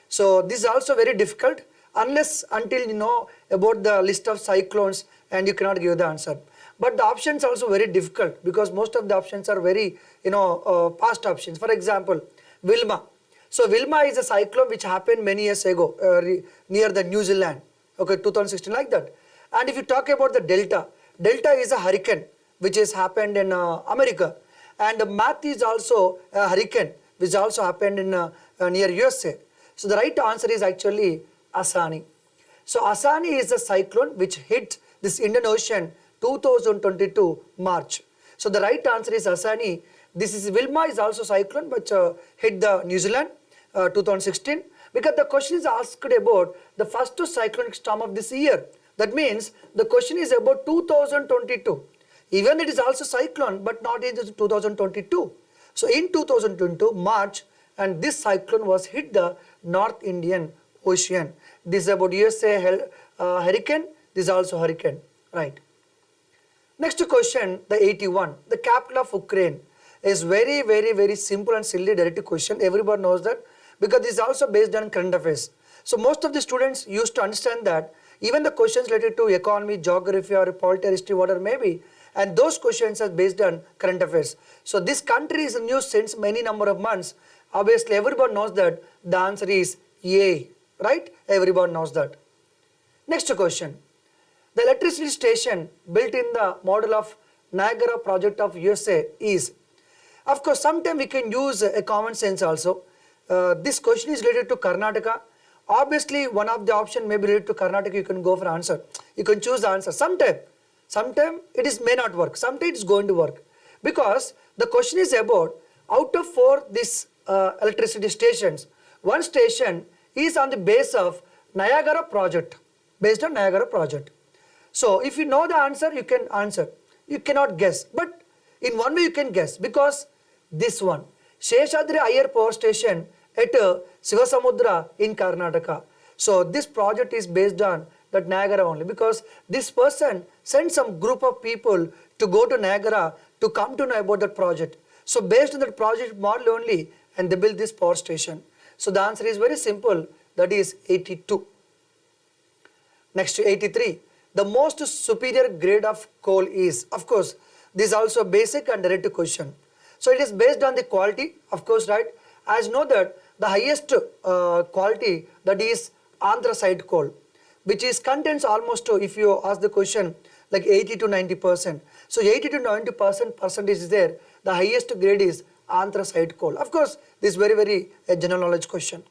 So this is also very difficult unless until you know about the list of cyclones and you cannot give the answer. But the options are also very difficult because most of the options are very, past options. For example, Wilma. So Wilma is a cyclone which happened many years ago near the New Zealand. Okay, 2016, like that. And if you talk about the Delta, Delta is a hurricane which has happened in America. And Matthew is also a hurricane which also happened in near USA. So the right answer is actually Asani. So Asani is a cyclone which hit this Indian Ocean 2022 March. So the right answer is Asani. This is Wilma is also cyclone which hit the New Zealand 2016, because the question is asked about the first cyclonic storm of this year. That means the question is about 2022. Even it is also cyclone but not in 2022. So in 2022 March, and this cyclone was hit the North Indian Ocean. This is about USA hurricane. This is also hurricane, right? Next question, the 81. The capital of Ukraine is very, very, very simple and silly direct question. Everybody knows that because this is also based on current affairs. So most of the students used to understand that even the questions related to economy, geography or political history, whatever may be, and those questions are based on current affairs. So this country is in news since many number of months. Obviously everybody knows that the answer is A, right? Everybody knows that. Next question. The electricity station built in the model of Niagara project of USA is, of course, sometimes we can use a common sense also. This question is related to Karnataka. Obviously, one of the option may be related to Karnataka. You can go for answer. You can choose the answer. Sometime it may not work. Sometimes it's going to work, because the question is about out of 4 these electricity stations, 1 station is on the base of Niagara project, based on Niagara project. So if you know the answer, you can answer. You cannot guess, but in one way you can guess, because this one, Sheshadri Iyer Power Station at Sivasamudra in Karnataka. So this project is based on that Niagara only, because this person sent some group of people to go to Niagara to come to know about that project. So based on that project model only, and they built this power station. So the answer is very simple, that is 82. Next to 83. The most superior grade of coal is, of course, this is also basic and direct question. So it is based on the quality, of course, right? As know that the highest quality, that is anthracite coal, which is contains almost, if you ask the question, like 80 to 90%. So 80 to 90% percentage is there. The highest grade is anthracite coal. Of course, this is very, very general knowledge question.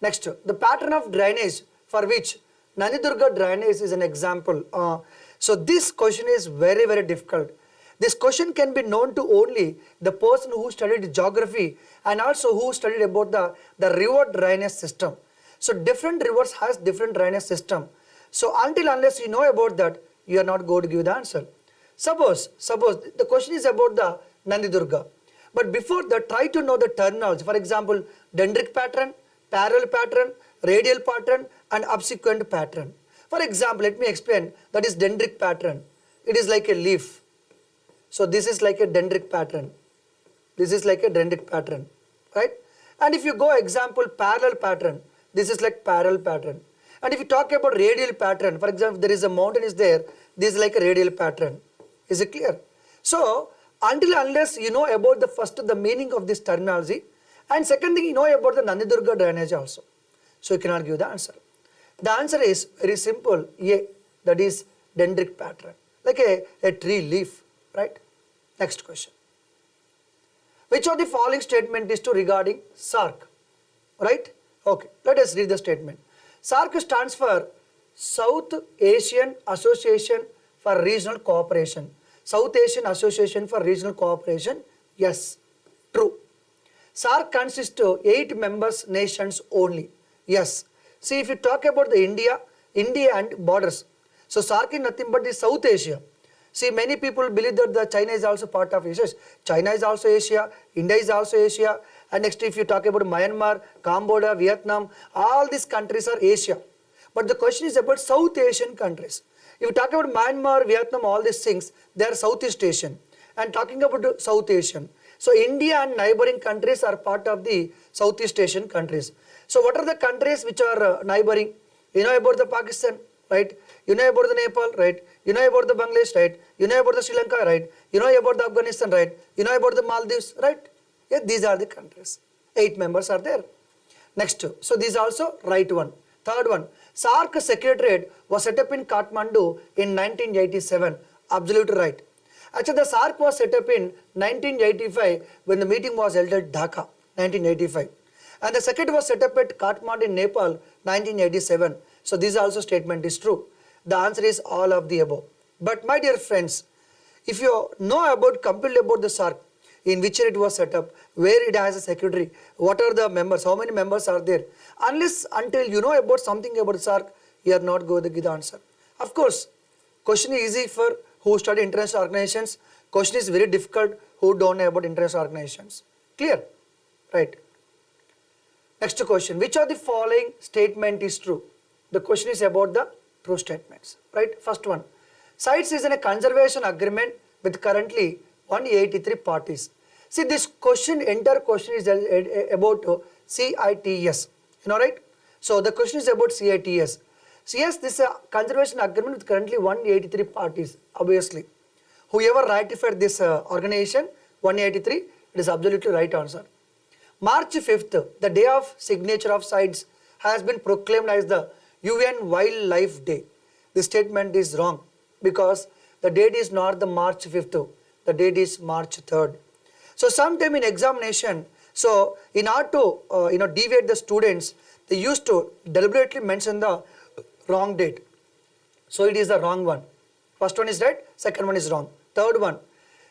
Next, the pattern of drainage for which Nandidurga drainage is an example. So this question is very, very difficult. This question can be known to only the person who studied geography and also who studied about the river drainage system. So different rivers has different drainage system. So unless you know about that, you are not going to give the answer. Suppose the question is about the Nandidurga. But before that, try to know the terminology. For example, dendritic pattern, parallel pattern, radial pattern and subsequent pattern. For example, let me explain. That is dendritic pattern. It is like a leaf. So this is like a dendritic pattern. This is like a dendritic pattern, right? And if you go example parallel pattern, this is like parallel pattern. And if you talk about radial pattern, for example, there is a mountain is there, this is like a radial pattern. Is it clear? So until unless you know about the meaning of this terminology, and second thing, you know about the Nandidurga drainage also. So you cannot give the answer. The answer is very simple, A, that is dendritic pattern, like a tree leaf, right? Next question. Which of the following statement is true regarding SARC, right? Okay, let us read the statement. SARC stands for South Asian Association for Regional Cooperation. South Asian Association for Regional Cooperation, yes, true. SARC consists of 8 members nations only, yes. See, if you talk about the India and borders, so SARC is nothing but the South Asia. See, many people believe that the China is also part of Asia. China is also Asia, India is also Asia, and next if you talk about Myanmar, Cambodia, Vietnam, all these countries are Asia. But the question is about South Asian countries. If you talk about Myanmar, Vietnam, all these things, they are Southeast Asian. And talking about South Asian, so India and neighboring countries are part of the Southeast Asian countries. So what are the countries which are neighboring? You know about the Pakistan, right? You know about the Nepal, right? You know about the Bangladesh, right? You know about the Sri Lanka, right? You know about the Afghanistan, right? You know about the Maldives, right? Yeah, these are the countries. 8 members are there. Next, so this is also right one. Third one, SARC Secretariat was set up in Kathmandu in 1987. Absolutely right. Actually, the SARC was set up in 1985 when the meeting was held at Dhaka, 1985. And the second was set up at Kathmandu in Nepal, 1987. So this also statement is true. The answer is all of the above. But my dear friends, if you know about completely about the SARC, in which year it was set up, where it has a secretary, what are the members, how many members are there, unless until you know about something about SARC, you are not going to give the answer. Of course, question is easy for who study international organizations, question is very difficult who don't know about international organizations. Clear? Right. Next question, which of the following statement is true? The question is about the true statements, right? First one, CITES is in a conservation agreement with currently 183 parties. See, this question, entire question is about CITES, you know, right? So the question is about CITES. So yes, this is a conservation agreement with currently 183 parties, obviously. Whoever ratified this organization, 183, it is absolutely right answer. March 5th, the day of signature of CITES, has been proclaimed as the UN Wildlife Day. This statement is wrong because the date is not the March 5th, the date is March 3rd. So sometime in examination, so in order to deviate the students, they used to deliberately mention the wrong date. So it is the wrong one. First one is right, second one is wrong. Third one,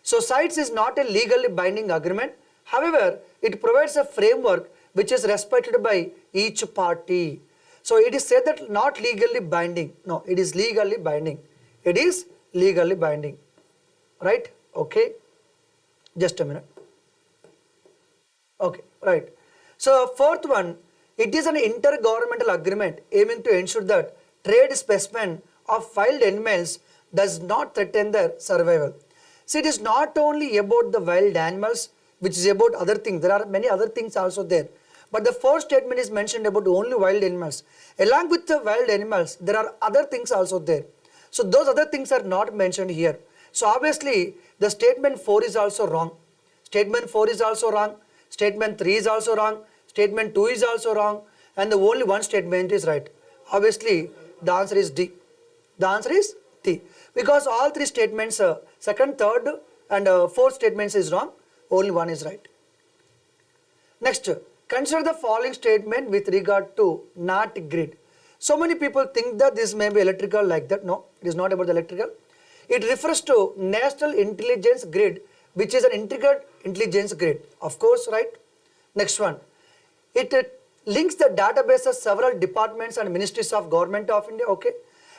so CITES is not a legally binding agreement. However, it provides a framework which is respected by each party. So it is said that not legally binding. No, it is legally binding. It is legally binding. Right? Okay. Just a minute. Okay, right. So fourth one, it is an intergovernmental agreement aiming to ensure that trade specimen of wild animals does not threaten their survival. See, it is not only about the wild animals, which is about other things. There are many other things also there. But the first statement is mentioned about only wild animals. Along with the wild animals, there are other things also there. So those other things are not mentioned here. So obviously, the statement 4 is also wrong. Statement 4 is also wrong. Statement 3 is also wrong. Statement 2 is also wrong. And the only one statement is right. Obviously, the answer is D. The answer is D. Because all 3 statements, second, third and fourth statements is wrong. Only one is right. Next, consider the following statement with regard to NAT grid. So many people think that this may be electrical like that. No, it is not about the electrical. It refers to National Intelligence Grid, which is an integrated intelligence grid. Of course, right? Next one. It links the database of several departments and ministries of Government of India. Okay.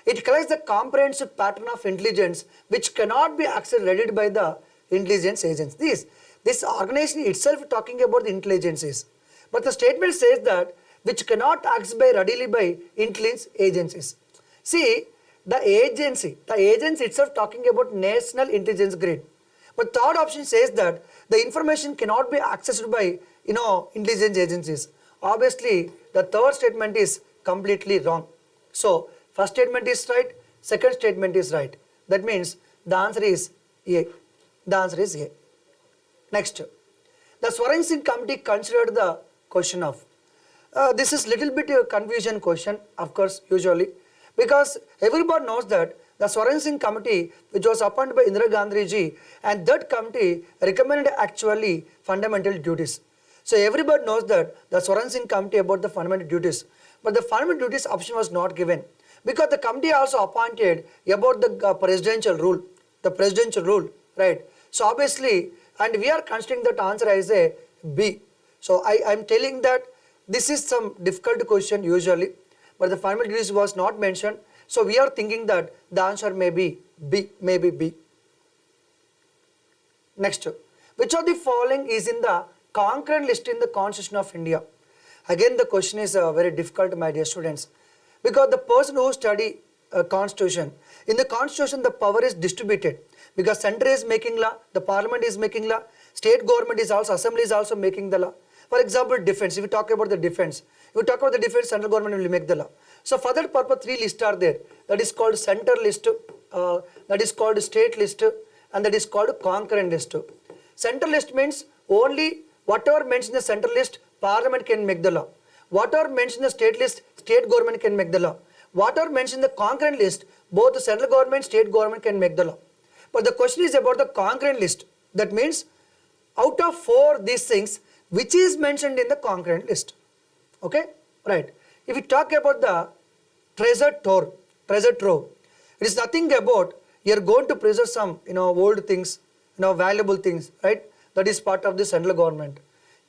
It collects the comprehensive pattern of intelligence which cannot be accessed readily by the intelligence agencies. This organization itself talking about the intelligences. But the statement says that which cannot access by readily by intelligence agencies. See, the agency itself talking about National Intelligence Grid. But third option says that the information cannot be accessed by intelligence agencies. Obviously, the third statement is completely wrong. So, first statement is right, second statement is right. That means the answer is A. The answer is A. Next, the Swaran Singh committee considered the question of, this is little bit a confusion question, of course, usually, because everybody knows that the Swaran Singh committee, which was appointed by Indira Gandhi ji, and that committee recommended actually fundamental duties. So everybody knows that the Swaran Singh committee about the fundamental duties, but the fundamental duties option was not given because the committee also appointed about the presidential rule, right? So obviously, and we are considering that answer as a B. So I am telling that this is some difficult question usually, but the fundamental duties was not mentioned. So we are thinking that the answer may be B, maybe B. Next, which of the following is in the concurrent list in the Constitution of India? Again, the question is very difficult, my dear students, because the person who study Constitution, in the Constitution the power is distributed because center is making law, the parliament is making law, state government is also, assembly is also making the law. For example, defense, if you talk about the defense, central government will make the law. So for that purpose, 3 lists are there. That is called center list, that is called state list, and that is called concurrent list. Center list means only whatever mentioned in the center list, parliament can make the law. Whatever mentioned in the state list, state government can make the law. Whatever mentioned in the concurrent list, both the central government, state government can make the law. But the question is about the concurrent list. That means out of 4 these things, which is mentioned in the concurrent list. Okay, right. If we talk about the treasure trove, it is nothing about you are going to preserve some old things, valuable things, right? That is part of the central government.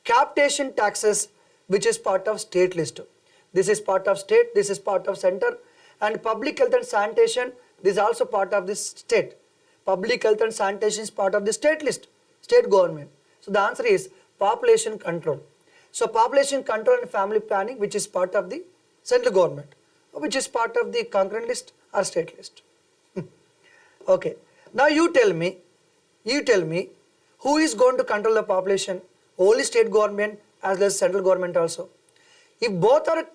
Capitation taxes, which is part of state list. This is part of state, this is part of center, and public health and sanitation, this is also part of this state. Public health and sanitation is part of the state list, state government. So the answer is population control. So population control and family planning, which is part of the central government, which is part of the concurrent list or state list. Okay, now you tell me, who is going to control the population? Only state government as well as central government also. If both are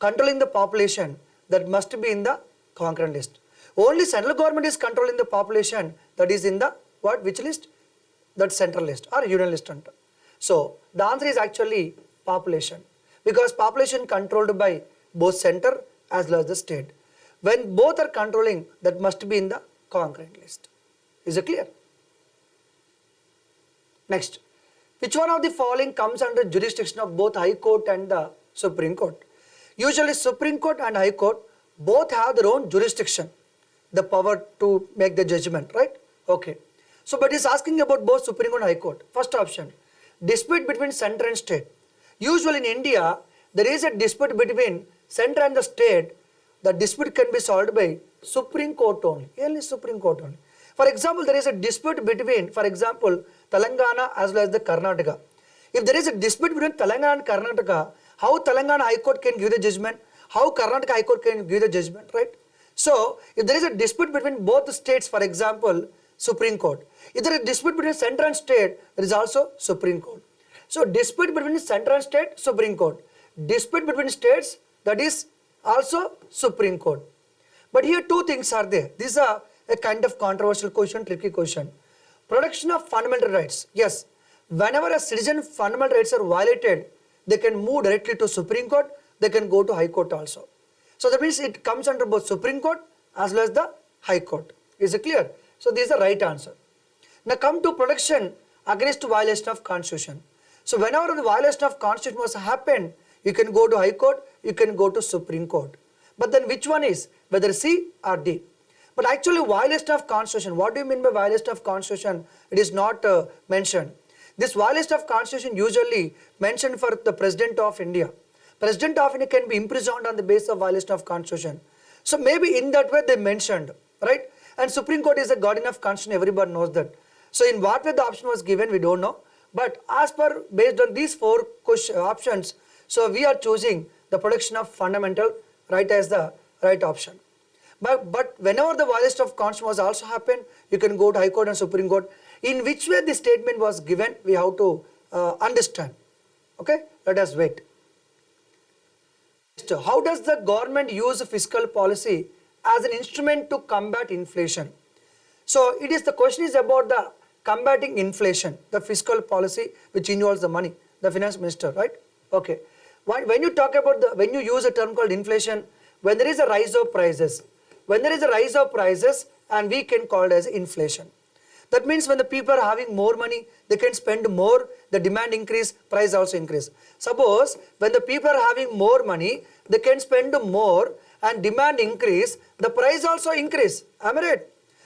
controlling the population, that must be in the concurrent list. Only central government is controlling the population, that is in the which list? That central list or union list. So the answer is actually population, because population controlled by both center as well as the state. When both are controlling, that must be in the concurrent list. Is it clear? Next, which one of the following comes under jurisdiction of both High Court and the Supreme Court? Usually Supreme Court and High Court both have their own jurisdiction, the power to make the judgment, right? Okay. So, but it's asking about both Supreme Court and High Court. First option, dispute between center and state. Usually in India, there is a dispute between center and the state. The dispute can be solved by Supreme Court only Supreme Court only. For example, there is a dispute between, for example, Telangana as well as the Karnataka. If there is a dispute between Telangana and Karnataka, how Telangana High Court can give the judgment? How Karnataka High Court can give the judgment, right? So, if there is a dispute between both the states, for example, Supreme Court. If there is a dispute between center and state, there is also Supreme Court. So, dispute between center and state, Supreme Court. Dispute between states, that is also Supreme Court. But here 2 things are there. These are a kind of controversial question, tricky question. Protection of fundamental rights. Yes, whenever a citizen fundamental rights are violated, they can move directly to Supreme Court, they can go to High Court also. So that means it comes under both Supreme Court as well as the High Court. Is it clear? So this is the right answer. Now come to protection against violation of Constitution. So whenever the violation of Constitution was happened, you can go to High Court, you can go to Supreme Court. But then which one is, whether C or D? But actually violation of Constitution, what do you mean by violation of Constitution? It is not mentioned. This violation of Constitution usually mentioned for the President of India. President of India can be imprisoned on the basis of violation of Constitution. So maybe in that way they mentioned, right? And Supreme Court is a guardian of Constitution, everybody knows that. So in what way the option was given, we don't know. But as per, based on these 4 options, so we are choosing the protection of fundamental right as the right option. But whenever the violation of Constitution was also happened, you can go to High Court and Supreme Court. In which way the statement was given, we have to understand. Okay, let us wait. So how does the government use fiscal policy as an instrument to combat inflation? So it is, the question is about the combating inflation, the fiscal policy which involves the money, the finance minister, right? Okay. When you talk about when you use a term called inflation, when there is a rise of prices, and we can call it as inflation. That means when the people are having more money, they can spend more, the demand increase, price also increase. Suppose when the people are having more money, they can spend more and demand increase, the price also increase. Am I right?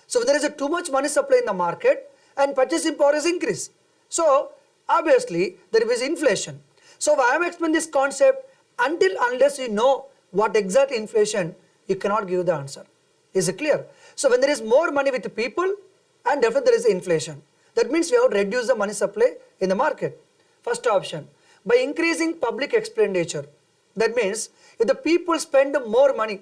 So when there is too much money supply in the market and purchasing power is increase. So obviously there is inflation. So I am explaining this concept unless you know what exact inflation, you cannot give the answer. Is it clear? So when there is more money with the people, and definitely there is inflation. That means we have to reduce the money supply in the market. First option, by increasing public expenditure. That means if the people spend more money,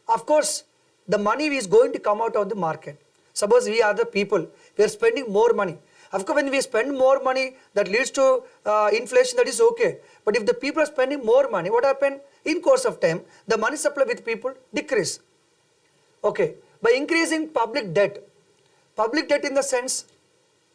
of course the money is going to come out of the market. Suppose we are the people, we are spending more money. Of course when we spend more money, that leads to inflation, that is okay. But if the people are spending more money, what happens? In course of time, the money supply with people decrease. Okay, by increasing public debt. Public debt in the sense,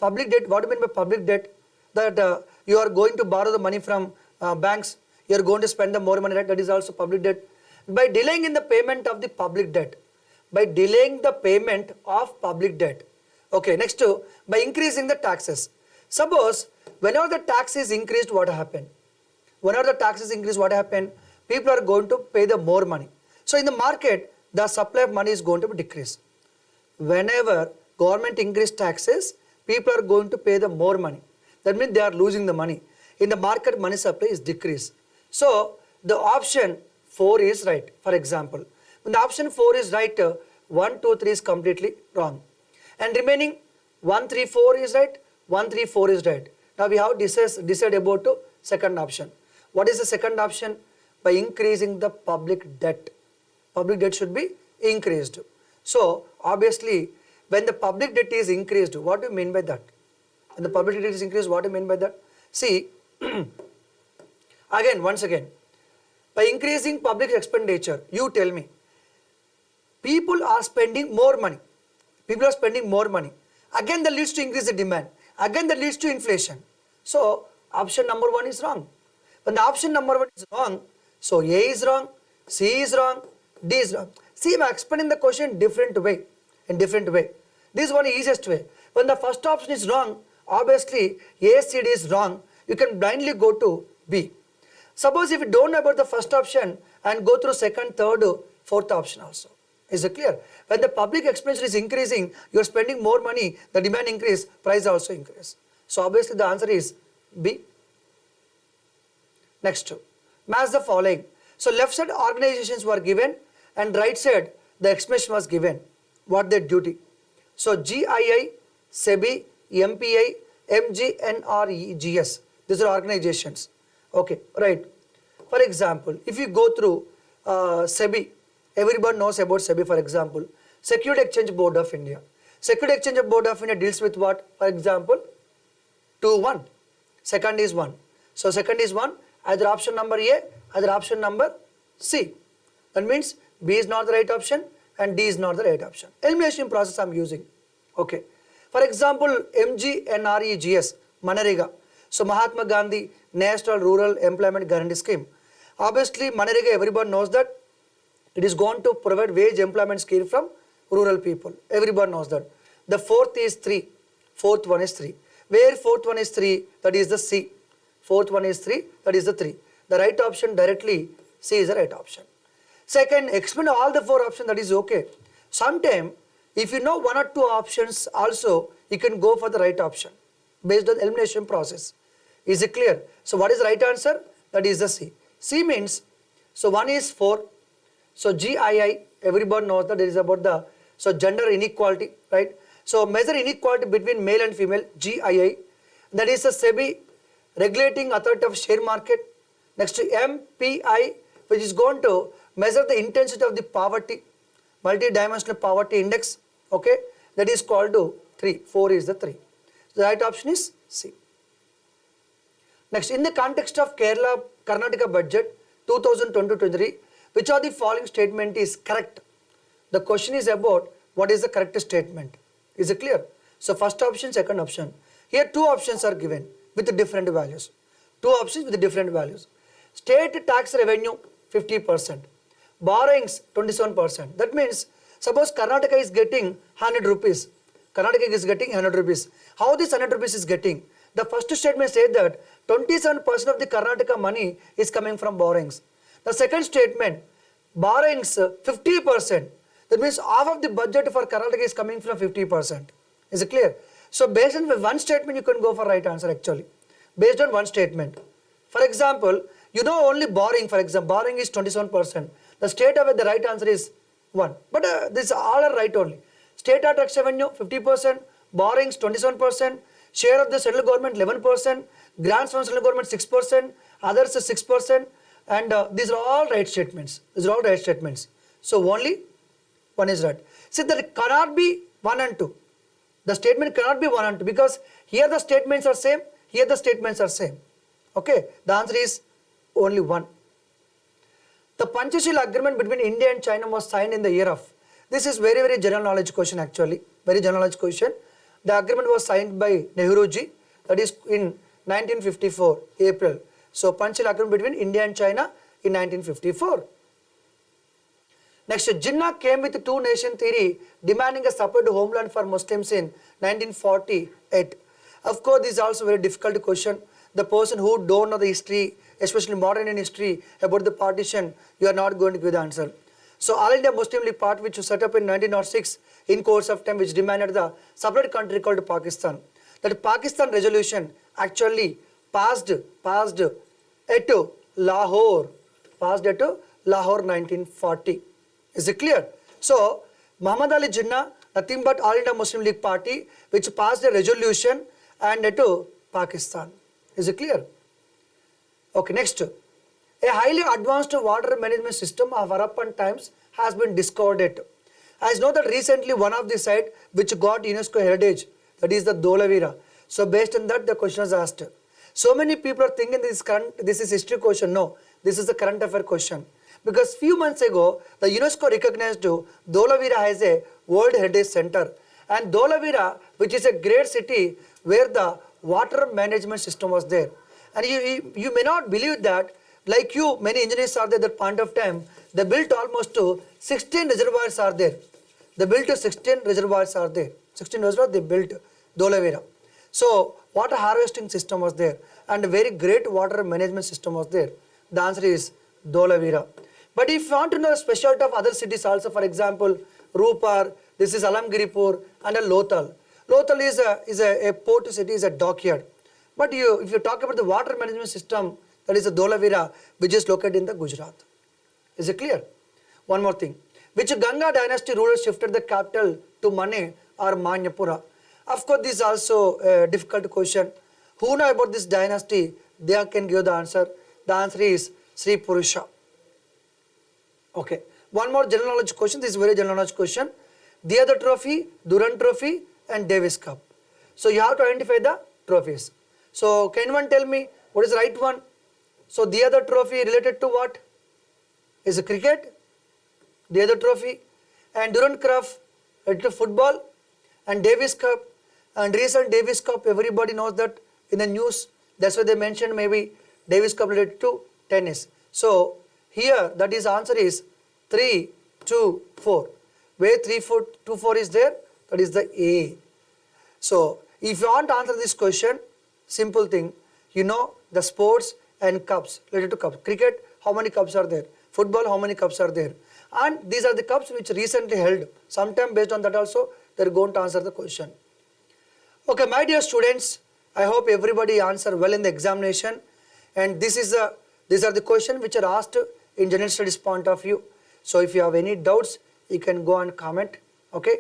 public debt, what do you mean by public debt? That you are going to borrow the money from banks, you are going to spend the more money, right? That is also public debt. By delaying in the payment of the public debt. By delaying the payment of public debt. Okay, next by increasing the taxes. Suppose whenever the tax is increased, what happened? Whenever the tax is increased, what happened? People are going to pay the more money. So in the market, the supply of money is going to be decreased. Whenever government increase taxes, people are going to pay the more money. That means they are losing the money. In the market, money supply is decreased. So the option 4 is right, for example. When the option 4 is right, 1, 2, 3 is completely wrong. And remaining 1, 3, 4 is right, 1, 3, 4 is right. Now we have decide about second option. What is the second option? By increasing the public debt. Public debt should be increased. So obviously, when the public debt is increased, what do you mean by that? When the public debt is increased, what do you mean by that? See, once again, by increasing public expenditure, you tell me, people are spending more money. People are spending more money. Again, that leads to increase the demand. Again, that leads to inflation. So, option number 1 is wrong. When the option number 1 is wrong, so A is wrong, C is wrong, D is wrong. See, I am explaining the question in different way. This is one easiest way. When the first option is wrong, obviously A, C, D is wrong. You can blindly go to B. Suppose if you don't know about the first option and go through second, third, fourth option also. Is it clear? When the public expenditure is increasing, you are spending more money, the demand increase, price also increase. So obviously the answer is B. Next, match the following. So left side organizations were given and right side the explanation was given. What their duty? So GII, SEBI, MPI, MGNREGS. These are organizations. Okay, right. For example, if you go through SEBI, everybody knows about SEBI, for example. Security Exchange Board of India. Security Exchange Board of India deals with what? For example, 2, 1. Second is 1. So second is 1. Either option number A, either option number C. That means B is not the right option and D is not the right option. Elimination process I am using. Okay. For example, MGNREGS, Manarega. So Mahatma Gandhi National Rural Employment Guarantee Scheme. Obviously, Manarega, everybody knows that it is going to provide wage employment scheme from rural people. Everybody knows that. The fourth is 3. Fourth one is 3. Where fourth one is 3, that is the C. Fourth one is 3, that is the 3. The right option directly, C is the right option. Second, explain all the 4 options, that is okay. Sometime, if you know 1 or 2 options also, you can go for the right option based on elimination process. Is it clear? So what is the right answer? That is the C. C means, so 1 is 4. So GII, everybody knows that it is about the gender inequality, right? So measure inequality between male and female, GII. That is the SEBI, regulating authority of share market. Next to MPI, which is going to measure the intensity of the poverty, multi-dimensional poverty index. Okay, that is called 3. 4 is the 3. So the right option is C. Next, in the context of Karnataka budget 2020-23, which of the following statement is correct? The question is about what is the correct statement. Is it clear? So first option, second option. Here two options are given with different values. Two options with different values. State tax revenue 50%. Borrowings 27%. That means suppose Karnataka is getting 100 rupees. Karnataka is getting 100 rupees. How this 100 rupees is getting? The first statement says that 27% of the Karnataka money is coming from borrowings. The second statement, borrowings 50%. That means half of the budget for Karnataka is coming from 50%. Is it clear? So based on one statement, you can go for right answer actually. Based on one statement. For example, you know only borrowing, for example, borrowing is 27%. The state of the right answer is 1. But this all are right only. State tax revenue 50%, borrowings 27%, share of the central government 11%, grants from central government 6%, others 6%, and these are all right statements. These are all right statements. So only one is right. See, that cannot be 1 and 2. The statement cannot be 1 and 2 because here the statements are same, here the statements are same. Okay, the answer is only 1. The Panchashila agreement between India and China was signed in the year of. This is very general knowledge question actually, very general knowledge question. The agreement was signed by Nehruji, that is in 1954 April. So Panchashila agreement between India and China in 1954. Next, Jinnah came with two-nation theory demanding a separate homeland for Muslims in 1948. Of course, this is also a very difficult question. The person who don't know the history, especially modern Indian history about the partition, you are not going to give the answer. So All India Muslim League Party, which was set up in 1906 in course of time, which demanded the separate country called Pakistan. That Pakistan resolution actually passed at Lahore, 1940. Is it clear? So Muhammad Ali Jinnah, nothing but All India Muslim League Party, which passed a resolution and to Pakistan. Is it clear? Okay, next. A highly advanced water management system of Harappan times has been discovered. As know that recently one of the site which got UNESCO heritage, that is the Dholavira. So based on that the question was asked. So many people are thinking this is history question. No, this is the current affair question. Because few months ago the UNESCO recognized Dholavira as a World Heritage Center. And Dholavira, which is a great city where the water management system was there. And you may not believe that, like you, many engineers are there at that point of time, they built almost 16 reservoirs are there. They built 16 reservoirs are there. 16 reservoirs they built Dholavira. So water harvesting system was there and a very great water management system was there. The answer is Dholavira. But if you want to know the specialty of other cities also, for example, Rupar, this is Alamgiripur and a Lothal. Lothal is a port city, is a dockyard. But if you talk about the water management system, that is the Dholavira, which is located in the Gujarat. Is it clear? One more thing. Which Ganga dynasty ruler shifted the capital to Mane or Manyapura? Of course, this is also a difficult question. Who know about this dynasty? They can give the answer. The answer is Sri Purusha. Okay. One more general knowledge question. This is very general knowledge question. The other trophy, Durand Trophy and Davis Cup. So you have to identify the trophies. So can anyone tell me what is the right one? So the other trophy related to what? Is it cricket? The other trophy. And Durand Cup related to football. And Davis Cup. And recent Davis Cup, everybody knows that in the news. That's why they mentioned maybe Davis Cup related to tennis. So here that is answer is 3, 2, 4. Where 3, 4, 2, 4 is there? That is the A. So if you want to answer this question, simple thing, you know the sports and cups related to cups. Cricket, how many cups are there? Football, how many cups are there? And these are the cups which recently held. Sometime based on that also, they are going to answer the question. Okay, my dear students, I hope everybody answered well in the examination. And these are the questions which are asked in general studies point of view. So if you have any doubts, you can go and comment. Okay.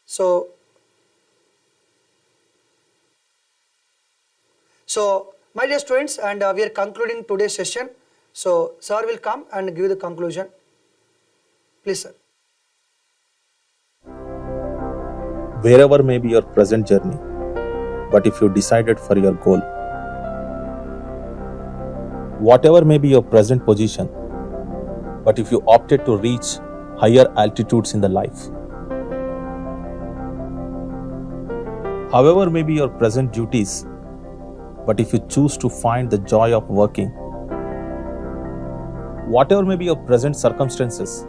So my dear students, and we are concluding today's session. So sir will come and give the conclusion. Please, sir. Wherever may be your present journey, but if you decided for your goal, whatever may be your present position, but if you opted to reach higher altitudes in the life, However may be your present duties, but if you choose to find the joy of working, whatever may be your present circumstances,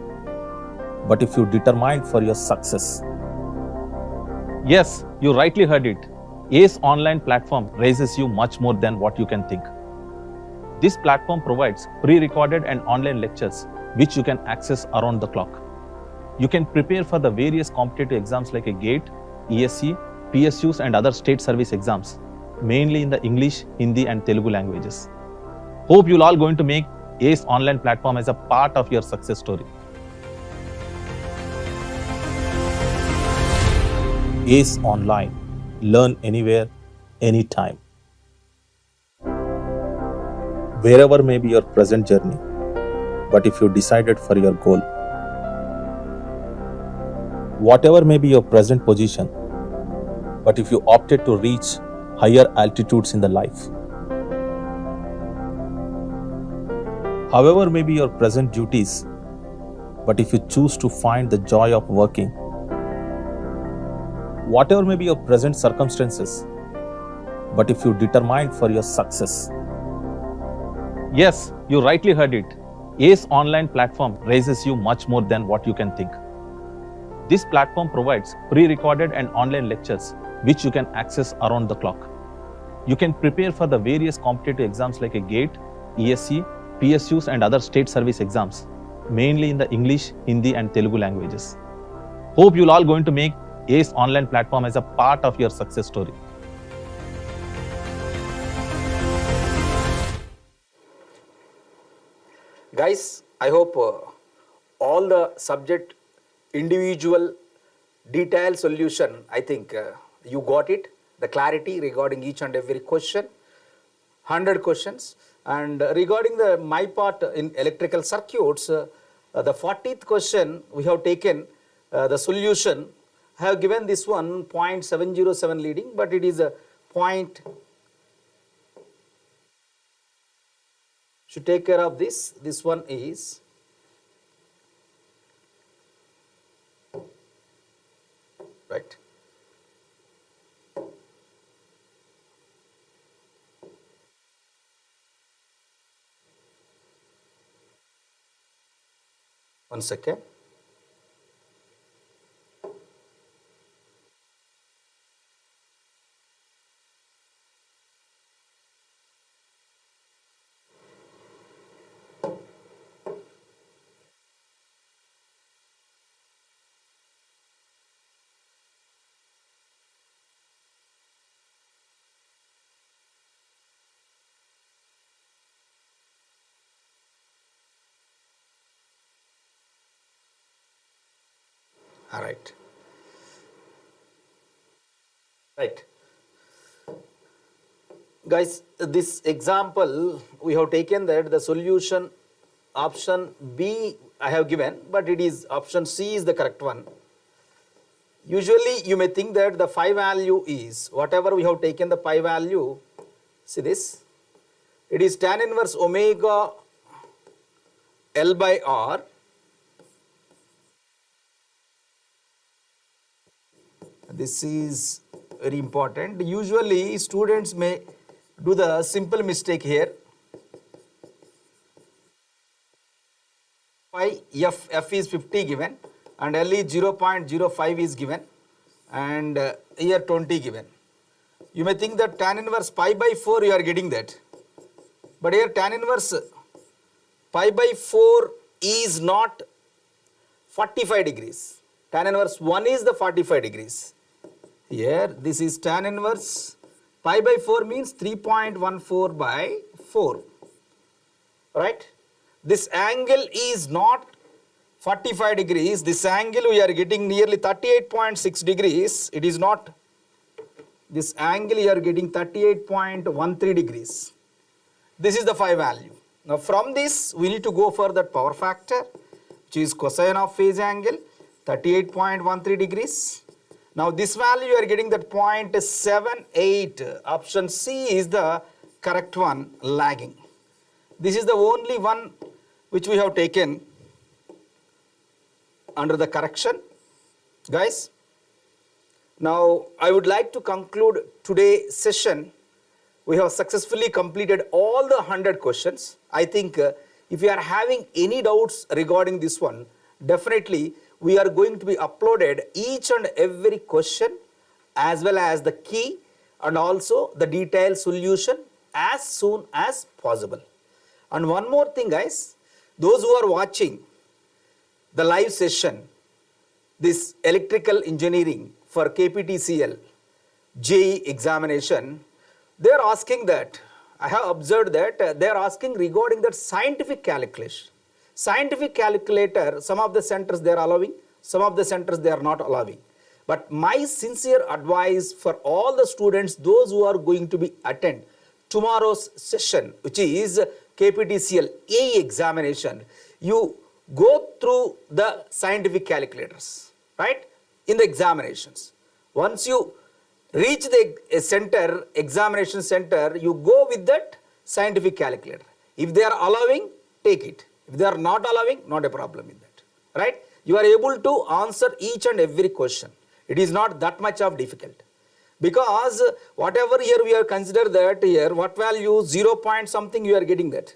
but if you determine for your success. Yes, you rightly heard it. ACE online platform raises you much more than what you can think. This platform provides pre-recorded and online lectures which you can access around the clock. You can prepare for the various competitive exams like a GATE, ESE, PSUs and other state service exams, mainly in the English, Hindi and Telugu languages. Hope you'll all going to make ACE online platform as a part of your success story. ACE Online. Learn anywhere, anytime. Wherever may be your present journey, but if you decided for your goal, whatever may be your present position, but if you opted to reach higher altitudes in the life, however may be your present duties, but if you choose to find the joy of working, whatever may be your present circumstances, but if you determine for your success. Yes, you rightly heard it. ACE online platform raises you much more than what you can think. This platform provides pre-recorded and online lectures which you can access around the clock. You can prepare for the various competitive exams like a GATE, ESE, PSUs and other state service exams, mainly in the English, Hindi and Telugu languages. Hope you'll all going to make ACE online platform as a part of your success story. Guys, I hope all the subject individual detailed solution, I think you got it, the clarity regarding each and every question, 100 questions. And regarding my part in electrical circuits, the 40th question we have taken the solution. I have given this one 0.707 leading, but it is a point. Should take care of this. This one is right. One second. All right. Right. Guys, this example we have taken that the solution option B I have given, but it is option C is the correct one. Usually you may think that the phi value is whatever we have taken the pi value. See this, it is tan inverse omega L by R this is very important. Usually students may do the simple mistake here. Phi f is 50 given and L is 0.05 is given and here 20 given. You may think that tan inverse pi by 4 you are getting that, but here tan inverse pi by 4 is not 45 degrees. Tan inverse 1 is the 45 degrees. Here this is tan inverse pi by 4 means 3.14 by 4, right? This angle is not 45 degrees, this angle we are getting nearly 38.6 degrees, it is not, this angle you are getting 38.13 degrees. This is the phi value. Now from this we need to go for that power factor which is cosine of phase angle 38.13 degrees. Now this value you are getting that 0.78, option C is the correct one, lagging. This is the only one which we have taken under the correction. Guys, Now, I would like to conclude today's session. We have successfully completed all the 100 questions. I think if you are having any doubts regarding this one, definitely we are going to be uploaded each and every question as well as the key and also the detailed solution as soon as possible. And one more thing, guys, those who are watching the live session, this electrical engineering for KPTCL JEE examination, they are asking that, I have observed that they are asking regarding that scientific calculation. Scientific calculator, some of the centers they are allowing, some of the centers they are not allowing. But my sincere advice for all the students, those who are going to be attend tomorrow's session, which is KPTCL EE examination, you go through the scientific calculators, right, in the examinations. Once you reach the center, examination center, you go with that scientific calculator. If they are allowing, take it. If they are not allowing, not a problem with that, right? You are able to answer each and every question. It is not that much of difficult. Because whatever here we are consider that here, what value, 0 point something you are getting that.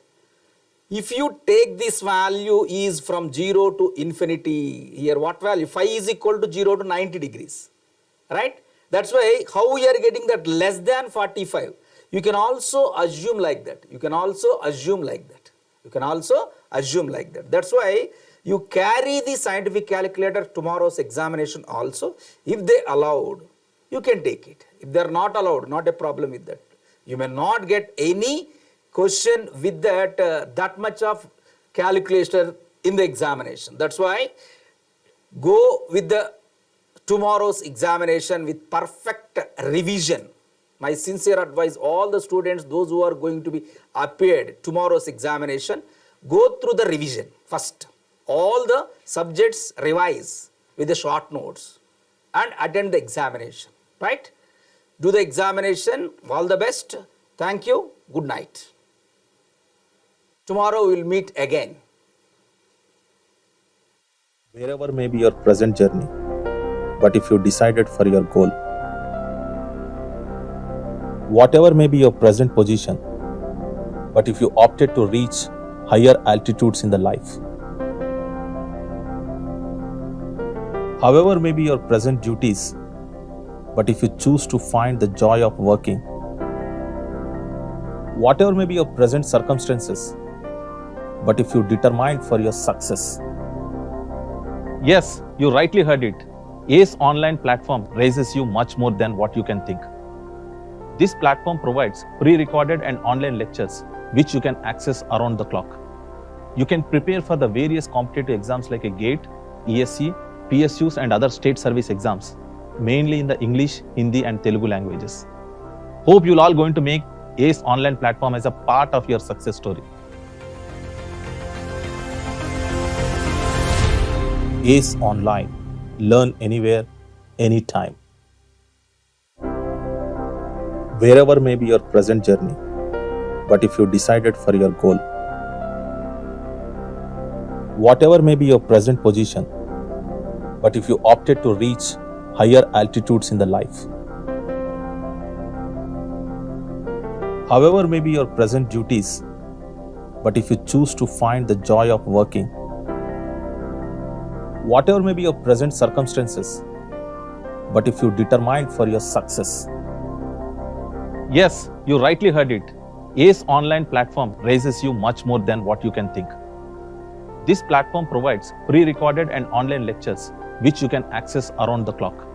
If you take this value is from 0 to infinity, here what value, phi is equal to 0 to 90 degrees, right? That's why how we are getting that less than 45. You can also assume like that. You can also assume like that. You can also assume like that. That's why you carry the scientific calculator tomorrow's examination also. If they allowed, you can take it. If they are not allowed, not a problem with that. You may not get any question with that that much of calculator in the examination. That's why go with the tomorrow's examination with perfect revision. My sincere advice, all the students, those who are going to be appeared tomorrow's examination, go through the revision first. All the subjects revise with the short notes and attend the examination, right? Do the examination, all the best. Thank you, good night. Tomorrow we will meet again. Wherever may be your present journey, but if you decided for your goal, whatever may be your present position, but if you opted to reach higher altitudes in the life, however may be your present duties, but if you choose to find the joy of working, whatever may be your present circumstances, but if you determined for your success. Yes, you rightly heard it. ACE online platform raises you much more than what you can think. This platform provides pre-recorded and online lectures which you can access around the clock. You can prepare for the various competitive exams like a GATE, ESE, PSUs and other state service exams, mainly in the English, Hindi and Telugu languages. Hope you'll all going to make ACE online platform as a part of your success story. ACE Online. Learn anywhere, anytime. Wherever may be your present journey, but if you decided for your goal, whatever may be your present position, but if you opted to reach higher altitudes in the life, however may be your present duties, but if you choose to find the joy of working, whatever may be your present circumstances, but if you determined for your success. Yes, you rightly heard it. ACE online platform raises you much more than what you can think. This platform provides pre-recorded and online lectures which you can access around the clock.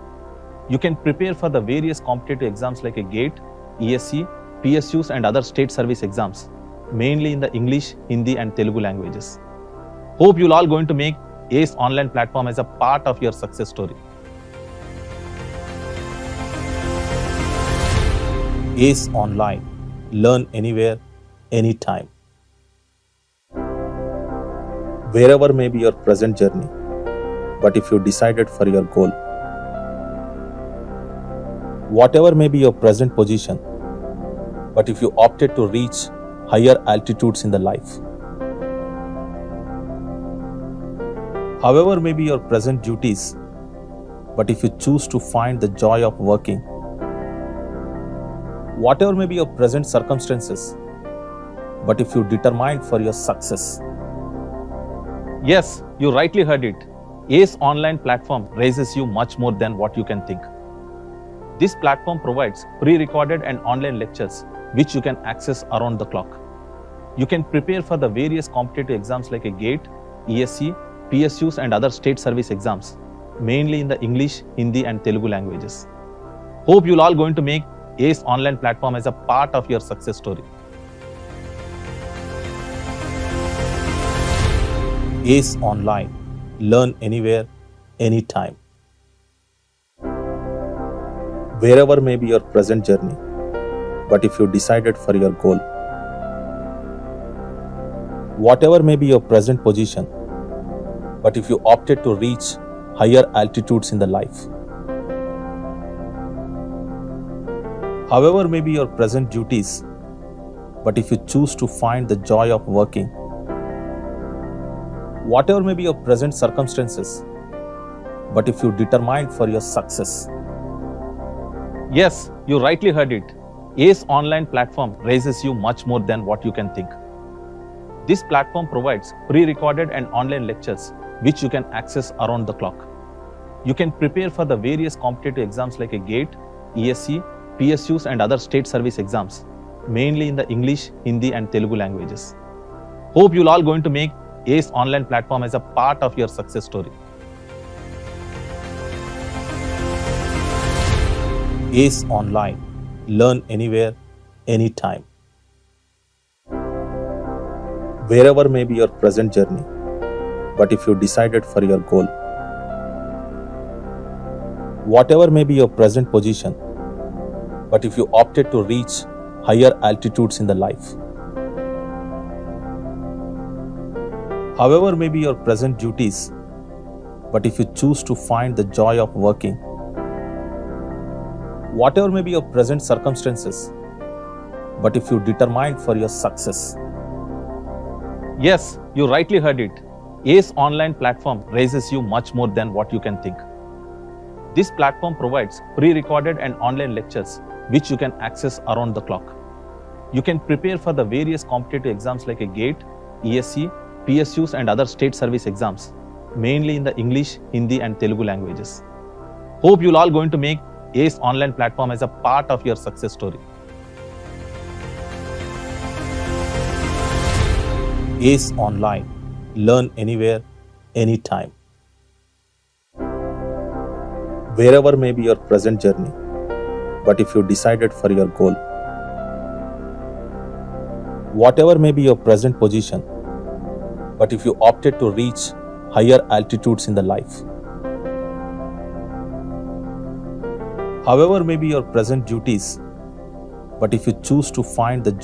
You can prepare for the various competitive exams like a GATE, ESE, PSUs and other state service exams, mainly in the English, Hindi and Telugu languages. Hope you'll all going to make ACE online platform as a part of your success story. ACE Online. Learn anywhere, anytime. Wherever may be your present journey, but if you decided for your goal, whatever may be your present position, but if you opted to reach higher altitudes in the life, however may be your present duties, But if you choose to find the joy of working, whatever may be your present circumstances, but if you determine for your success. Yes, you rightly heard it. ACE online platform raises you much more than what you can think. This platform provides pre-recorded and online lectures which you can access around the clock. You can prepare for the various competitive exams like a GATE, ESC, PSUs and other state service exams, mainly in the English, Hindi and Telugu languages. Hope you'll all going to make ACE online platform as a part of your success story. ACE Online. Learn anywhere, anytime. Wherever may be your present journey, but if you decided for your goal, whatever may be your present position, but if you opted to reach higher altitudes in the life, however may be your present duties, but if you choose to find the joy of working, whatever may be your present circumstances, but if you determine for your success. Yes, you rightly heard it. ACE online platform raises you much more than what you can think. This platform provides pre-recorded and online lectures which you can access around the clock. You can prepare for the various competitive exams like a GATE, ESC, PSUs and other state service exams, mainly in the English, Hindi and Telugu languages. Hope you'll all going to make ACE online platform as a part of your success story. ACE Online. Learn anywhere, anytime. Wherever may be your present journey, but if you decided for your goal, whatever may be your present position, but if you opted to reach higher altitudes in the life, however may be your present duties, but if you choose to find the joy of working, whatever may be your present circumstances, but if you determine for your success. Yes, you rightly heard it. ACE online platform raises you much more than what you can think. This platform provides pre-recorded and online lectures which you can access around the clock. You can prepare for the various competitive exams like a GATE, ESC, PSUs and other state service exams, mainly in the English, Hindi and Telugu languages. Hope you'll all going to make ACE online platform as a part of your success story. ACE Online. Learn anywhere, anytime. Wherever may be your present journey, but if you decided for your goal, whatever may be your present position, but if you opted to reach higher altitudes in the life, however may be your present duties, but if you choose to find the joy